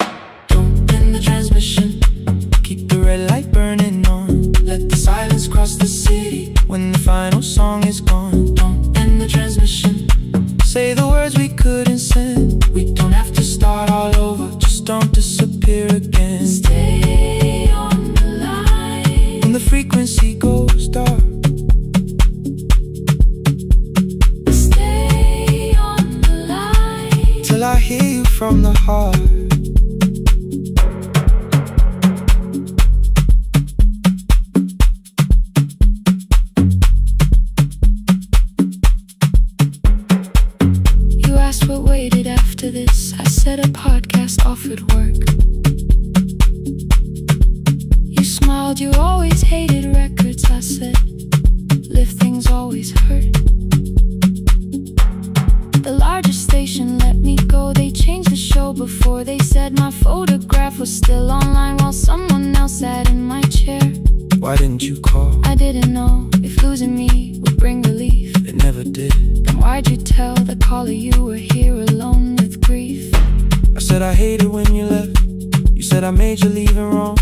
Don't end the transmission, keep the red light burning on. Let the silence cross the city when the final song is gone. Don't end the transmission, say the words we couldn't send. We don't have to start all over, just don't disappear again. Stay on the line when the frequency goes dark. Stay on the line till I hear you from the heart. What waited after this? I said a podcast offered work. You smiled, you always hated records. I said, live things always hurt. The largest station let me go. They changed the show before they said my photograph was still online while someone else sat in my chair. Why didn't you call? I didn't know if losing me would bring relief. It never did. Then why'd you tell the caller you were here alone with grief? I said I hated when you left. You said I made you leaving wrong,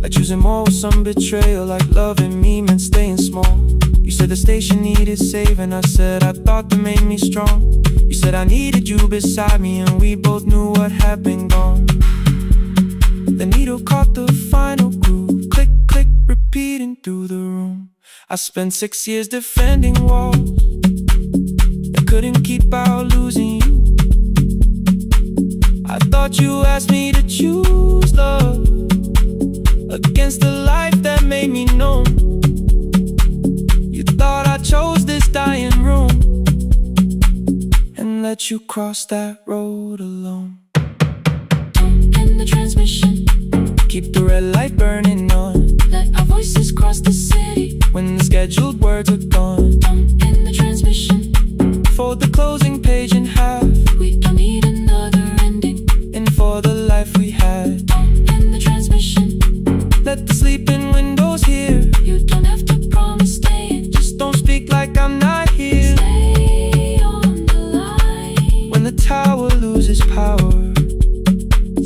like choosing more with some betrayal, like loving me meant staying small. You said the station needed saving. I said I thought that made me strong. You said I needed you beside me, and we both knew what had been gone. The needle caught the final groove, click, click, repeating through the room. I spent 6 years defending walls that couldn't keep out losing you. I thought you asked me to choose love against the life that made me known. You thought I chose this dying room and let you cross that road alone. Don't end the transmission, keep the red light burning on. let our voices cross the city when the scheduled words are gone. Don't end the transmission, fold the closing page in half. we don't need another ending. And for the life we had, Don't end the transmission, let the sleeping windows hear. you don't have to promise staying. Just don't speak like I'm not here. Stay on the line When the tower loses power,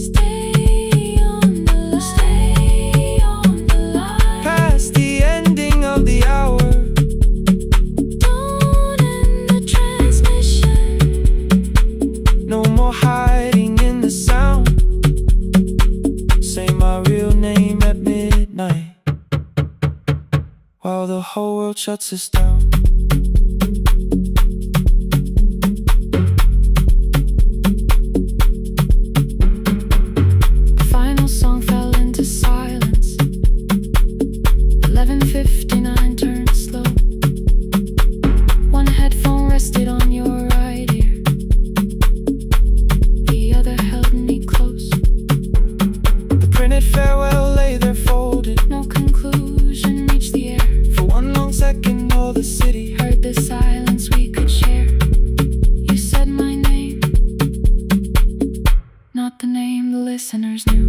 stay on the line, stay on the line. past the ending of the hour. Don't end the transmission, No more hiding in the sound. Say my real name at midnight while the whole world shuts us down. the final song fell into silence. 11:59 turned slow. One headphone rested on your right ear, the other held me close. The printed farewell lay there folded. No conclusion reached the air. For one long second all the city Heard the silence we could share. You said my name, not the name the listeners knew.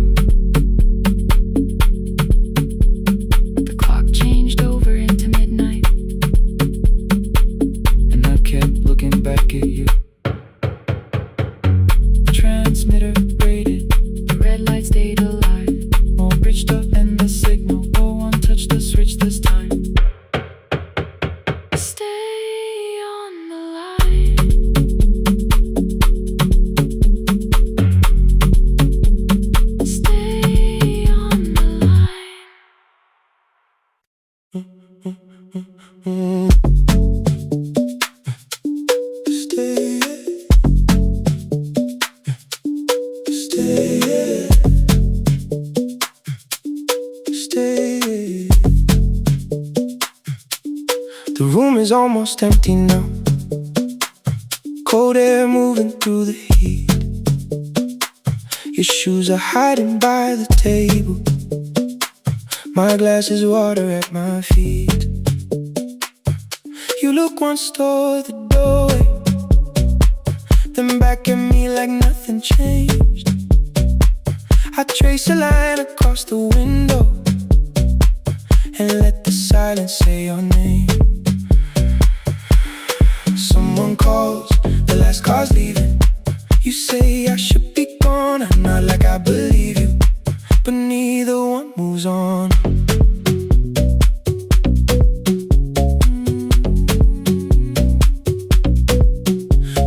The clock changed over into midnight, and I kept looking back at you. Transmitter rated, the red light stayed alive. more bridged up and the signal. No one touched the switch this time. Stay on the line, stay on the line. Stay, stay, stay. The room is almost empty now. Cold air moving through the heat. Your shoes are hiding by the table. My glass is water at my feet. You look once toward the doorway, then back at me like nothing changed. I trace a line across the window and let the silence say your name. Someone calls, the last car's leaving. You say I should be gone, I nod like I believe you, but neither one moves on.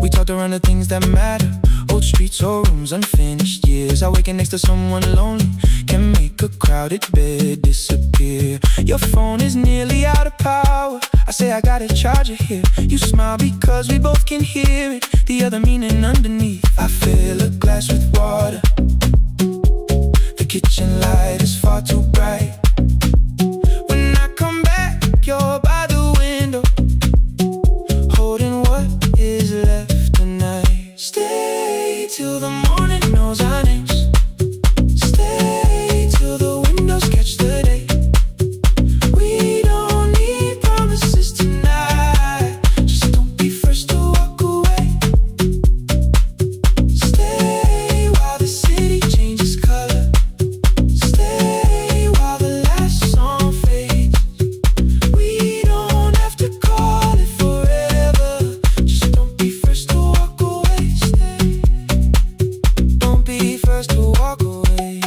We talked around the things that matter, old streets or rooms, unfinished years. I waking next to someone lonely can make a crowded bed disappear. Your phone is nearly out of power, I say I got a charger here. You smile because we both can hear it, the other meaning underneath. I fill a glass with water, the kitchen light is far too bright. When I come back, you're by the window, holding what is left tonight. Stay till the morning knows our names. Stay till the windows catch the day. We don't need promises tonight, just don't be first to walk away. Stay while the city changes color. Stay while the last song fades. We don't have to call it forever, just don't be first to walk away. Stay, don't be first to walk away.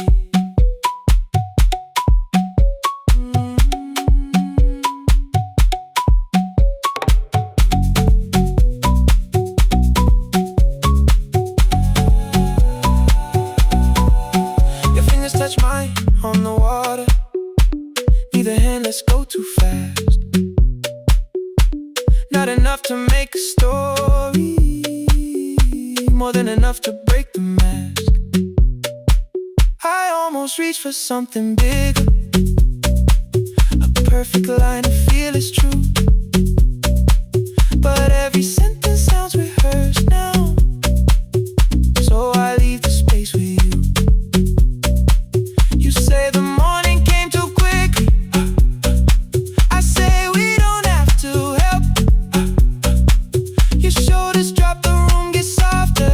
Your fingers touch mine on the water, neither hand, let's go too fast. Not enough to make a story, more than enough to break the mask. I almost reach for something bigger, a perfect line to feel is true, but every sentence sounds rehearsed now, so I leave the space with you. You say the morning came too quickly, I say we don't have to help. Your shoulders drop, the room gets softer,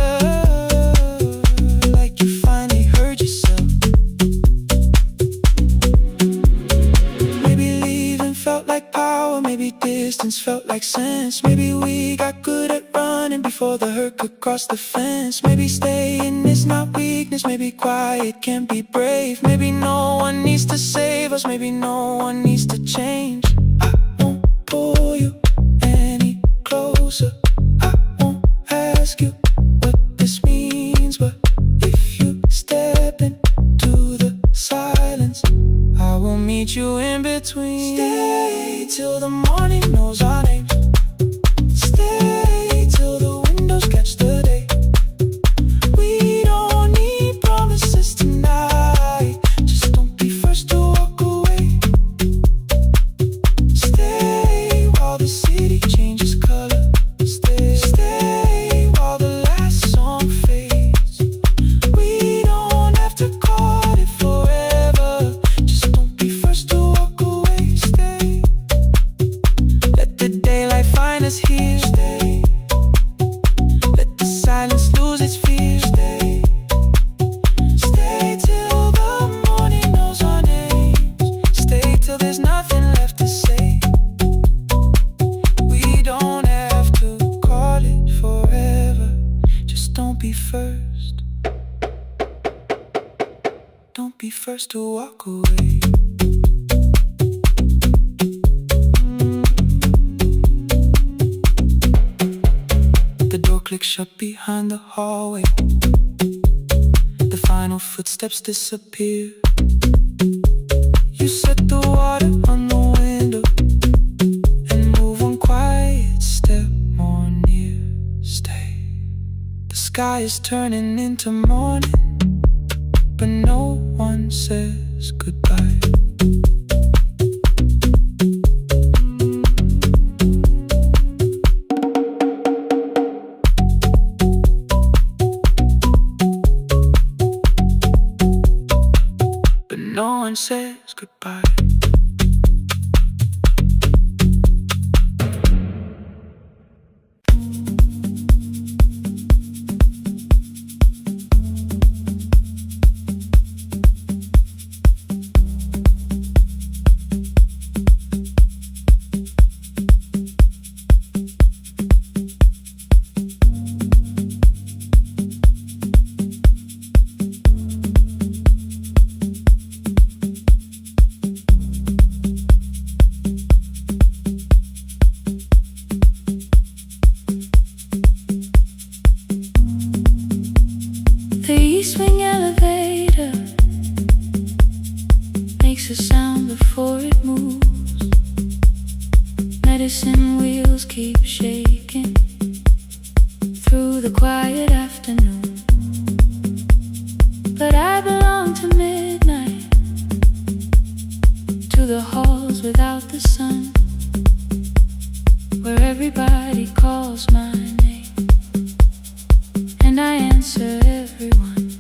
like you finally heard yourself. Maybe leaving felt like power, maybe distance felt like sense. Maybe we got good at running before the hurt could cross the fence. Maybe staying is not weakness, maybe quiet can be brave. Maybe no one needs to save us, maybe no one needs to change. I won't pull you any closer, I won't ask you what this means, but if you step into the silence, I will meet you in between. Stay till the morning knows our names. Stay till the windows catch the day. We don't need promises tonight, just don't be first to walk away. Stay while the city changes color. Stay while the last song fades. We don't have to call it forever, just don't be first to walk away. Stay, let the daylight find us here. Stay, let the silence lose its fear. Stay, stay till the morning knows our names. Stay till there's nothing left to say. We don't have to call it forever, just don't be first. Don't be first to walk away. The door clicks shut behind the hallway, the final footsteps disappear. You set the water on the window and move one quiet step more near. Stay, the sky is turning into morning, but no one says goodbye. But no one says goodbye. candles keep shaking through the quiet afternoon. But I belong to midnight, to the halls without the sun, where everybody calls my name, and I answer everyone.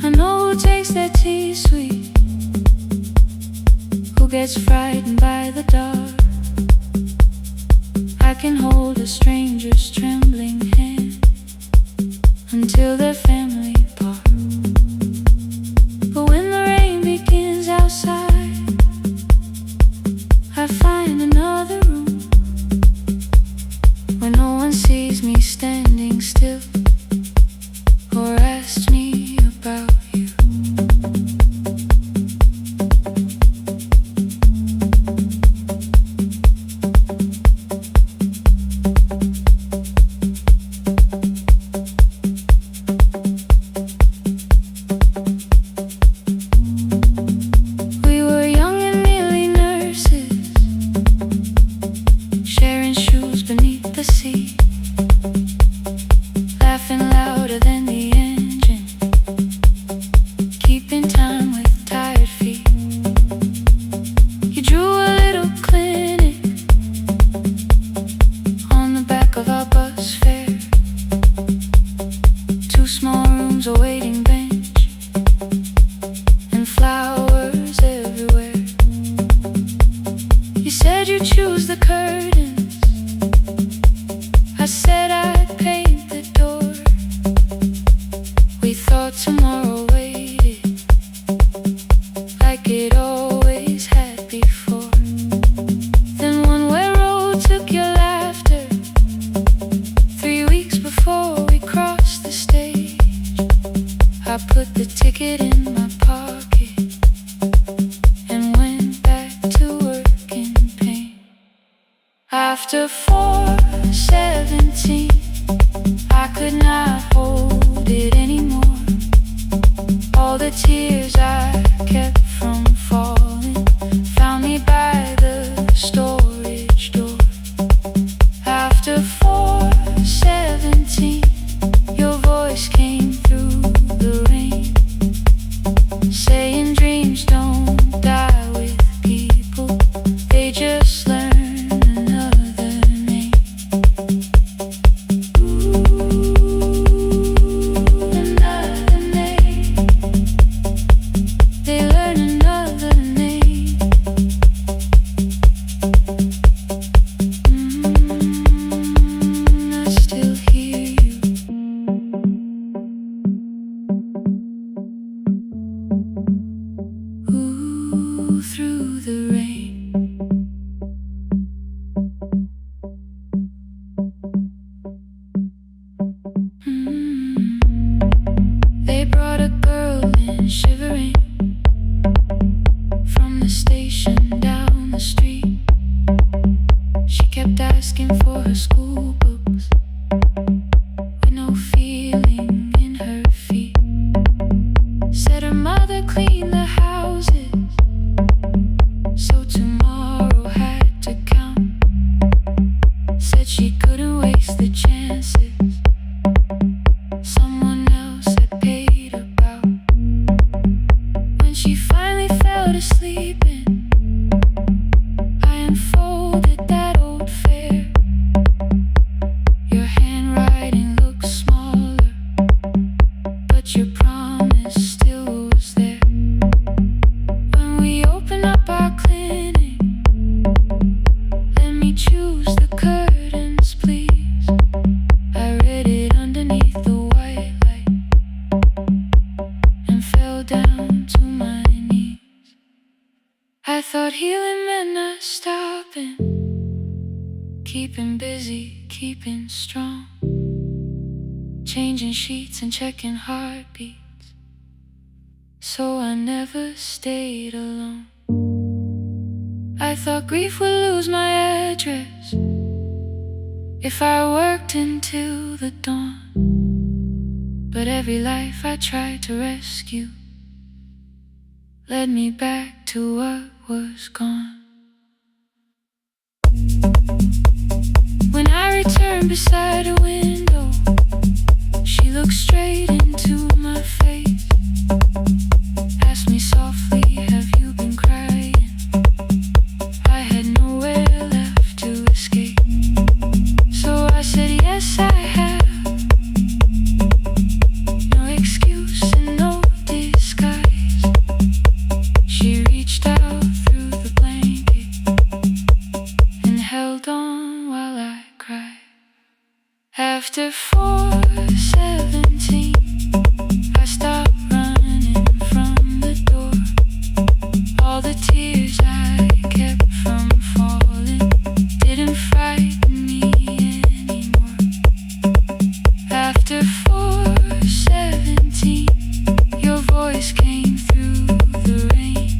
I know who takes their tea sweet, who gets frightened by the dark. I can hold a stranger's trembling hand until their family part. But when the rain begins outside, I find another room where no one sees me standing still or asks me about you. We were young and nearly nurses, sharing shoes beneath the sea, laughing louder than the engine, keeping time with tired feet. You drew a little clinic on the back of our bus fare, 2 small rooms, a waiting bench, and flowers everywhere. You said you'd choose the curtains, I said I'd paint the door. We thought tomorrow waited like it always had before. Then one way road took your laughter, 3 weeks before we crossed the stage. I put the ticket in my pocket and went back to work in pain. After 4:17, I could not hold it anymore. All the tears I kept from falling found me by the storage door. After 4:17, your voice came through the rain, saying dreams don't die with people, they just learn another name. Another name. They learn another name. I still hear you. Ooh, through the rain. They brought a girl in shivering from the station down the street. She kept asking for her school books with no feeling in her feet. Said her mother cleaned the houses, so tomorrow had to count. Said she couldn't waste the chances someone else had paid about. When she finally fell to sleeping, I unfolded that old fare. Your handwriting looks smaller, but your promise still was there. When we open up our clinic, let me choose the curtains, please. I read it underneath the white light and fell down to my knees. I thought healing meant not stopping, keeping busy, keeping strong, changing sheets and checking heartbeats, so I never stayed alone. I thought grief would lose my address if I worked until the dawn. But every life I tried to rescue led me back to what was gone. turned beside a window. She looked straight into my face, asked me softly, have you been crying? I had nowhere left to escape, so I said yes, I have. No excuse and no disguise. She reached out through the blanket and held on while I cried. After 4:17, I stopped running from the door. All the tears I kept from falling didn't frighten me anymore. After 4:17, your voice came through the rain,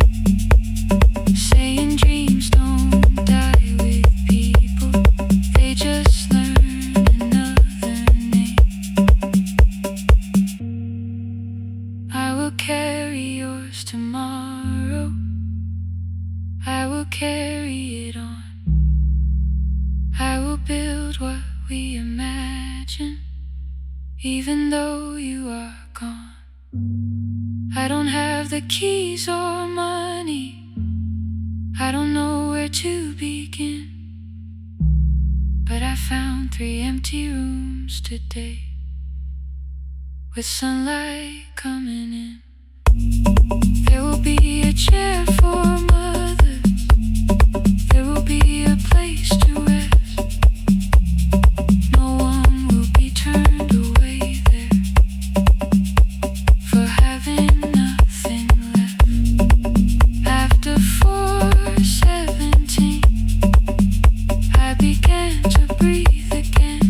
saying dreams don't die with people, they just learn another name. I will carry yours tomorrow, I will carry it on. I will build what we imagine, even though you are gone. I don't have the keys or money, I don't know where to begin, but I found 3 empty rooms today, with sunlight coming in. There will be a chair for mothers, there will be a place to rest. No one will be turned away there for having nothing left. After 4:17, I began to breathe again,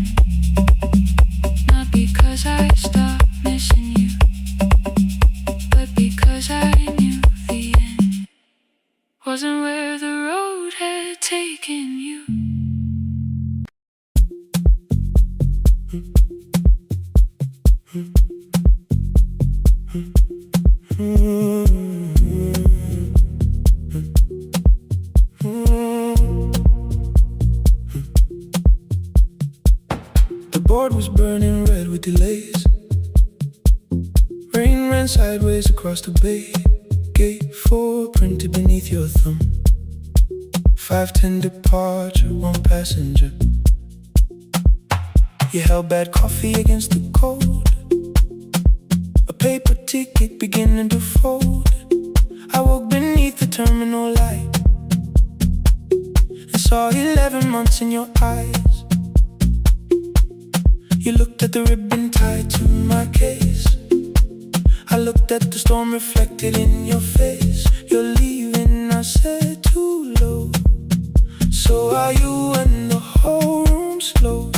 not because I stopped missing you, but because I knew the end wasn't where the road had taken you. The board was burning red with delays. Rain ran sideways across the bay. Gate 4 printed beneath your thumb. 5:10 departure, 1 passenger. You held bad coffee against the cold, a paper ticket beginning to fold. I woke beneath the terminal light and saw 11 months in your eyes. You looked at the ribbon tied to my case, I looked at the storm reflected in your face. You're leaving, I said, too low. So are you, and the whole room slowed.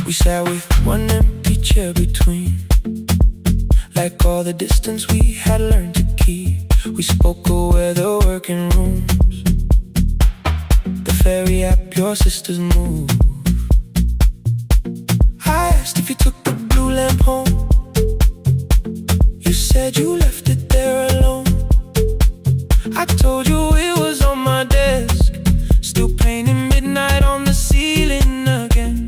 We sat with 1 empty chair between, like all the distance we had learned to keep. We spoke of weather, working rooms, the ferry app, your sister's move. I asked if you took the blue lamp home, you said you left it there alone. I told you it was on my desk, still painting midnight on the ceiling again.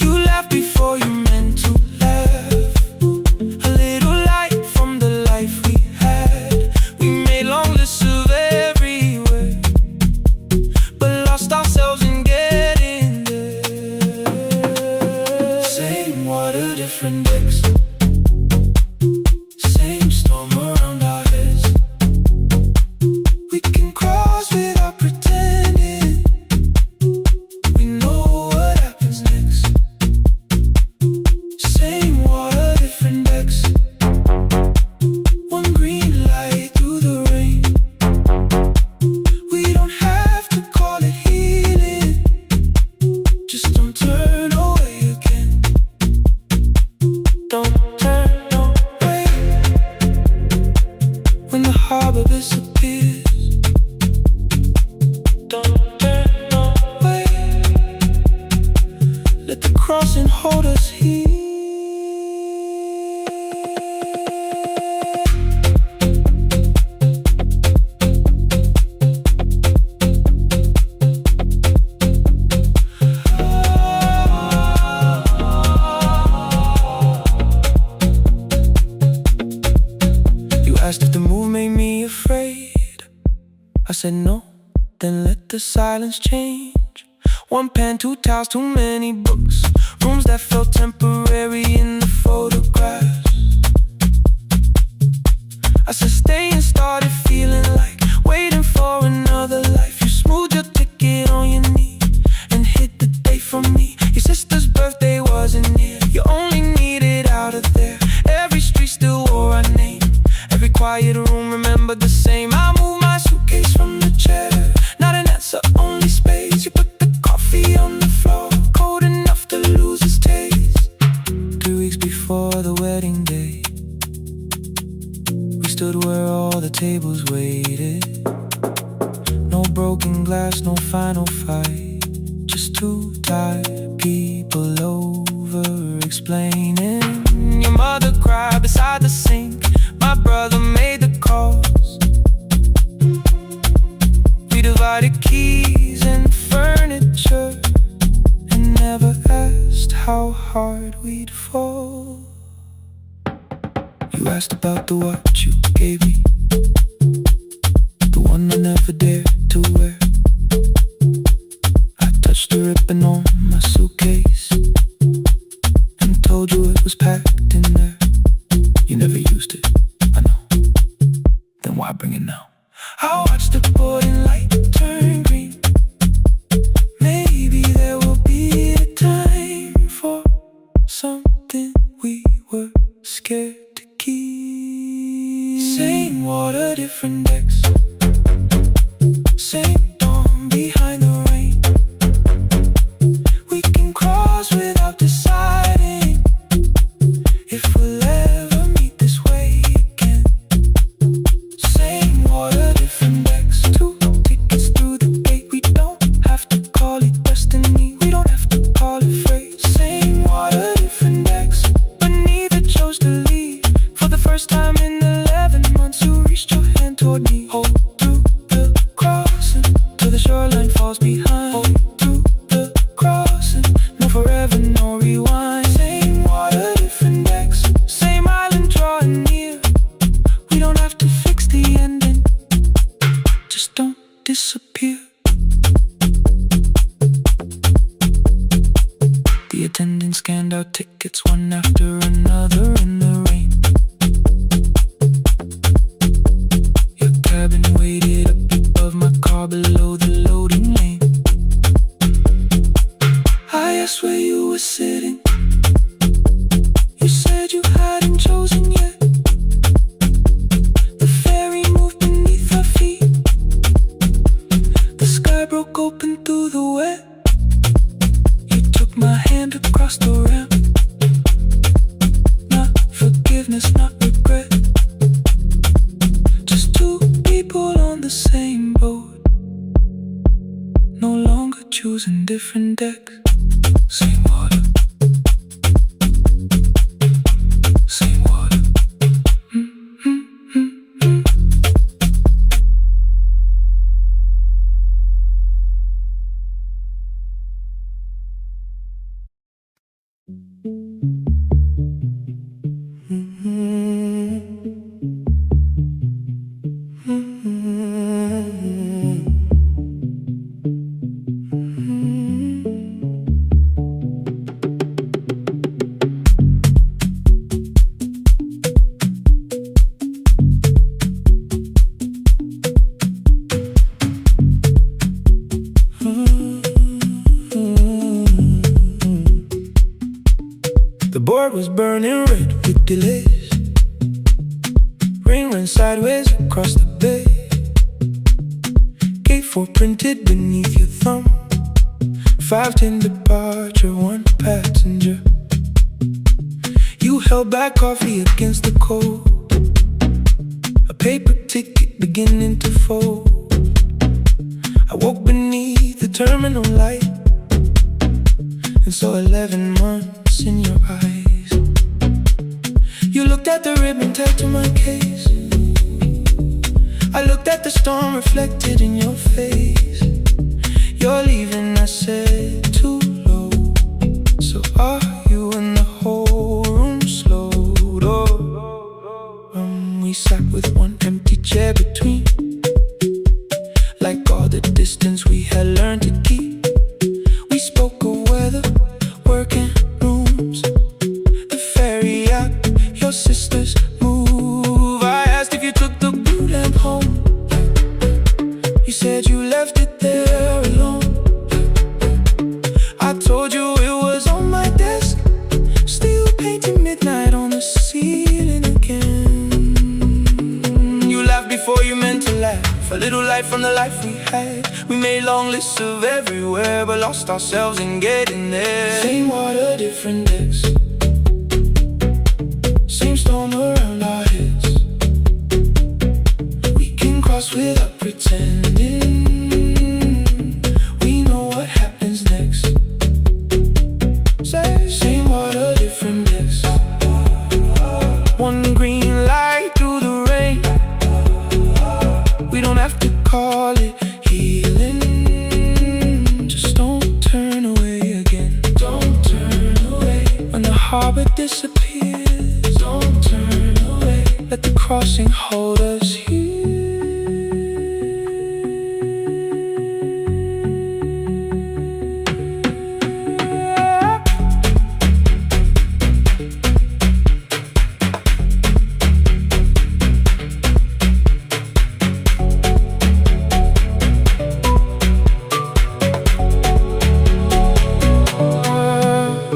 You laughed before you meant to laugh, a little light from the life we had. We made long lists of everywhere, but lost ourselves in getting there. Same water, different decks, I said no, then let the silence change. One pen, two towels, too many books. Rooms that felt temporary in the photographs. I said stay and started feeling like waiting for another life. You smoothed your ticket on your knee and hit the date from me. Your sister's birthday wasn't near. You only needed out of there. Every street still wore our name. Every quiet room remembered the same. I moved my suitcase from the chair. Not an answer, only space. You put the coffee on the floor, cold enough to lose its taste. 3 weeks before the wedding day, we stood where all the tables waited. No broken glass, no final fight. Just two tired people over-explaining. Your mother cried beside the sink. My brother made the calls. We divided keys and furniture and never asked how hard we'd fall. You asked about the watch you gave me, the one I never dared to wear. I touched the ribbon on my suitcase and told you it was packed in there. You never used it, I know. Then why bring it now? I watched the boarding light turn green. Maybe there will be a time for something we were scared to keep. Same water, different decks. Same dawn behind the rain. We can cross without deciding if we'll ever meet this way again. Same water, different decks. 2 tickets through the gate. We don't have to call it destiny. We don't have to call it fate. Same water, different decks. But neither chose to leave. For the first time in 11 months, you reached your hand toward me. Hold through the crossing till the shoreline falls behind. Hold through the crossing. No forever, no rewind. Same water, different decks. Same island drawing near. We don't have to fix the ending. Just don't disappear. The attendant scanned our tickets one after another in the rain. Your cabin waited up above my car below the loading lane. I asked where you were sitting. You said you hadn't chosen yet. The ferry moved beneath our feet. The sky broke open through the wet. You took my hand across the ramp. Not forgiveness, not regret. Just two people on the same boat, no longer choosing different decks. Same water. Same water. The board was burning red with delays. Rain ran sideways across the bay. Gate 4 printed beneath your thumb. 5:10 departure, 1 passenger. You held back coffee against the cold. A paper ticket beginning to fold. I woke beneath the terminal light and saw 11 months in your eyes. You looked at the ribbon tagged to my case. I looked at the storm reflected in your face. You're leaving, I said, too low. So are you? And the whole room slowed up. We sat with one empty chair between. distance we had learned to keep. We spoke of weather, working rooms, the ferry app, your sister's move. I asked if you took the blue lamp home. You said you left it there alone. I told you it was on my desk, still painting midnight on the ceiling again. You laughed before you meant to laugh, a little light from the life we had. We made long lists of everywhere, but lost ourselves in getting there. Same water, different decks, same storm around our heads. We can cross without pretending. We know what happens next. Same water, different decks. One green light through the rain. We don't have to call it healing. Just don't turn away again. Don't turn away. When the harbor disappears, don't turn away. Let the crossing hold us here.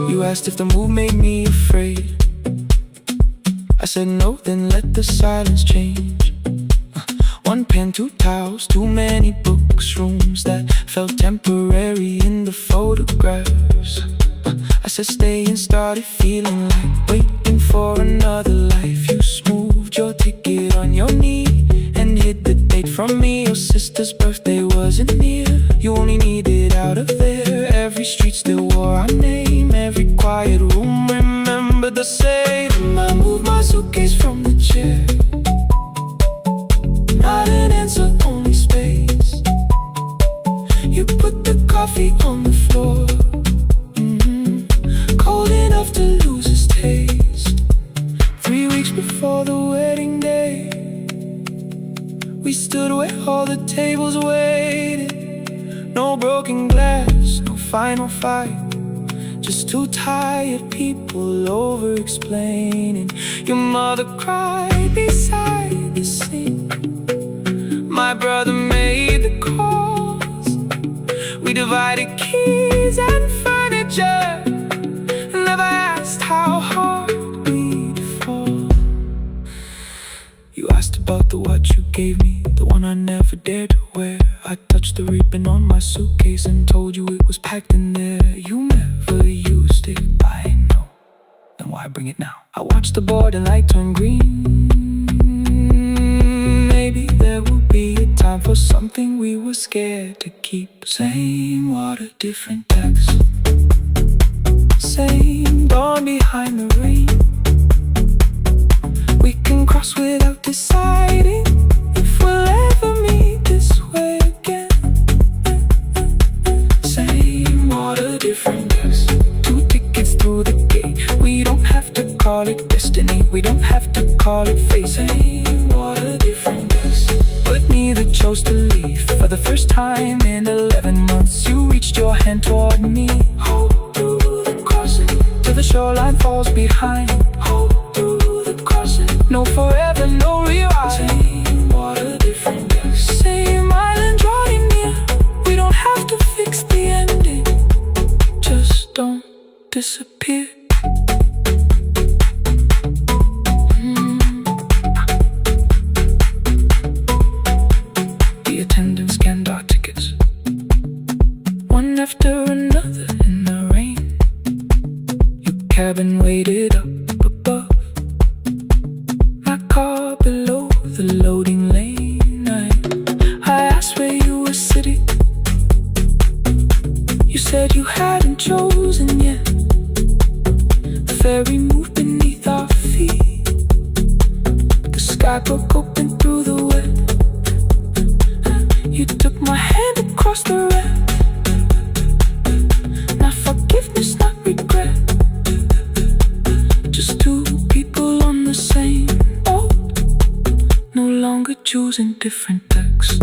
You asked if the move made me afraid. I said no, then let the silence change. One pen, two towels, too many books, rooms that felt temporary in the photographs. I said stay and started feeling like waiting for another life. You smoothed your ticket on your knee and hid the date from me. Your sister's birthday wasn't near. You only needed out of there. Every street still wore our name. Every quiet room remembered the same. I moved my suitcase from the chair. Not an answer, only space. You put the coffee on the floor, cold enough to lose its taste. 3 weeks before the wedding day, we stood where all the tables waited. No broken glass, no final fight, just two tired people over-explaining. Your mother cried beside the sink. My brother made the calls. We divided keys and furniture, never asked how hard we'd fall. You asked about the watch you gave me, the one I never dared to wear. I touched the ribbon on my suitcase and told you it was packed in there. You never used it, I know, then why bring it now? I watched the border light turn green. Maybe there will be a time for something we were scared to keep. Same water, different decks, same dawn behind the rain. We can cross without deciding if we'll ever meet this way again. Same water, different decks, two tickets through the gate. We don't have to call it destiny, we don't have to call it fate. Same water, different decks, but neither chose to leave. For the first time in 11 months, you reached your hand toward me. Hold through the crossing till the shoreline falls behind. Hold through the crossing, no forever, no rewrite. Same water, different decks, same island drawing near. We don't have to fix the ending, just don't disappear. The attendant scanned our tickets, one after another in the rain. Your cabin waited up above, my car below the loading lane. I asked where you were sitting. You said you hadn't chosen yet. The ferry moved beneath our feet. The sky broke open through the wet. You took my hand across the red. Not forgiveness, not regret, just two people on the same boat, no longer choosing different decks.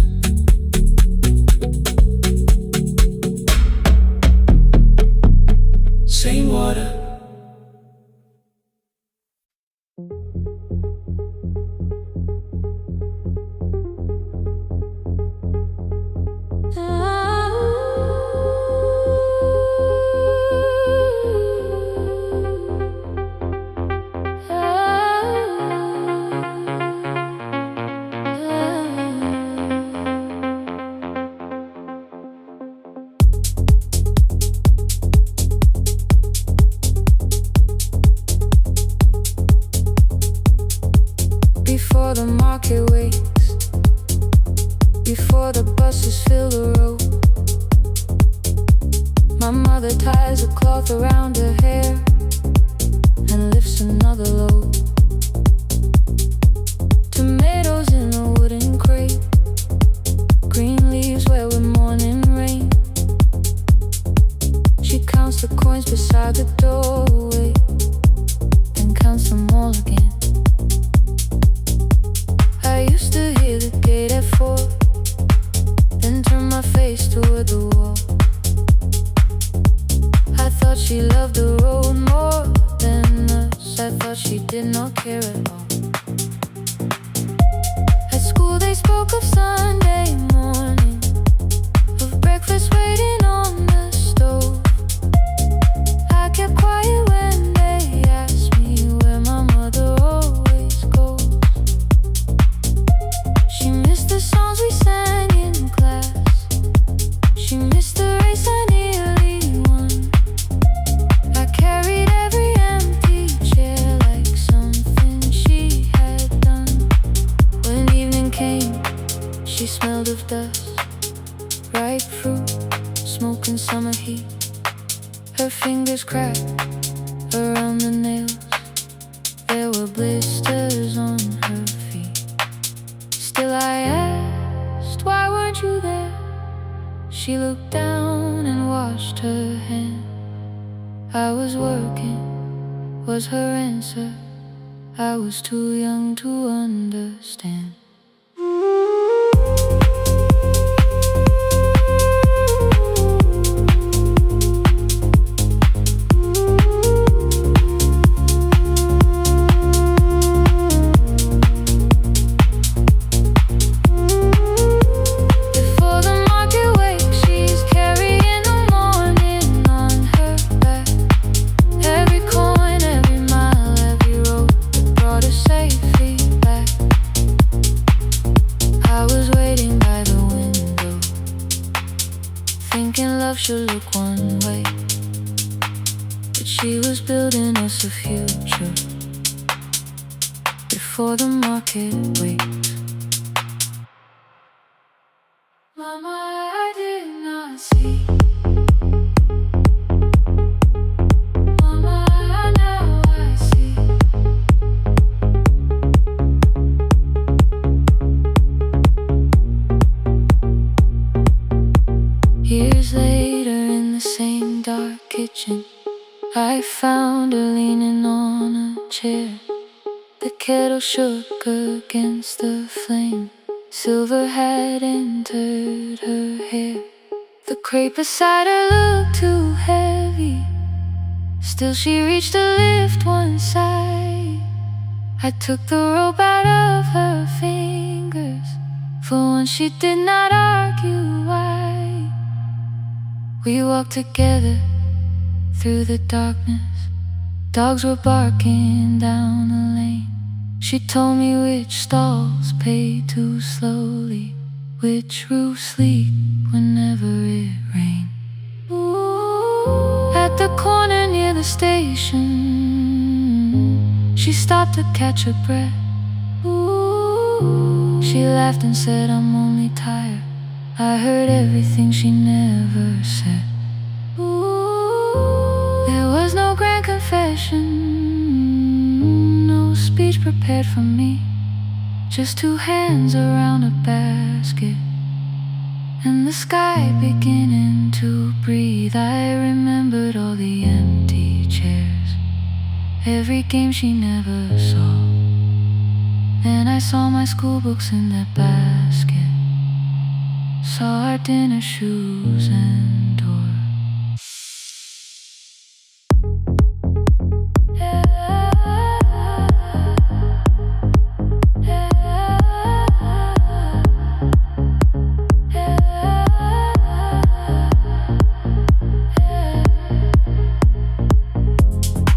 horses fill the road. My mother ties a cloth around her hair and lifts another load. Tomatoes in a wooden crate, green leaves where we're morning rain. She counts the coins beside the doorway, then counts them all again. I used to hear the gate at 4, then turn my face toward the wall. I thought she loved the road more than us. I thought she did not care at all. At school they spoke of Sunday morning, of breakfast waiting on the stove. I kept quiet when they asked me where my mother always goes. She missed the songs we sang in class. She missed the race I nearly won. I carried every empty chair like something she had done. When evening came, she smelled of dust, ripe fruit, smoke and summer heat. Her fingers cracked around the nails. There were blisters on her feet. Still I asked, why weren't you there? She looked down and washed her hand. I was working, was her answer. I was too young to understand. Before the market wakes, she's carrying the morning on her back. Every coin, every mile, every road that brought her safely back. I was waiting by the window, thinking love should look one way, but she was building us a future before the market wakes. Mama, I did not see. Mama, now I see. Years later in the same dark kitchen, I found her leaning on a chair. The kettle shook against the flame. Silver had entered her hair. The crepe beside her looked too heavy. Still she reached to lift one side. I took the rope out of her fingers. For once she did not argue why. We walked together through the darkness. Dogs were barking down the lane. She told me which stalls pay too slowly, which roofs leak whenever it rained. At the corner near the station, she stopped to catch her breath. She laughed and said, I'm only tired. I heard everything she never said. There was no grand confession, no speech prepared for me. Just two hands around a basket and the sky beginning to breathe. I remembered all the empty chairs, every game she never saw. And I saw my school books in that basket, saw our dinner shoes and door.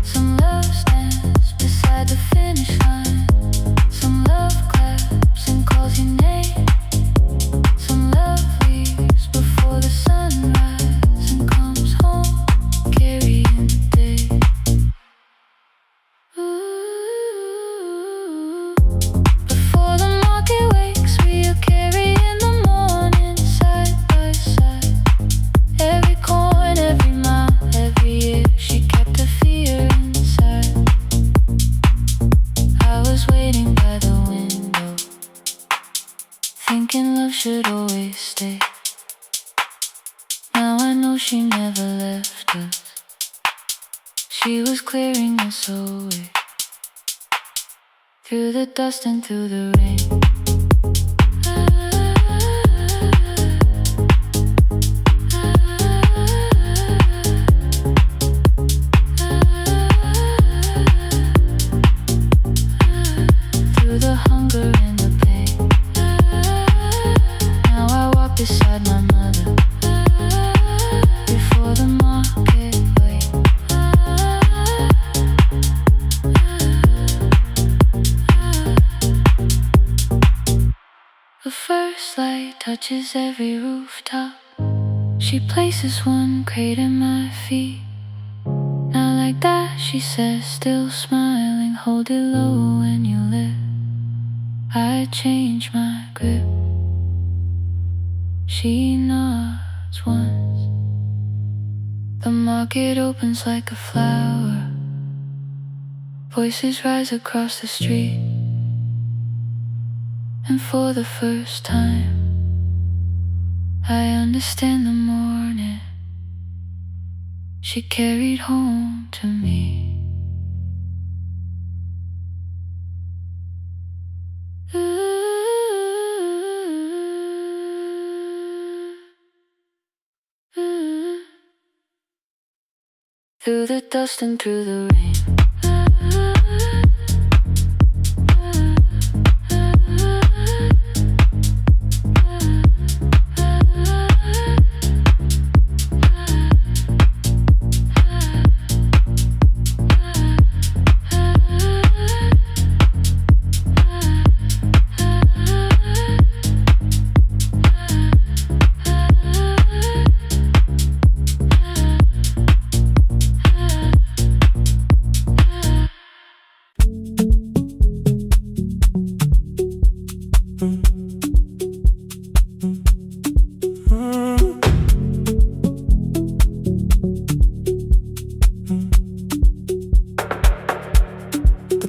Some love stands beside the finish line. Some love claps and calls your name. Some love leaves before the sunrise. stay. Now I know she never left us. She was clearing us away, through the dust and through the rain. Through the hunger and the pain. Now I walk beside my mother, before the market wait. The first light touches every rooftop. She places one crate at my feet. Now like that she says, still smiling, hold it low when you live. I change my grip. She nods once. The market opens like a flower. Voices rise across the street. And for the first time, I understand the morning she carried home to me. Through the dust and through the rain.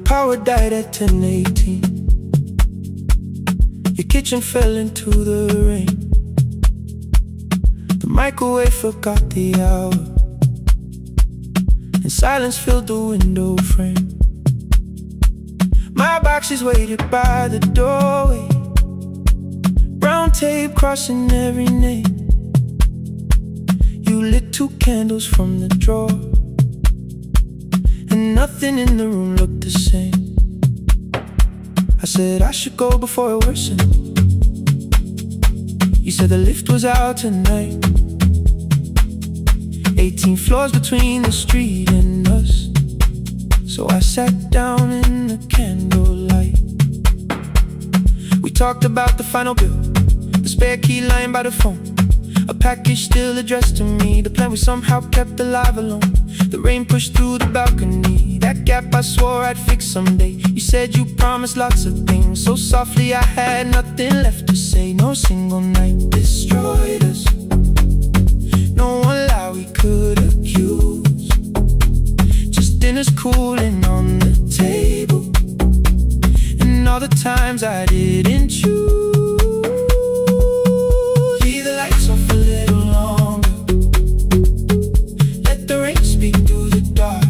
Power died at 10:18. Your kitchen fell into the rain. The microwave forgot the hour, and silence filled the window frame. My boxes waited by the doorway, brown tape crossing every name. You lit 2 candles from the drawer, and nothing in the room looked the same. I said I should go before it worsened. You said the lift was out tonight. 18 floors between the street and us. So I sat down in the candlelight. We talked about the final bill, the spare key lying by the phone, a package still addressed to me, the plan we somehow kept alive alone. The rain pushed through the balcony, that gap I swore I'd fix someday. You said you promised lots of things, so softly I had nothing left to say. No single night destroyed us, no one lie we could accuse. Just dinners cooling on the table, and all the times I didn't choose. Leave the lights off a little longer, let the rain speak through the dark.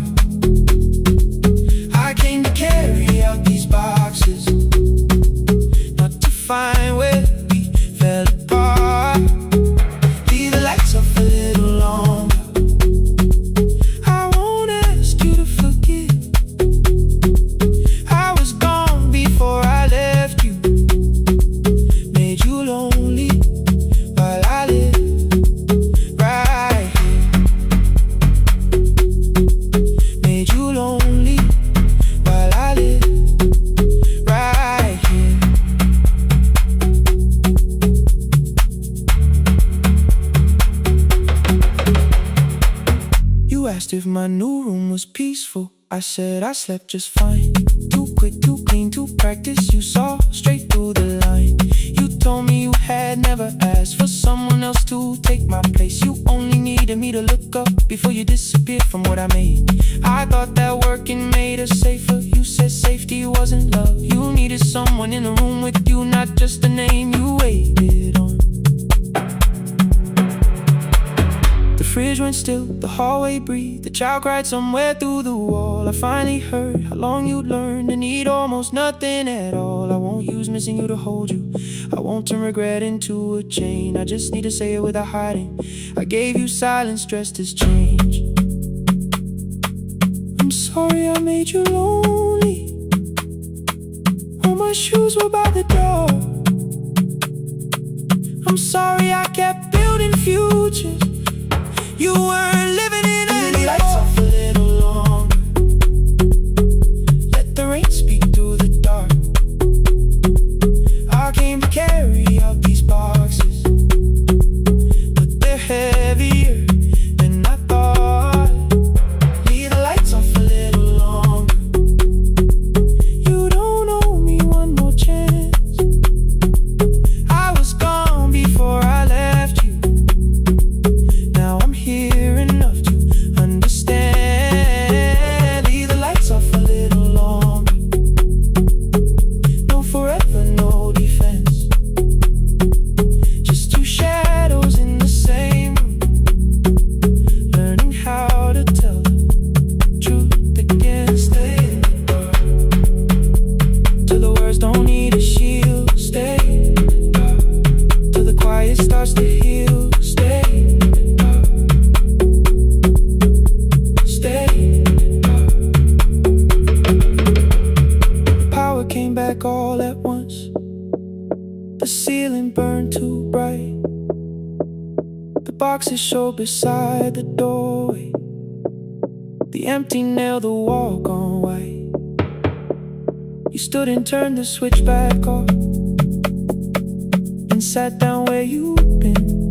I came to carry out these boxes, not to find where we fell apart. Leave the lights off a little longer. I won't ask you to forgive. I was gone before I left you, made you lonely while I live right here. Made you lonely while I live right here. You asked if my new room was peaceful. I said I slept just fine. Too quick, too clean, too practiced. You saw straight through the line. You told me you had never asked for someone else to take my place. You only needed me to look up before you disappeared from what I made. I thought that working made us safer. You said safety wasn't love. You needed someone in the room with you, not just the name you waited on. fridge went still, the hallway breathed. The child cried somewhere through the wall. I finally heard how long you'd learn to need almost nothing at all. I won't use missing you to hold you. I won't turn regret into a chain. I just need to say it without hiding. I gave you silence dressed as change. I'm sorry I made you lonely. All my shoes were by the door. I'm sorry I kept building futures you weren't living in anymore. Lights off a little longer. Let the rain speak through the dark. I came to carry out these boxes, but they're heavier than I thought. Leave the lights off a little longer. You don't owe me one more chance. I was gone before I left you. Now I'm here enough to understand. Leave the lights off a little longer. No forever, no defense. Just two shadows in the same room, learning how to tell the truth again. Stay in the dark till the words don't need a shield. Stay in the dark till the quiet starts to heal. Stay in the dark. Stay in the dark. Power came back all at once. The ceiling burned too bright. The boxes showed beside the doorway. The empty nail, the wall gone white. You stood and turned the switch back off and sat down where you'd been.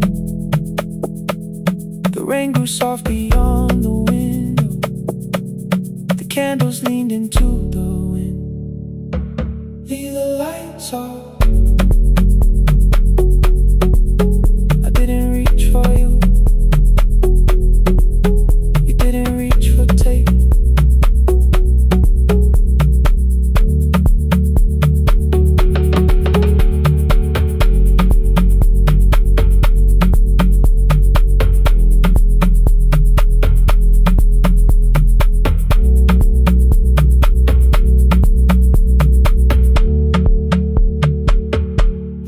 The rain grew soft beyond the window. The candles leaned into the wind. Leave the lights off. I didn't reach for you. You didn't reach for tape.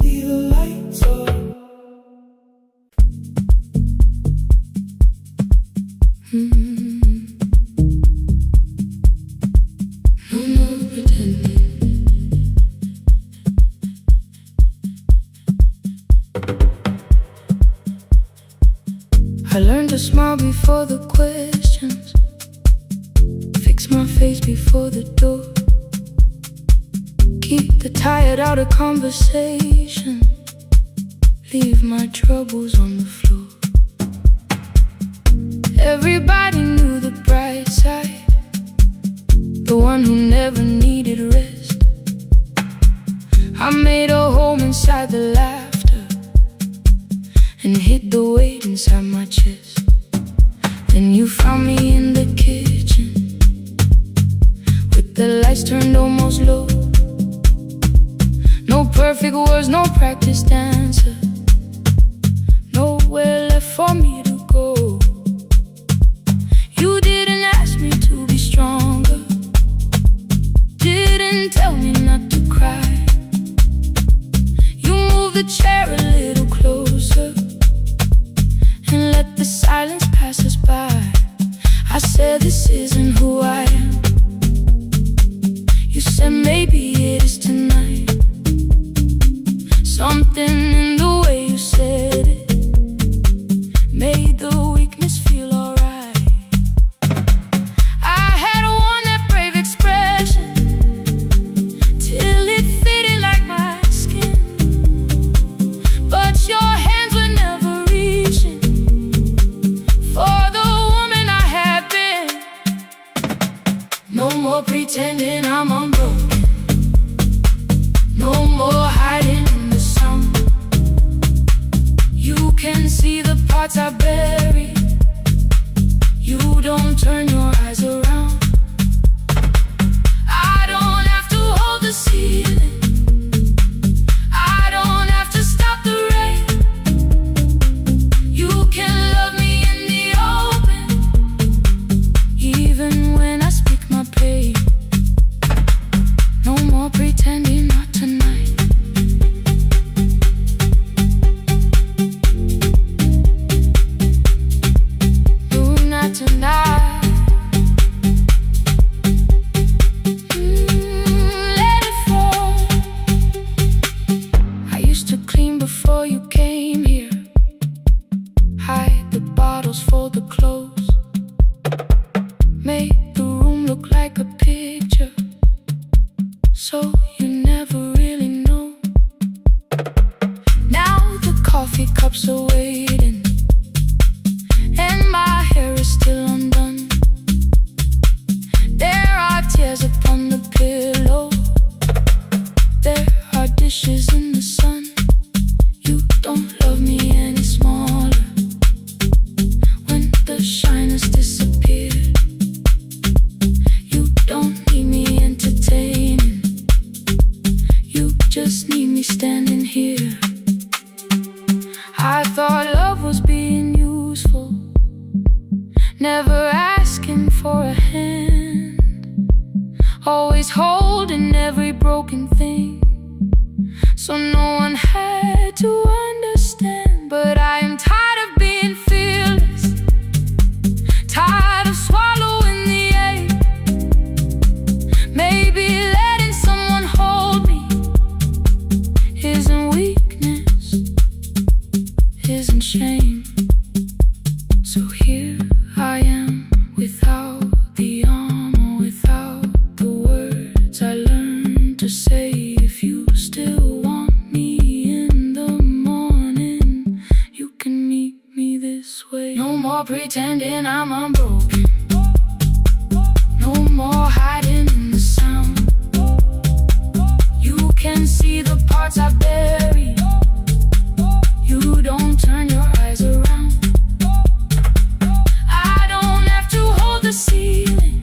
Leave the lights off. No more pretending. I learned to smile before the questions, fix my face before the door, keep the tired out of conversation, leave my troubles on the floor. Everybody knew the bright side, the one who never needed rest. I made a home inside the laughter and hid the weight inside my chest. Then you found me in the kitchen with the lights turned almost low. No perfect words, no practice dancer, nowhere left for me to go. You didn't ask me to be stronger, didn't tell me not to cry. You moved the chair a little closer and let the silence pass us by. I said this isn't who I am. You said maybe it is tonight. Something in the way you said it made the weakness feel alright. I had worn that brave expression till it fitted like my skin, but your hands were never reaching for the woman I had been. No more pretending I'm unbroken, no more hiding in the sun. You can see the parts I bury. You don't turn your eyes around. I don't have to hold the ceiling, I don't have to stop the rain. You can love me in the thought love was being useful, never asking for a hand, always holding every broken thing, so no one had to understand. But I am tired of being fearless, tired of swallowing the ache. Maybe letting someone hold me isn't weakness, isn't shame. So here I am, without the armor, without the words I learned to say. If you still want me in the morning, you can meet me this way. No more pretending I'm unbroken, no more hiding in the sound. You can see the parts I buried, you don't turn your eyes around. I don't have to hold the ceiling,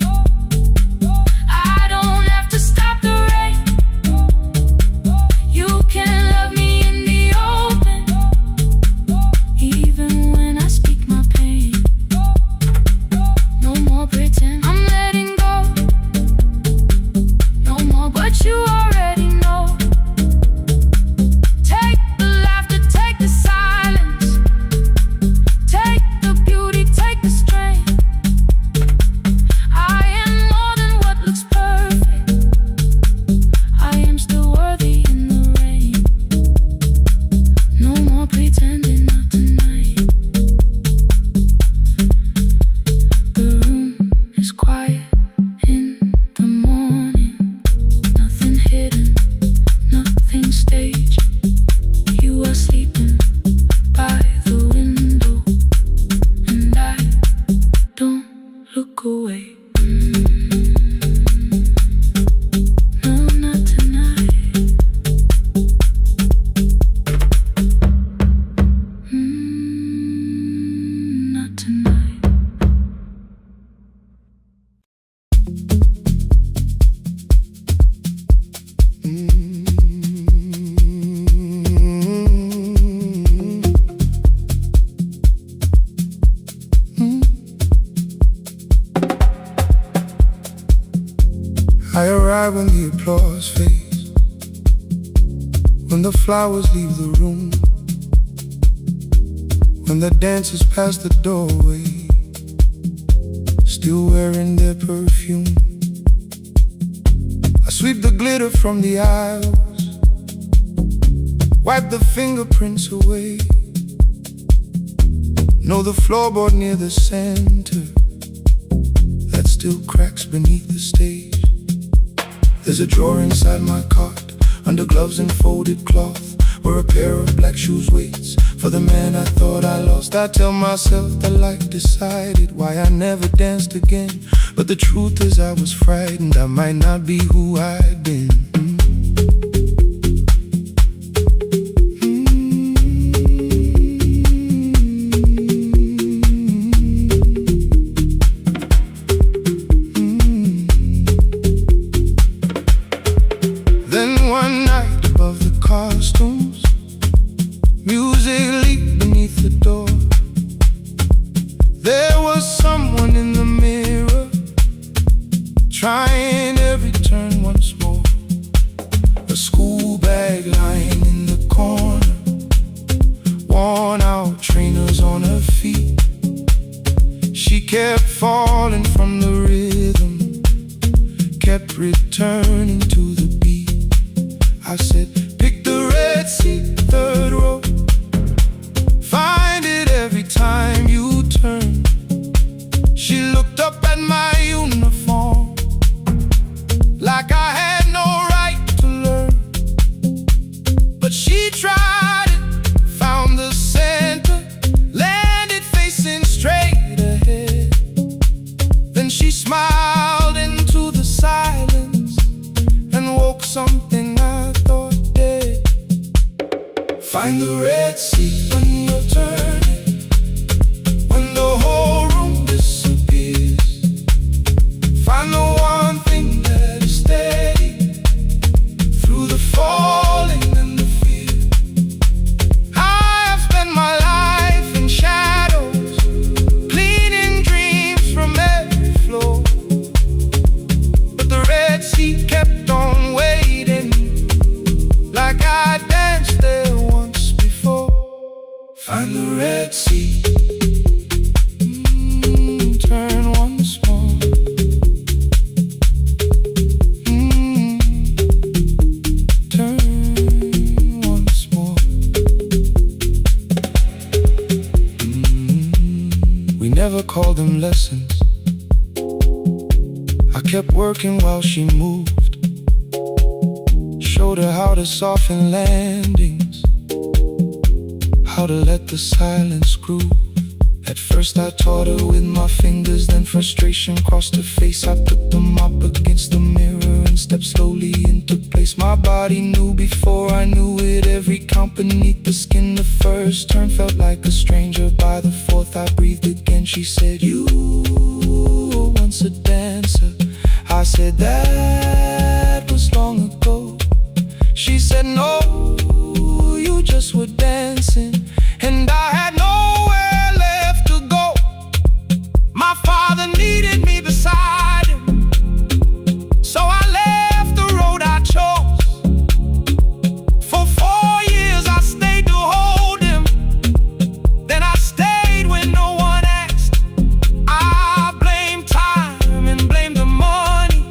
I don't have to stop the rain. You can love me in the open, even when I speak my pain. No more pretend, I'm letting go. No more, but you already know. Take the laughter, take the silence, take the beauty, take the strength. I am more than what looks perfect, I am still worthy in the rain. No more pretending, not tonight. The room is quiet in the morning, nothing hidden, nothing staged. You are sleeping by the window, and I don't look away. No, not tonight. Not tonight. I arrive when the applause fades, when the flowers leave the room, when the dancers pass the doorway, still wearing their perfume. I sweep the glitter from the aisles, wipe the fingerprints away. Know the floorboard near the center that still cracks beneath the stage. There's a drawer inside my cart, under gloves and folded cloth, where a pair of black shoes waits for the man I thought I lost. I tell myself that life decided why I never danced again, but the truth is I was frightened I might not be who I'd been. Costumes, music leaked beneath the door. There was someone in the mirror, trying every turn once more. A school bag lying in the corner, worn out trainers on her feet. She kept falling from the rhythm, kept returning to the beat. I said, pick the red seat, third row. Find it every time you turn. She looked up at my uniform like I had no right to learn. But she tried it, found the center, landed facing straight ahead. Sea. Turn once more. Turn once more. We never called them lessons. I kept working while she moved. Showed her how to soften landings, how to let the silence groove. At first I taught her with my fingers, then frustration crossed her face. I put them up against the mirror and stepped slowly into place. My body knew before I knew it, every count beneath the skin. The first turn felt like a stranger. By the fourth I breathed again. She said, "You were once a dancer." I said, "That was long ago." She said, "No, you just were dancing." And I had nowhere left to go. My father needed me beside him, so I left the road I chose. For 4 years I stayed to hold him. Then I stayed when no one asked. I blamed time and blamed the money,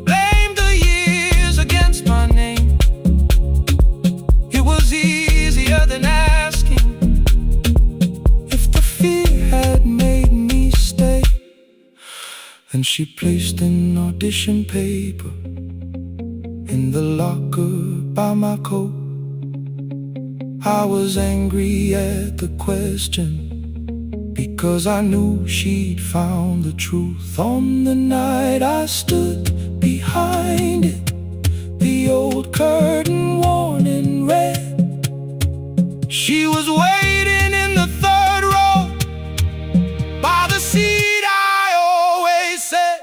blamed the years against my name. It was easier than asking if the fear had made me stay. Then she placed an audition paper in the locker by my coat. I was angry at the question, because I knew she'd found the truth. On the night I stood behind it, the old curtain worn in red. She was waiting in the third row, by the seat I always said,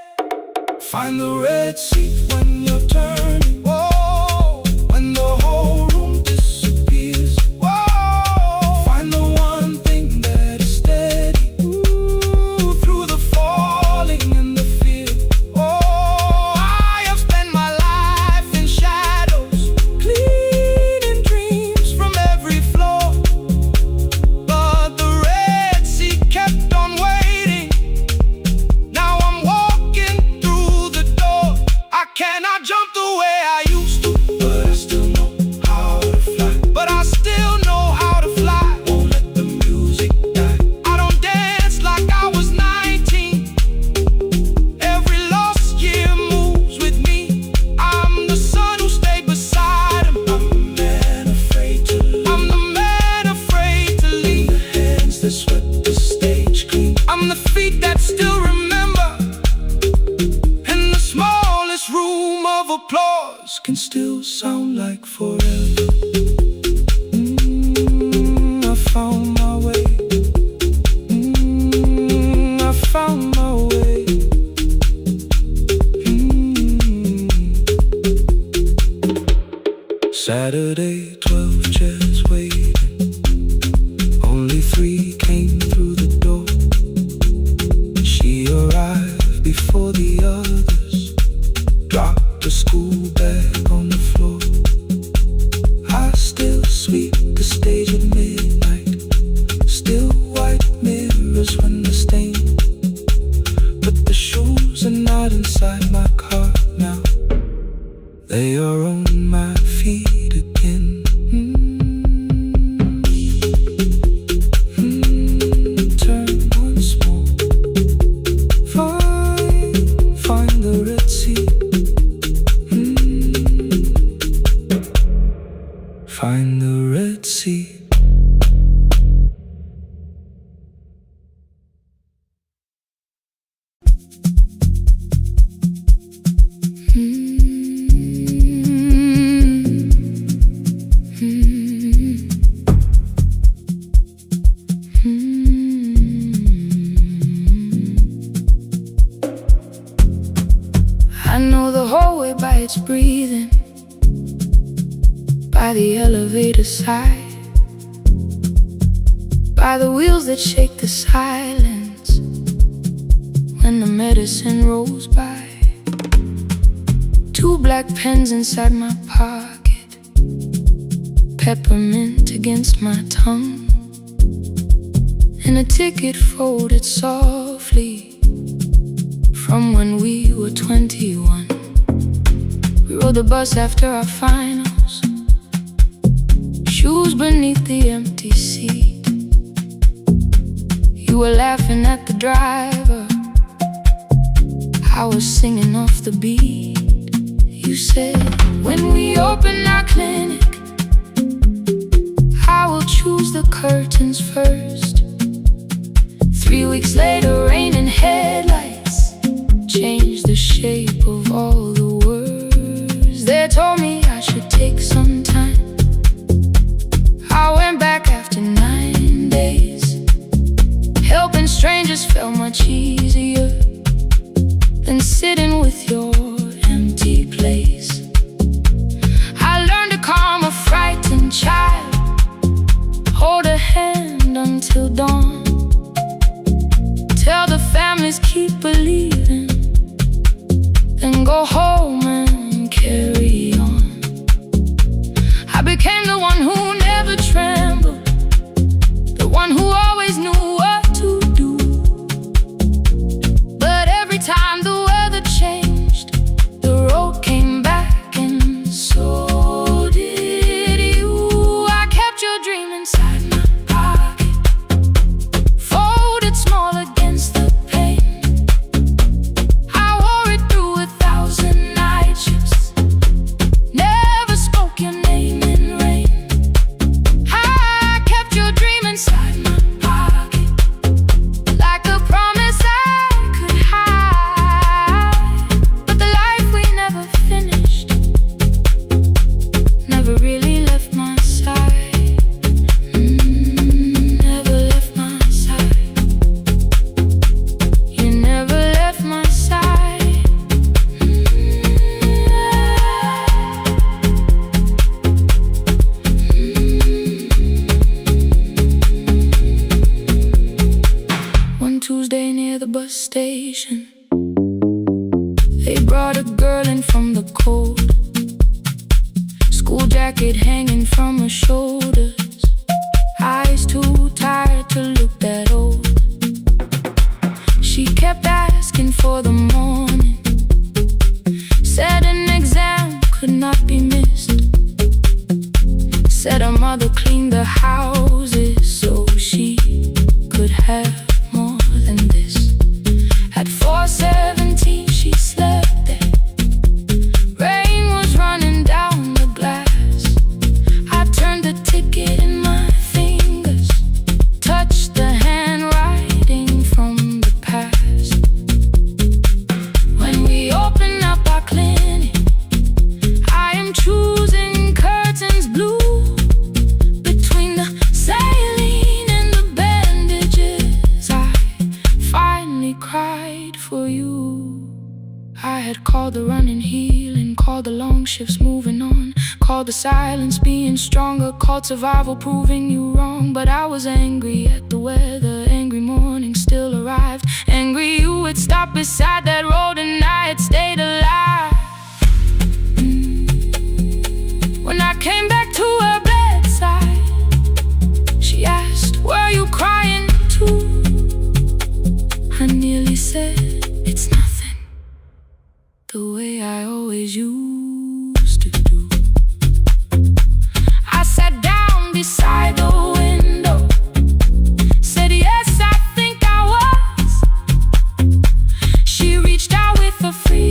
"Find the red seat when you're turning." Whoa, when the whole room disappears. Whoa, find the one thing that is steady. Ooh, through the falling and the fear. Oh, I have spent my life in shadows, cleaning dreams from every floor. But the red sea kept on waiting. Now I'm walking through the door. I cannot jump the way I used to, but I still know how to fly. But I still know how to fly. Won't let the music die. I don't dance like I was 19. Every lost year moves with me. I'm the son who stayed beside him. I'm the man afraid to leave. I'm the man afraid to leave. The hands that swept the stage clean. I'm the feet that still remember. And the smallest room of applause can still sound like forever. I found my way. I found my way. Saturday, 12 chairs waiting. Only 3 came through the door. She arrived before the others, dropped a school bag on the floor. I still sweep the stage at midnight, still white mirrors when the stain. But the shoes are not inside my car now. They are on my feet again. Turn once more. Find the red sea. Find the red sea. I know the hallway by its breathing, by the elevator side, by the wheels that shake the silence when the medicine rolls by. 2 black pens inside my pocket, peppermint against my tongue. and a ticket folded softly from when we were 21. We rode the bus after our finals, shoes beneath the empty seat. You were laughing at the driver, I was singing off the beat. You said, when we open our clinic, I will choose the curtains first. 3 weeks later, rain and headlights changed the shape of all the words. They told me I should take some time. I went back after 9 days. Helping strangers felt much easier than sitting with your empty place. I learned to calm a frightened child, hold a hand until dawn, tell the families keep believing, then go home and carry on. I became the one who never trembled, the one who always knew what to do. But every time the weather changed, the road came back, and so did you. I kept your dream inside my pocket, folded small against the pain. I wore it through 1,000 night shifts, never spoke your name in rain. I kept your dream inside my pocket, like a promise I could hide. But the life we never finished never really left my side. Never left my side. You never left my side. One Tuesday near the bus station, they brought a girl in from the cold, school jacket hanging from her shoulders, eyes too tired to look that old. She kept asking for the morning, said an exam could not be missed, said her mother cleaned the houses so she could have more than this. At 4:17 she slept there, rain was running down the glass. I turned the ticket in my fingers, touched the handwriting from the past. When we open up our clinic, I am choosing curtains blue, between the saline and the bandages. I finally cried for you. I had called the running healing, called the long shifts moving on, called the silence being stronger, called survival proving you wrong. But I was angry at the weather, angry morning still arrived, angry you had stopped beside that road and I had stayed alive. When I came back to her bedside, she asked, were you crying too? I nearly said, it's nothing, the way I always used to do. I sat down beside the window, said yes, I think I was. She reached out with a free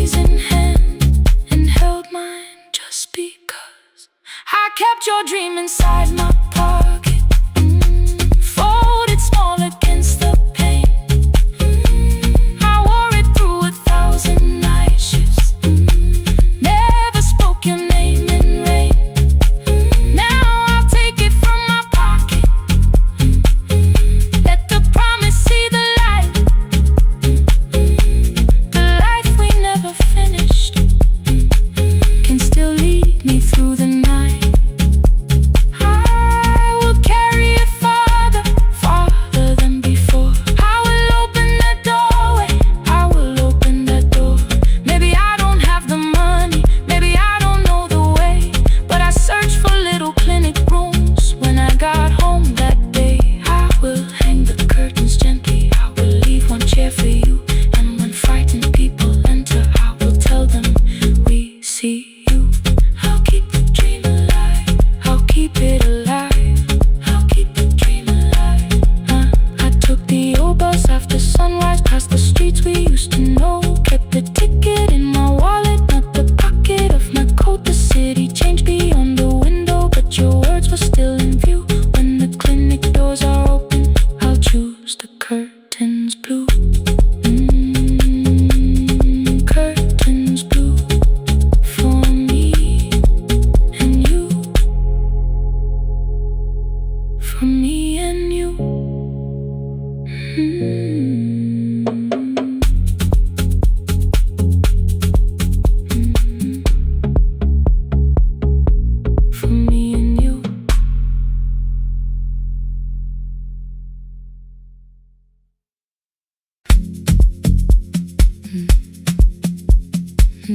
I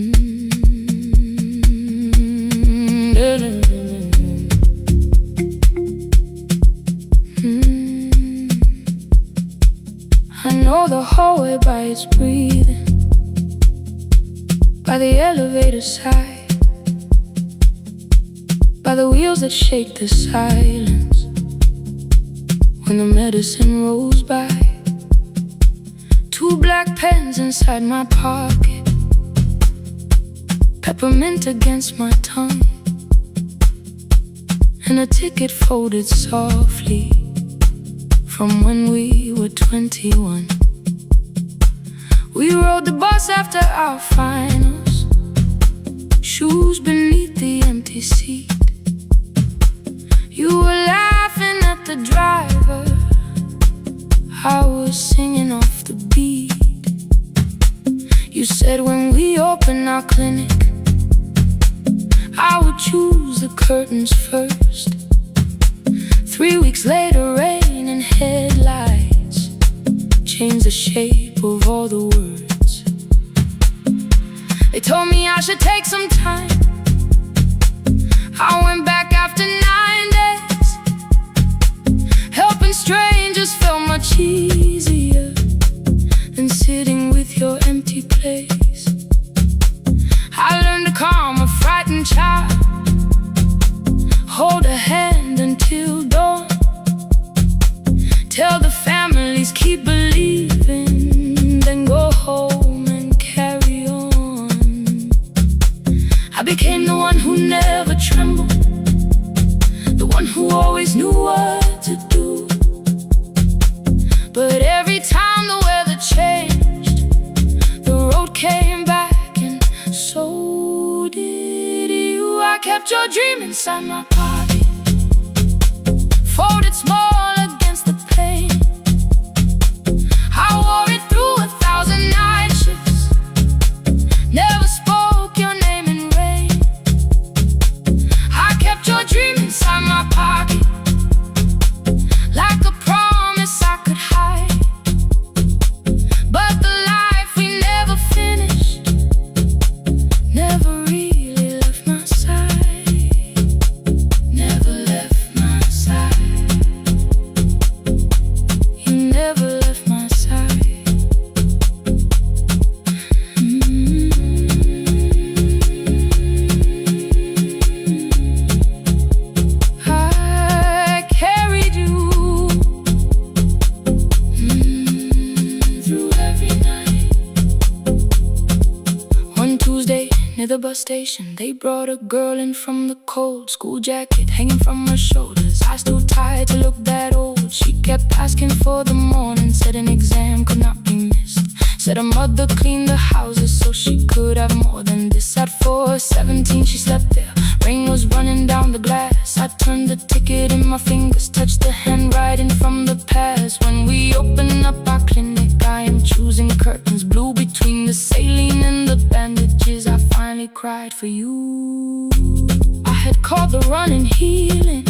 know the hallway by its breathing, by the elevator side, by the wheels that shake the silence when the medicine rolls by. 2 black pens inside my pocket, peppermint against my tongue, and a ticket folded softly from when we were 21. We rode the bus after our finals, shoes beneath the empty seat. You were laughing at the driver, I was singing off the beat. You said when we open our clinic, I would choose the curtains first. 3 weeks later, rain and headlights changed the shape of all the words. They told me I should take some time. I went back after 9 days. Helping strangers felt much easier than sitting with your empty place. I learned to calm a frightened child, hold a hand until dawn, tell the families keep believing, then go home and carry on. I became the one who never trembled, the one who always knew what to do. But every time the weather changed, the road came back, and so did you. I kept your dream inside my pocket, folded small against the pain. I wore it through 1,000 night shifts, never spoke your name in rain. I kept your dream inside my pocket, like a promise I could hide. But the life we never finished never really left my side, never left my side. You never left my side. I carried you through every night. One Tuesday near the bus station, they brought a girl in from the cold, school jacket hanging from her shoulders, eyes too tired to look that old. She kept asking for the morning, said an exam could not be missed, said her mother cleaned the houses so she could have more than this. At 4:17 she slept there, rain was running down the glass. I turned the ticket in my fingers, touched the handwriting from the past. When we open up our clinic, I am choosing curtains blue between the saline and the bandages. I finally cried for you. I had called the running healing,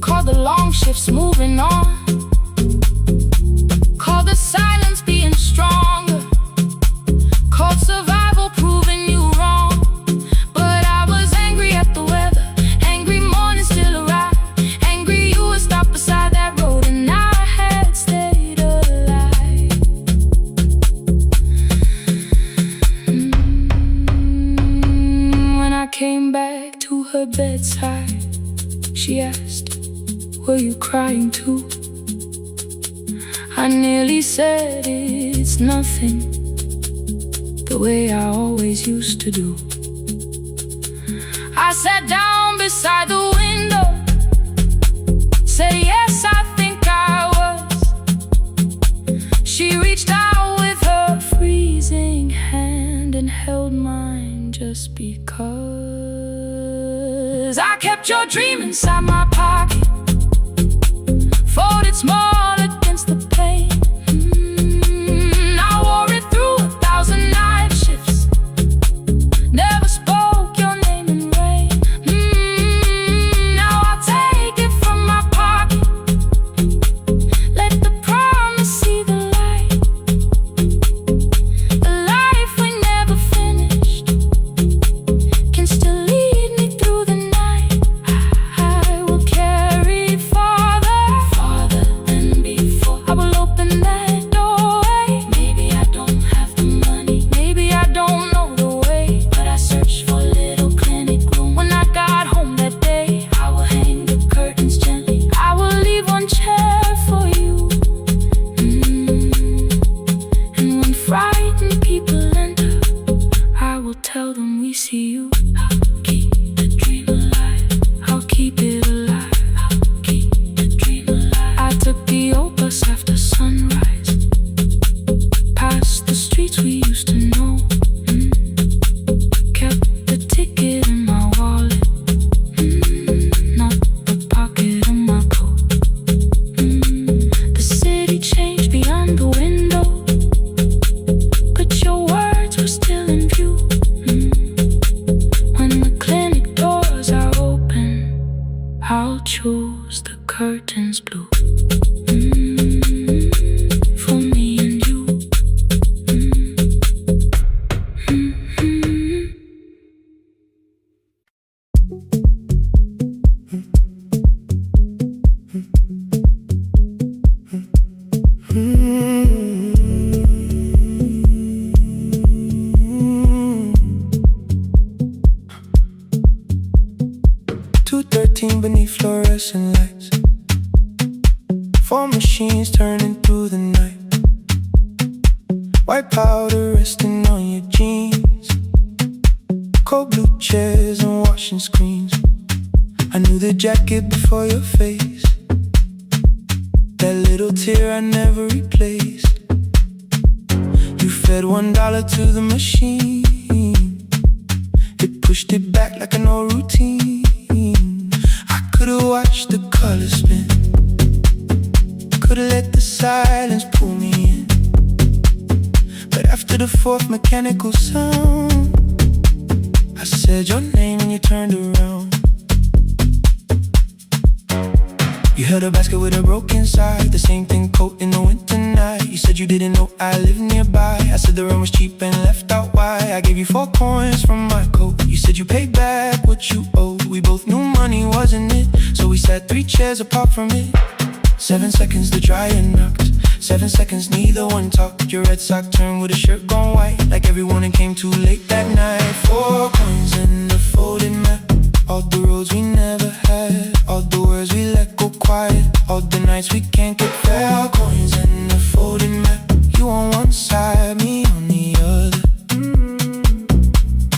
called the long shifts moving on, called the silence being stronger, called survival proving you wrong. But I was angry at the weather, angry morning still arrived, angry you would stop beside that road and I had stayed alive. When I came back to her bedside, she asked, were you crying too? I nearly said it's nothing, the way I always used to do. I sat down beside the window, said yes, I think I was. She reached out with her freezing hand and held mine just because. I kept your dream inside my pocket, folded small against the pain. I wore it through 1,000 night shifts, never spoke your name in rain. Now I'll take it from my pocket, let the promise see the light we never Four machines turning through the night. White powder resting on your jeans. Cold blue chairs and washing screens. I knew the jacket before your face. That little tear I never replaced. You fed $1 to the machine. It pushed it back like an old routine. I could've watched the colors spin. Could've let the silence pull me in. But after the fourth mechanical sound, I said your name and you turned around. You held a basket with a broken side, the same thing coat in the winter night. You said you didn't know I lived nearby. I said the rent was cheap and left out why. I gave you 4 coins from my coat. You said you paid back what you owed. We both knew money wasn't it, so we sat 3 chairs apart from it. 7 seconds the dryer knocked. 7 seconds neither one talked. Your red sock turned with a shirt gone white, like everyone and came too late that night. 4 coins and a folded map. All the roads we never had, all the words we let go quiet, all the nights we can't get fair. Coins and a folded map. You on one side, me on the other.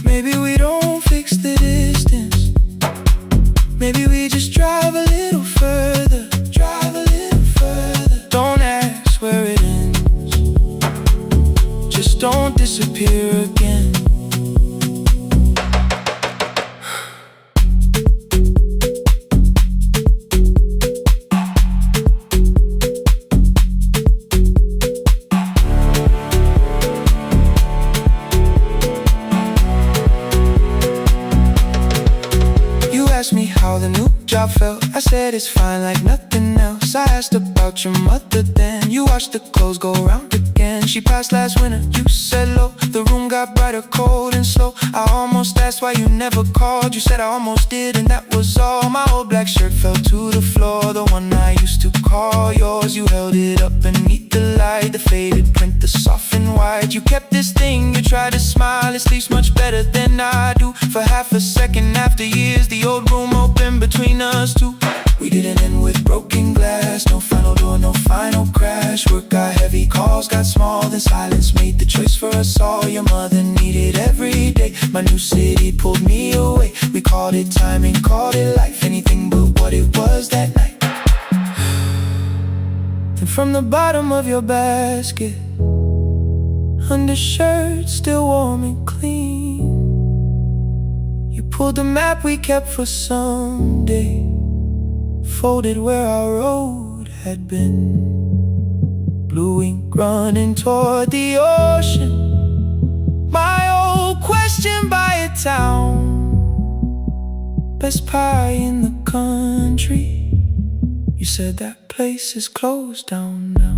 Maybe we don't fix the distance. Maybe we just drive a little further. Drive a little further. Don't ask where it ends. Just don't disappear again. Asked me how the new job felt. I said it's fine like nothing else. I asked about your mother then. You watched the clothes go round again. She passed last winter, you said low. The room got brighter, cold and slow. I almost asked why you never called. You said I almost did and that was all. My old black shirt fell to the floor, the one I used to call yours. You held it up beneath the light, the faded print, the soft and white. You kept this thing, you tried to smile. It sleeps much better than I do. For half a second after years, the old room open between us two. We didn't end with broken glass. No final door, no final crash. Work got heavy, calls got small. Then silence made the choice for us all. Your mother needed every day. My new city pulled me away. We called it timing, called it life. Anything but what it was that night. Then from the bottom of your basket, undershirt still warm and clean, you pulled the map we kept for someday, folded where our road had been. Blue ink running toward the ocean. My old question by a town. Best pie in the country. You said that place is closed down now.